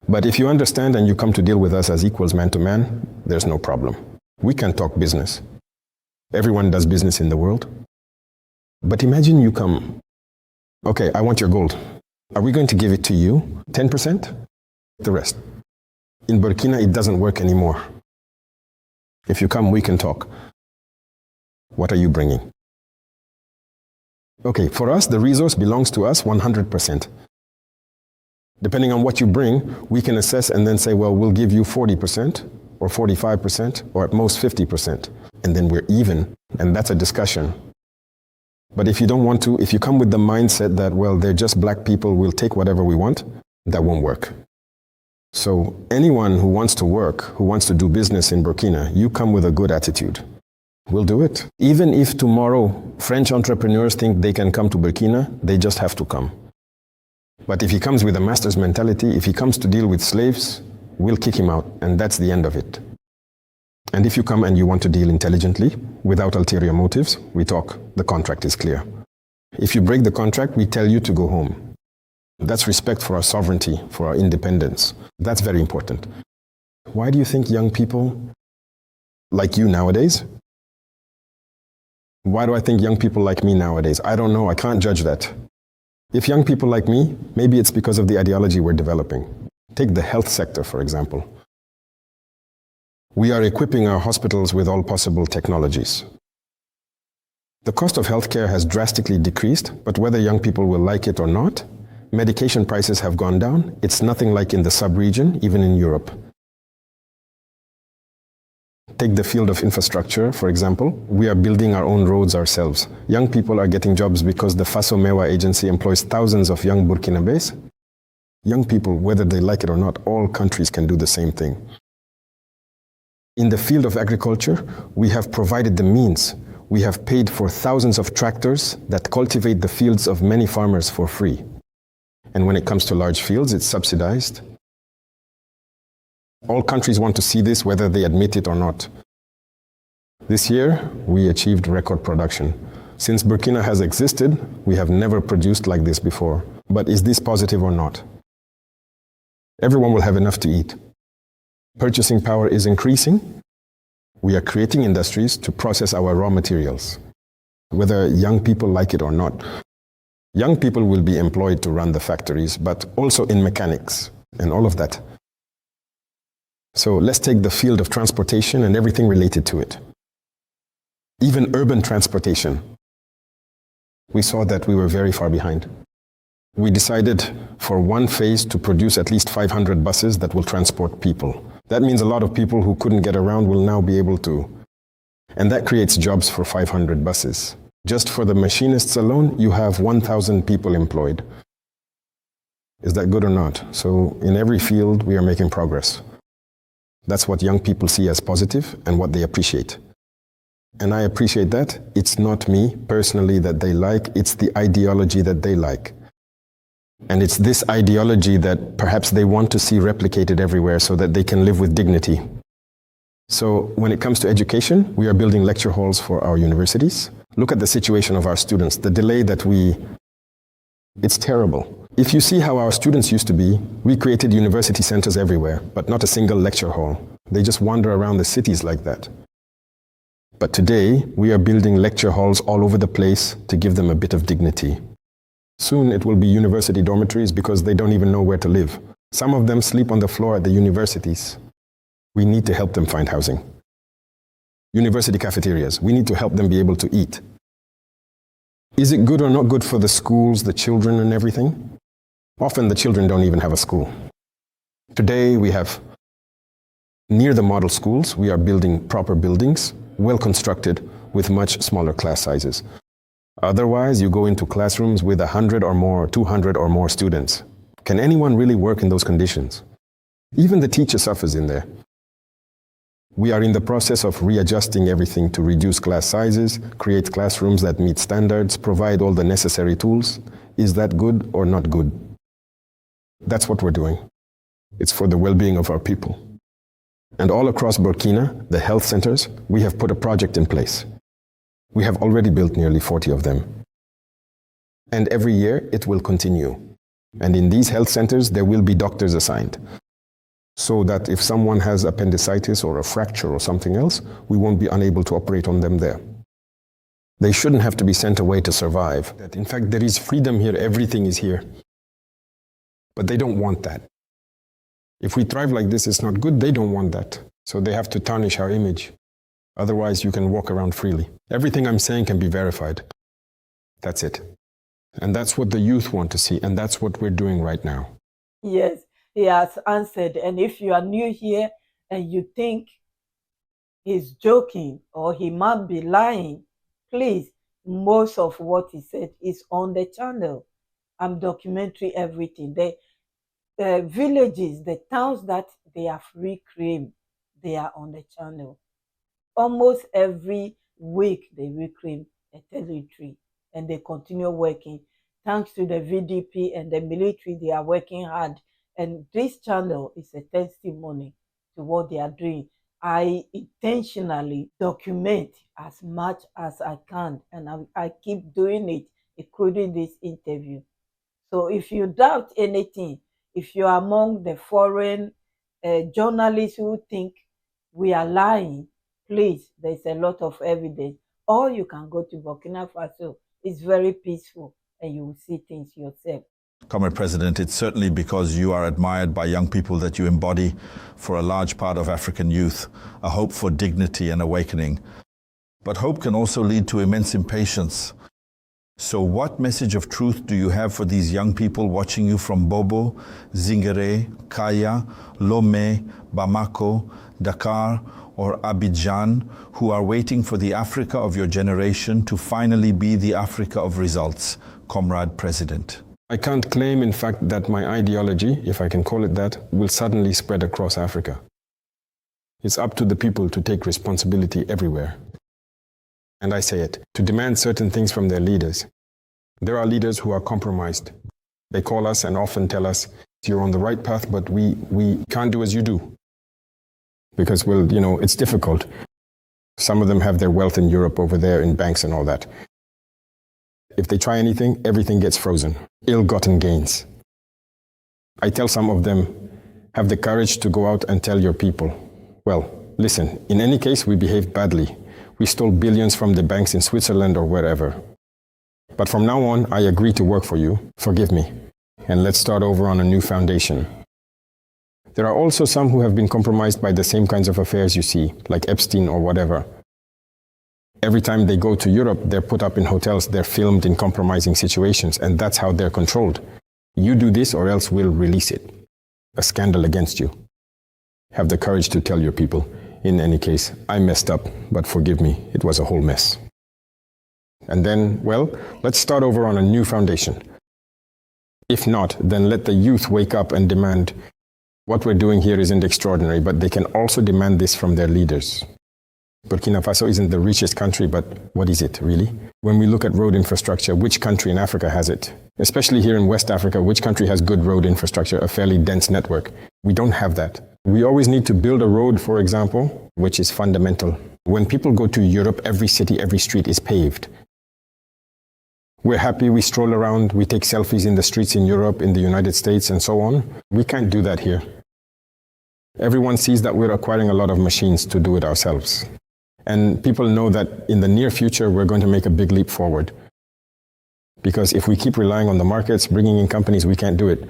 But if you understand and you come to deal with us as equals man to man, there's no problem. We can talk business. Everyone does business in the world. But imagine you come, okay, I want your gold. Are we going to give it to you? 10%? The rest. In Burkina, it doesn't work anymore. If you come, we can talk. What are you bringing? Okay, for us, the resource belongs to us 100%. Depending on what you bring, we can assess and then say, well, we'll give you 40% or 45% or at most 50%. And then we're even. And that's a discussion. But if you don't want to, if you come with the mindset that, well, they're just black people, we'll take whatever we want, that won't work. So anyone who wants to work, who wants to do business in Burkina, you come with a good attitude. We'll do it. Even if tomorrow French entrepreneurs think they can come to Burkina, they just have to come. But if he comes with a master's mentality, if he comes to deal with slaves, we'll kick him out, and that's the end of it. And if you come and you want to deal intelligently, without ulterior motives, we talk. The contract is clear. If you break the contract, we tell you to go home. That's respect for our sovereignty, for our independence. That's very important. Why do you think young people like you nowadays? Why do I think young people like me nowadays? I don't know. I can't judge that. If young people like me, maybe it's because of the ideology we're developing. Take the health sector, for example. We are equipping our hospitals with all possible technologies. The cost of healthcare has drastically decreased, but whether young people will like it or not, medication prices have gone down. It's nothing like in the sub-region, even in Europe. Take the field of infrastructure, for example. We are building our own roads ourselves. Young people are getting jobs because the Faso Mewa agency employs thousands of young Burkinabés. Young people, whether they like it or not, all countries can do the same thing. In the field of agriculture, we have provided the means. We have paid for thousands of tractors that cultivate the fields of many farmers for free. And when it comes to large fields, it's subsidized. All countries want to see this, whether they admit it or not. This year, we achieved record production. Since Burkina has existed, we have never produced like this before. But is this positive or not? Everyone will have enough to eat. Purchasing power is increasing. We are creating industries to process our raw materials, whether young people like it or not. Young people will be employed to run the factories, but also in mechanics and all of that. So let's take the field of transportation and everything related to it. Even urban transportation. We saw that we were very far behind. We decided for one phase to produce at least 500 buses that will transport people. That means a lot of people who couldn't get around will now be able to. And that creates jobs for 500 buses. Just for the machinists alone, you have 1,000 people employed. Is that good or not? So in every field, we are making progress. That's what young people see as positive and what they appreciate. And I appreciate that. It's not me personally that they like, it's the ideology that they like. And it's this ideology that perhaps they want to see replicated everywhere so that they can live with dignity. So when it comes to education, we are building lecture halls for our universities. Look at the situation of our students, the delay that it's terrible. If you see how our students used to be, we created university centers everywhere, but not a single lecture hall. They just wander around the cities like that. But today, we are building lecture halls all over the place to give them a bit of dignity. Soon it will be university dormitories because they don't even know where to live. Some of them sleep on the floor at the universities. We need to help them find housing. University cafeterias, we need to help them be able to eat. Is it good or not good for the schools, the children and everything? Often the children don't even have a school. Today we have, near the model schools, we are building proper buildings, well constructed, with much smaller class sizes. Otherwise, you go into classrooms with 100 or more, 200 or more students. Can anyone really work in those conditions? Even the teacher suffers in there. We are in the process of readjusting everything to reduce class sizes, create classrooms that meet standards, provide all the necessary tools. Is that good or not good? That's what we're doing. It's for the well-being of our people. And all across Burkina, the health centers, we have put a project in place. We have already built nearly 40 of them. And every year it will continue. And in these health centers, there will be doctors assigned. So that if someone has appendicitis or a fracture or something else, we won't be unable to operate on them there. They shouldn't have to be sent away to survive. In fact, there is freedom here, everything is here. But they don't want that. If we thrive like this, it's not good, they don't want that. So they have to tarnish our image. Otherwise, you can walk around freely. Everything I'm saying can be verified. That's it. And that's what the youth want to see, and that's what we're doing right now. Yes, he has answered. And if you are new here and you think he's joking or he might be lying, please, most of what he said is on the channel. I'm documenting everything. The villages, the towns that they have reclaimed, they are on the channel. Almost every week they reclaim a territory and they continue working. Thanks to the VDP and the military, they are working hard. And this channel is a testimony to what they are doing. I intentionally document as much as I can, and I keep doing it, including this interview. So if you doubt anything, if you're among the foreign journalists who think we are lying, please, there's a lot of evidence. Or you can go to Burkina Faso. It's very peaceful and you will see things yourself. Comrade President, it's certainly because you are admired by young people that you embody for a large part of African youth, a hope for dignity and awakening. But hope can also lead to immense impatience. So what message of truth do you have for these young people watching you from Bobo, Zingere, Kaya, Lomé, Bamako, Dakar, or Abidjan, who are waiting for the Africa of your generation to finally be the Africa of results, Comrade President? I can't claim, in fact, that my ideology, if I can call it that, will suddenly spread across Africa. It's up to the people to take responsibility everywhere. And I say it, to demand certain things from their leaders. There are leaders who are compromised. They call us and often tell us, you're on the right path, but we can't do as you do. Because, well, you know, it's difficult. Some of them have their wealth in Europe over there in banks and all that. If they try anything, everything gets frozen. Ill-gotten gains. I tell some of them, have the courage to go out and tell your people, well, listen, in any case, we behaved badly. We stole billions from the banks in Switzerland or wherever. But from now on, I agree to work for you. Forgive me. And let's start over on a new foundation. There are also some who have been compromised by the same kinds of affairs you see, like Epstein or whatever. Every time they go to Europe, they're put up in hotels, they're filmed in compromising situations, and that's how they're controlled. You do this or else we'll release it. A scandal against you. Have the courage to tell your people, in any case, I messed up, but forgive me, it was a whole mess. And then, well, let's start over on a new foundation. If not, then let the youth wake up and demand, what we're doing here isn't extraordinary, but they can also demand this from their leaders. Burkina Faso isn't the richest country, but what is it, really? When we look at road infrastructure, which country in Africa has it? Especially here in West Africa, which country has good road infrastructure, a fairly dense network? We don't have that. We always need to build a road, for example, which is fundamental. When people go to Europe, every city, every street is paved. We're happy, we stroll around, we take selfies in the streets in Europe, in the United States, and so on. We can't do that here. Everyone sees that we're acquiring a lot of machines to do it ourselves. And people know that in the near future, we're going to make a big leap forward. Because if we keep relying on the markets, bringing in companies, we can't do it.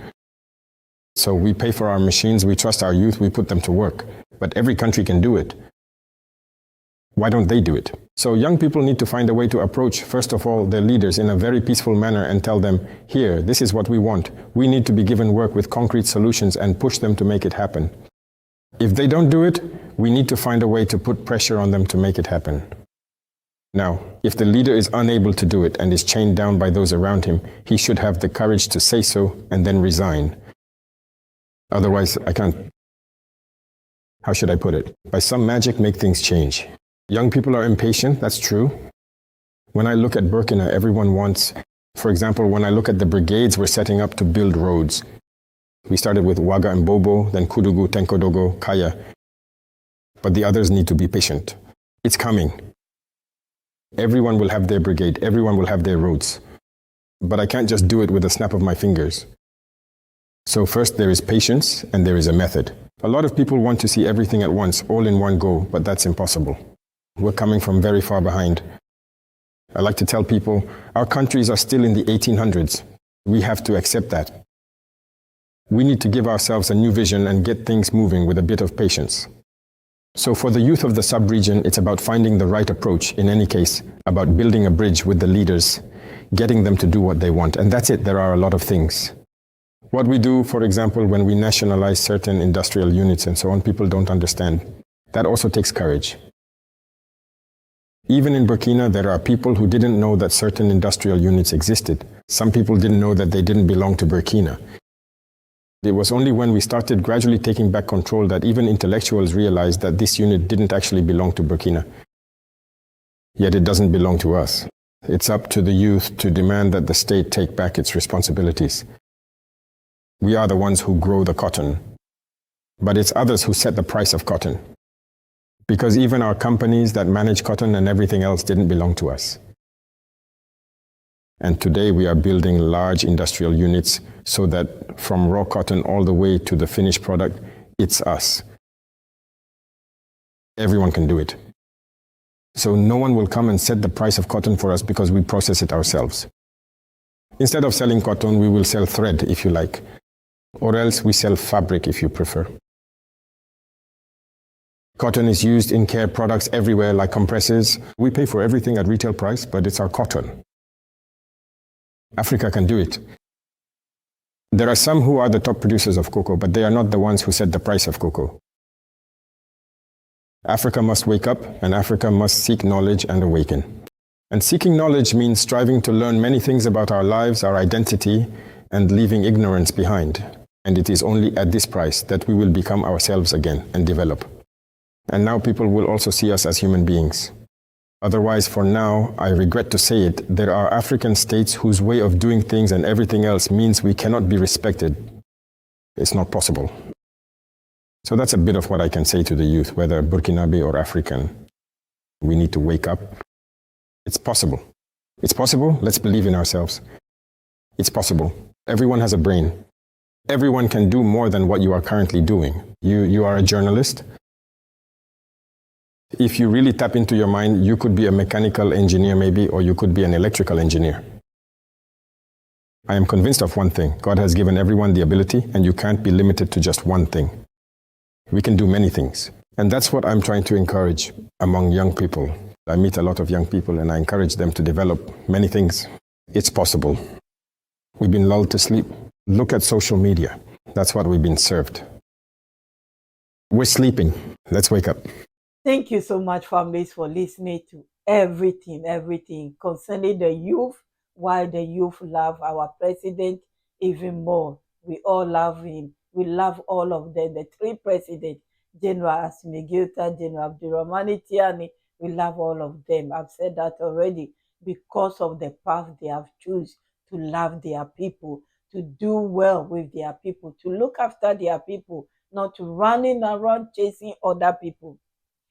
So we pay for our machines, we trust our youth, we put them to work. But every country can do it. Why don't they do it? So young people need to find a way to approach, first of all, their leaders in a very peaceful manner and tell them, here, this is what we want. We need to be given work with concrete solutions and push them to make it happen. If they don't do it, we need to find a way to put pressure on them to make it happen. Now, if the leader is unable to do it and is chained down by those around him, he should have the courage to say so and then resign. Otherwise, I can't. How should I put it? By some magic, make things change. Young people are impatient, that's true. When I look at Burkina, everyone wants, for example, when I look at the brigades we're setting up to build roads. We started with Ouaga and Bobo, then Koudougou, Tenkodogo, Kaya. But the others need to be patient. It's coming. Everyone will have their brigade, everyone will have their roads. But I can't just do it with a snap of my fingers. So first there is patience and there is a method. A lot of people want to see everything at once, all in one go, but that's impossible. We're coming from very far behind. I like to tell people, our countries are still in the 1800s. We have to accept that. We need to give ourselves a new vision and get things moving with a bit of patience. So for the youth of the sub-region, it's about finding the right approach, in any case, about building a bridge with the leaders, getting them to do what they want. And that's it, there are a lot of things. What we do, for example, when we nationalize certain industrial units and so on, people don't understand. That also takes courage. Even in Burkina, there are people who didn't know that certain industrial units existed. Some people didn't know that they didn't belong to Burkina. It was only when we started gradually taking back control that even intellectuals realized that this unit didn't actually belong to Burkina. Yet it doesn't belong to us. It's up to the youth to demand that the state take back its responsibilities. We are the ones who grow the cotton, but it's others who set the price of cotton. Because even our companies that manage cotton and everything else didn't belong to us. And today we are building large industrial units so that from raw cotton all the way to the finished product, it's us. Everyone can do it. So no one will come and set the price of cotton for us because we process it ourselves. Instead of selling cotton, we will sell thread, if you like. Or else we sell fabric, if you prefer. Cotton is used in care products everywhere, like compressors. We pay for everything at retail price, but it's our cotton. Africa can do it. There are some who are the top producers of cocoa, but they are not the ones who set the price of cocoa. Africa must wake up, and Africa must seek knowledge and awaken. And seeking knowledge means striving to learn many things about our lives, our identity, and leaving ignorance behind. And it is only at this price that we will become ourselves again and develop. And now people will also see us as human beings. Otherwise, for now, I regret to say it, there are African states whose way of doing things and everything else means we cannot be respected. It's not possible. So that's a bit of what I can say to the youth, whether Burkinabe or African. We need to wake up. It's possible. It's possible. Let's believe in ourselves. It's possible. Everyone has a brain. Everyone can do more than what you are currently doing. You are a journalist. If you really tap into your mind, you could be a mechanical engineer maybe, or you could be an electrical engineer. I am convinced of one thing. God has given everyone the ability, and you can't be limited to just one thing. We can do many things. And that's what I'm trying to encourage among young people. I meet a lot of young people, and I encourage them to develop many things. It's possible. We've been lulled to sleep. Look at social media. That's what we've been served. We're sleeping. Let's wake up. Thank you so much, families, for listening to everything concerning the youth, why the youth love our president even more. We all love him. We love all of them, the three presidents, General Assimi Goïta, General Abdurrahmane Tiani. We love all of them. I've said that already because of the path they have chosen to love their people, to do well with their people, to look after their people, not running around chasing other people.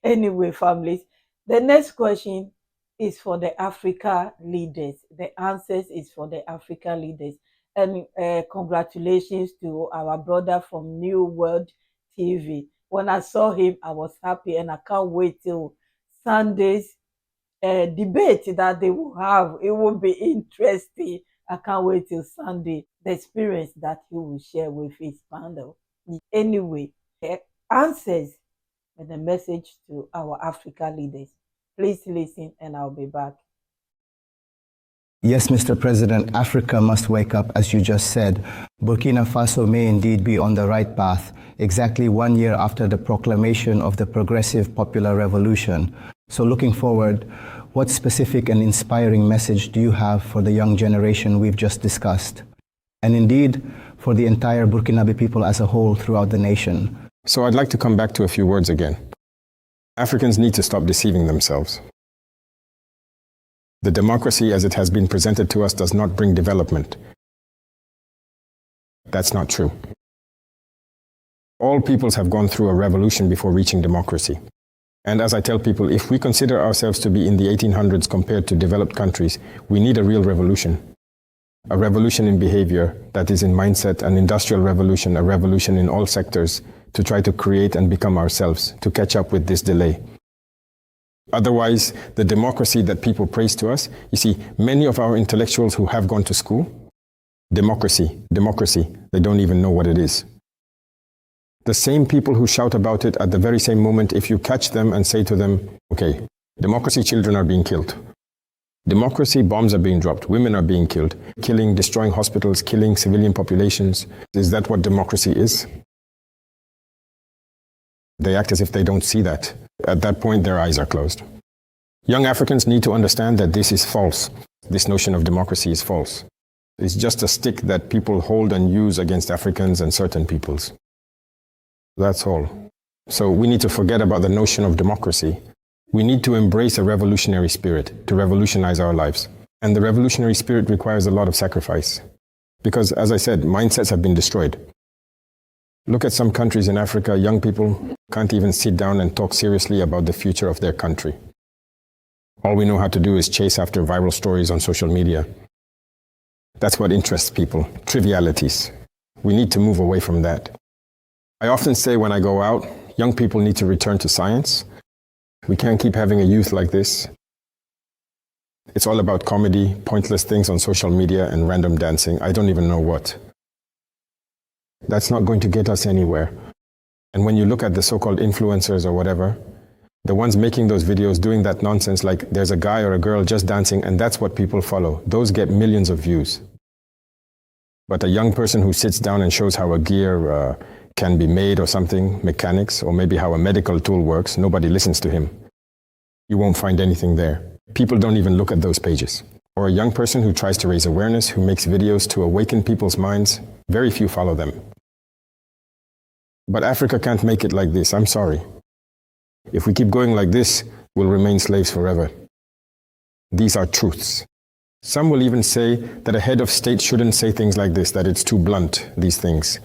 Anyway, families, the next question is for the Africa leaders. The answers is for the Africa leaders. And congratulations to our brother from New World TV. When I saw him, I was happy, and I can't wait till Sunday's debate that they will have. It will be interesting. I can't wait till Sunday, the experience that he will share with his panel. Anyway, answers and the message to our Africa leaders. Please listen, and I'll be back. Yes, Mr. President, Africa must wake up, as you just said. Burkina Faso may indeed be on the right path, exactly 1 year after the proclamation of the Progressive Popular Revolution. So looking forward, what specific and inspiring message do you have for the young generation we've just discussed? And indeed, for the entire Burkinabe people as a whole throughout the nation? So I'd like to come back to a few words again. Africans need to stop deceiving themselves. The democracy as it has been presented to us does not bring development. That's not true. All peoples have gone through a revolution before reaching democracy. And as I tell people, if we consider ourselves to be in the 1800s compared to developed countries, we need a real revolution. A revolution in behavior, that is in mindset, an industrial revolution, a revolution in all sectors to try to create and become ourselves, to catch up with this delay. Otherwise, the democracy that people praise to us, you see, many of our intellectuals who have gone to school, democracy, they don't even know what it is. The same people who shout about it at the very same moment, if you catch them and say to them, okay, democracy, children are being killed. Democracy, bombs are being dropped, women are being killed, killing, destroying hospitals, killing civilian populations. Is that what democracy is? They act as if they don't see that. At that point, their eyes are closed. Young Africans need to understand that this is false. This notion of democracy is false. It's just a stick that people hold and use against Africans and certain peoples. That's all. So we need to forget about the notion of democracy. We need to embrace a revolutionary spirit to revolutionize our lives. And the revolutionary spirit requires a lot of sacrifice. Because, as I said, mindsets have been destroyed. Look at some countries in Africa, young people can't even sit down and talk seriously about the future of their country. All we know how to do is chase after viral stories on social media. That's what interests people, trivialities. We need to move away from that. I often say when I go out, young people need to return to science. We can't keep having a youth like this. It's all about comedy, pointless things on social media, and random dancing. I don't even know what. That's not going to get us anywhere. And when you look at the so-called influencers or whatever, the ones making those videos doing that nonsense, like there's a guy or a girl just dancing and that's what people follow, those get millions of views. But a young person who sits down and shows how a gear can be made or something, mechanics, or maybe how a medical tool works, nobody listens to him. You won't find anything there. People don't even look at those pages. Or a young person who tries to raise awareness, who makes videos to awaken people's minds, very few follow them. But Africa can't make it like this, I'm sorry. If we keep going like this, we'll remain slaves forever. These are truths. Some will even say that a head of state shouldn't say things like this, that it's too blunt, these things.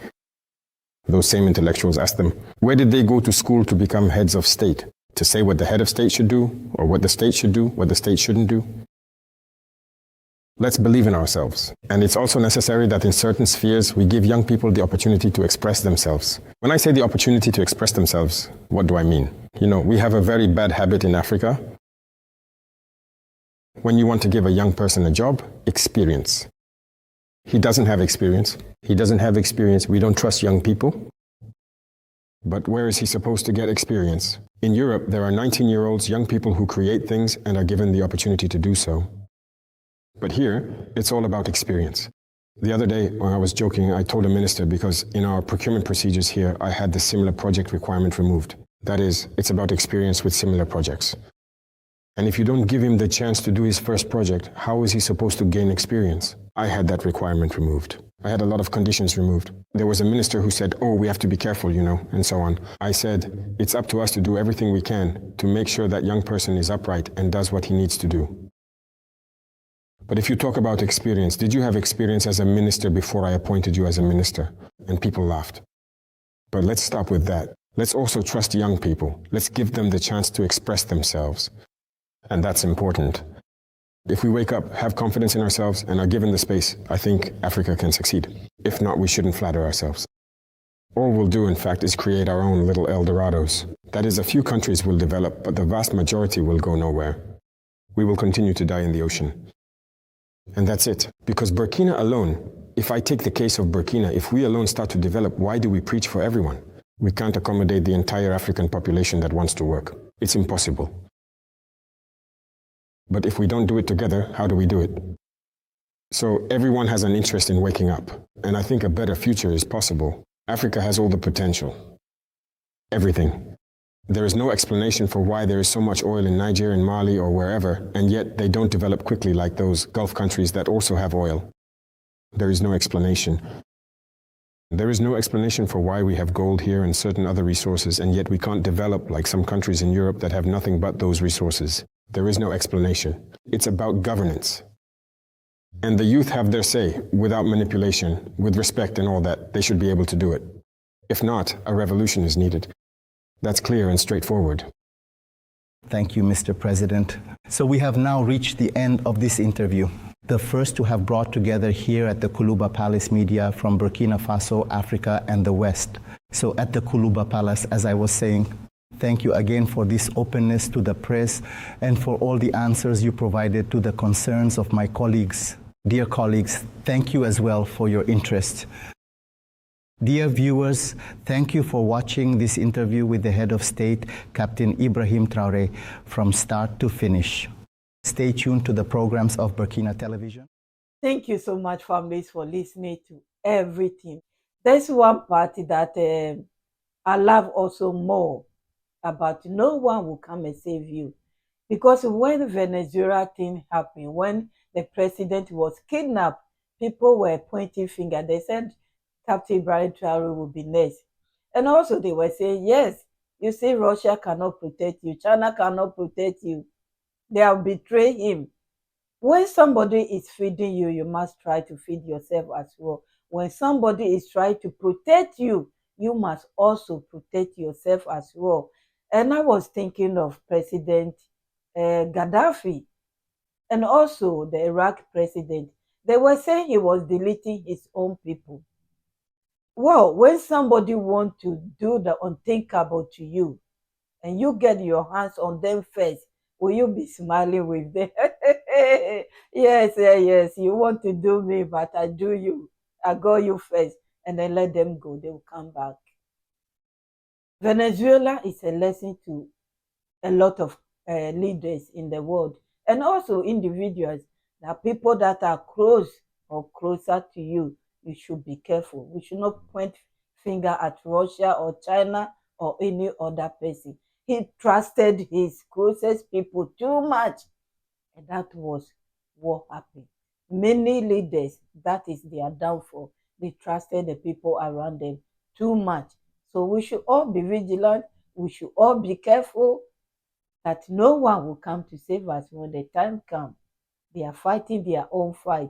Those same intellectuals, ask them, where did they go to school to become heads of state? To say what the head of state should do, or what the state should do, what the state shouldn't do? Let's believe in ourselves. And it's also necessary that in certain spheres, we give young people the opportunity to express themselves. When I say the opportunity to express themselves, what do I mean? You know, we have a very bad habit in Africa. When you want to give a young person a job, experience. He doesn't have experience. He doesn't have experience. We don't trust young people. But where is he supposed to get experience? In Europe, there are 19-year-olds, young people who create things and are given the opportunity to do so. But here, it's all about experience. The other day, when I was joking, I told a minister because in our procurement procedures here, I had the similar project requirement removed. That is, it's about experience with similar projects. And if you don't give him the chance to do his first project, how is he supposed to gain experience? I had that requirement removed. I had a lot of conditions removed. There was a minister who said, oh, we have to be careful, you know, and so on. I said, it's up to us to do everything we can to make sure that young person is upright and does what he needs to do. But if you talk about experience, did you have experience as a minister before I appointed you as a minister? And people laughed. But let's stop with that. Let's also trust young people. Let's give them the chance to express themselves. And that's important. If we wake up, have confidence in ourselves, and are given the space, I think Africa can succeed. If not, we shouldn't flatter ourselves. All we'll do, in fact, is create our own little El Dorados. That is, a few countries will develop, but the vast majority will go nowhere. We will continue to die in the ocean. And that's it. Because Burkina alone, if I take the case of Burkina, if we alone start to develop, why do we preach for everyone? We can't accommodate the entire African population that wants to work. It's impossible. But if we don't do it together, how do we do it? So everyone has an interest in waking up, and I think a better future is possible. Africa has all the potential. Everything. There is no explanation for why there is so much oil in Niger and Mali or wherever, and yet they don't develop quickly like those Gulf countries that also have oil. There is no explanation. There is no explanation for why we have gold here and certain other resources, and yet we can't develop like some countries in Europe that have nothing but those resources. There is no explanation. It's about governance. And the youth have their say, without manipulation, with respect and all that. They should be able to do it. If not, a revolution is needed. That's clear and straightforward. Thank you, Mr. President. So we have now reached the end of this interview. The first to have brought together here at the Kuluba Palace media from Burkina Faso, Africa, and the West. So at the Kuluba Palace, as I was saying, thank you again for this openness to the press and for all the answers you provided to the concerns of my colleagues. Dear colleagues, thank you as well for your interest. Dear viewers, thank you for watching this interview with the head of state, Captain Ibrahim Traore, from start to finish. Stay tuned to the programs of Burkina Television. Thank you so much, families, for listening to everything. There's one party that I love also more about. No one will come and save you. Because when the Venezuela thing happened, when the president was kidnapped, people were pointing finger. They said Captain Ibrahim Traore will be next. And also they were saying, yes, you see, Russia cannot protect you. China cannot protect you. They have betrayed him. When somebody is feeding you, you must try to feed yourself as well. When somebody is trying to protect you, you must also protect yourself as well. And I was thinking of President Gaddafi and also the Iraq president. They were saying he was deleting his own people. Well, when somebody wants to do the unthinkable to you and you get your hands on them first, will you be smiling with them? Yes, you want to do me, but I do you. I go you first, and then let them go. They will come back. Venezuela is a lesson to a lot of leaders in the world, and also individuals. There are people that are close or closer to you. You should be careful. We should not point finger at Russia or China or any other person. He trusted his closest people too much, and that was what happened. Many leaders, that is their downfall. They trusted the people around them too much. So we should all be vigilant. We should all be careful that no one will come to save us when the time comes. They are fighting their own fight,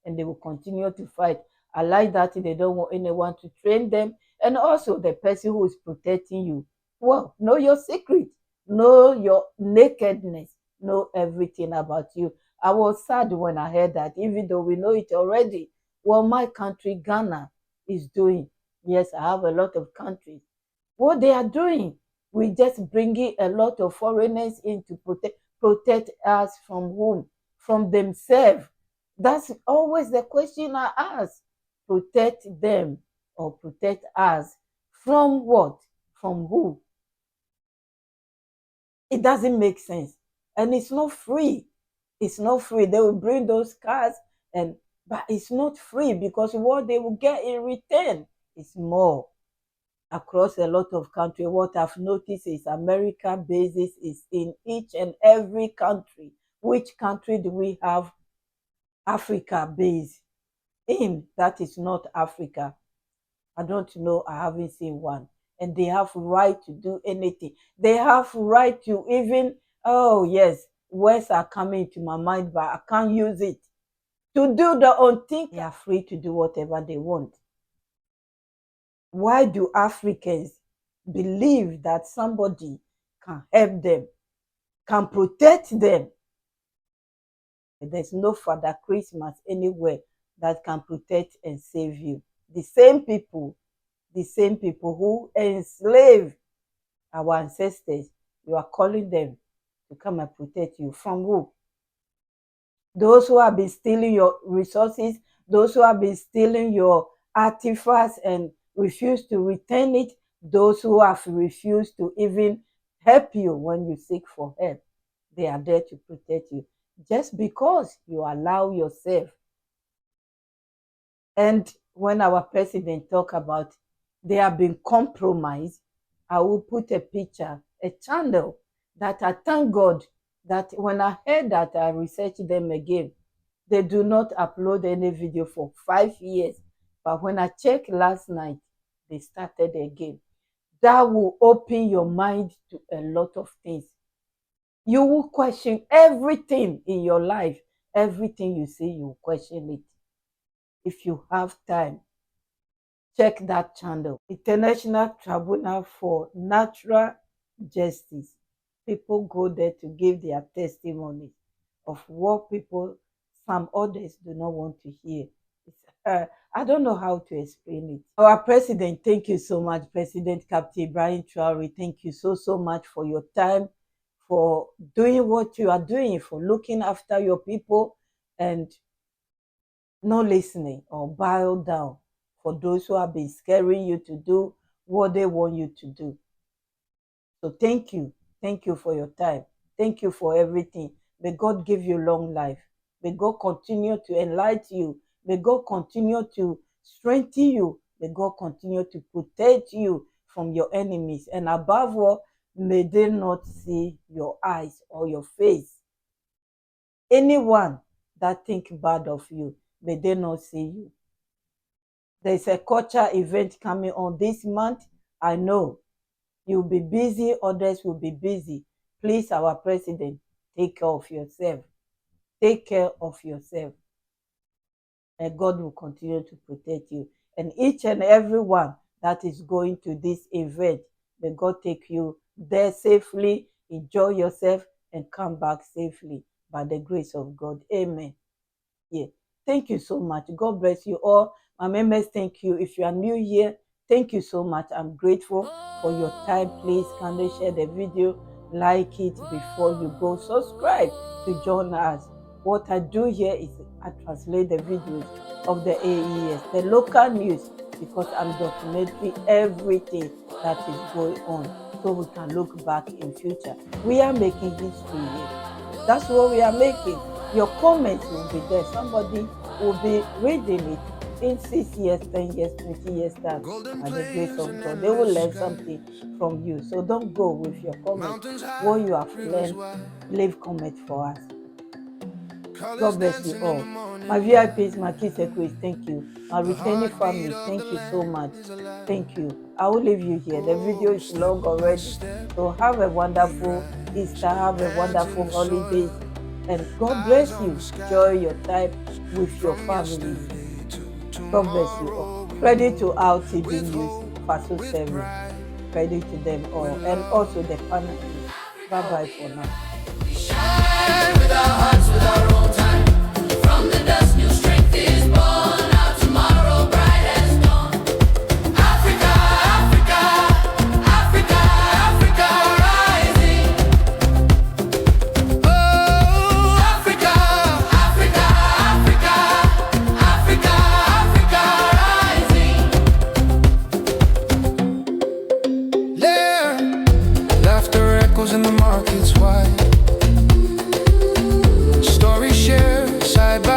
and they will continue to fight. I like that they don't want anyone to train them. And also the person who is protecting you. Well, know your secret. Know your nakedness. Know everything about you. I was sad when I heard that, even though we know it already. What my country, Ghana, is doing. Yes, I have a lot of countries. What they are doing, we just bringing a lot of foreigners in to protect us from whom? From themselves. That's always the question I ask. Protect them or protect us from what? From who? It doesn't make sense. And it's not free. It's not free. They will bring those cars, but it's not free because what they will get in return is more. Across a lot of countries, what I've noticed is America bases is in each and every country. Which country do we have Africa base in? That is not Africa. I don't know. I haven't seen one. And they have right to do anything. They have right to even, oh yes, words are coming to my mind, but I can't use it. To do the unthinkable. They are free to do whatever they want. Why do Africans believe that somebody can help them, can protect them? There's no Father Christmas anywhere that can protect and save you. The same people who enslave our ancestors, you are calling them to come and protect you. From who? Those who have been stealing your resources, those who have been stealing your artifacts and refuse to return it, those who have refused to even help you when you seek for help. They are there to protect you. Just because you allow yourself. And when our president talk about they have been compromised, I will put a picture, a channel that I thank God that when I heard that, I researched them again. They do not upload any video for 5 years. But when I checked last night, they started again. That will open your mind to a lot of things. You will question everything in your life. Everything you see, you will question it. If you have time, check that channel. International Tribunal for Natural Justice. People go there to give their testimony of what people, some others do not want to hear. I don't know how to explain it. Our president, thank you so much, President Captain Ibrahim Traore. Thank you so much for your time, for doing what you are doing, for looking after your people and not listening or bow down for those who have been scaring you to do what they want you to do. So thank you. Thank you for your time. Thank you for everything. May God give you long life. May God continue to enlighten you. May God continue to strengthen you. May God continue to protect you from your enemies. And above all, may they not see your eyes or your face. Anyone that think bad of you, may they not see you. There's a culture event coming on this month. I know you'll be busy, others will be busy. Please, our president, take care of yourself. Take care of yourself. And God will continue to protect you. And each and every one that is going to this event, may God take you there safely, enjoy yourself, and come back safely by the grace of God. Amen. Yeah. Thank you so much. God bless you all. My members, thank you. If you are new here, thank you so much. I'm grateful for your time. Please kindly share the video, like it before you go. Subscribe to join us. What I do here is I translate the videos of the AES, the local news, because I'm documenting everything that is going on so we can look back in future. We are making history here. That's what we are making. Your comments will be there. Somebody will be reading it in 6 years, 10 years, 20 years time. By the grace of God, they will learn something from you. So don't go with your comments. What you have learned, leave comments for us. God bless you all. My VIPs, my key secrets, thank you. My returning family, thank you so much. Thank you. I will leave you here. The video is long already. So have a wonderful Easter. Have a wonderful holidays. And God bless you. Enjoy your time with your family. God bless you all. Credit to our TV News, Faso 7. Credit to them all. And also the panelists. Bye-bye for now. We shine with our hearts, with our own time. From the dust, new strength is born. Our tomorrow bright as dawn. Africa, Africa, Africa, Africa rising. Oh, Africa, Africa, Africa, Africa, Africa rising. There, laughter echoes in the markets wide. Stories shared side by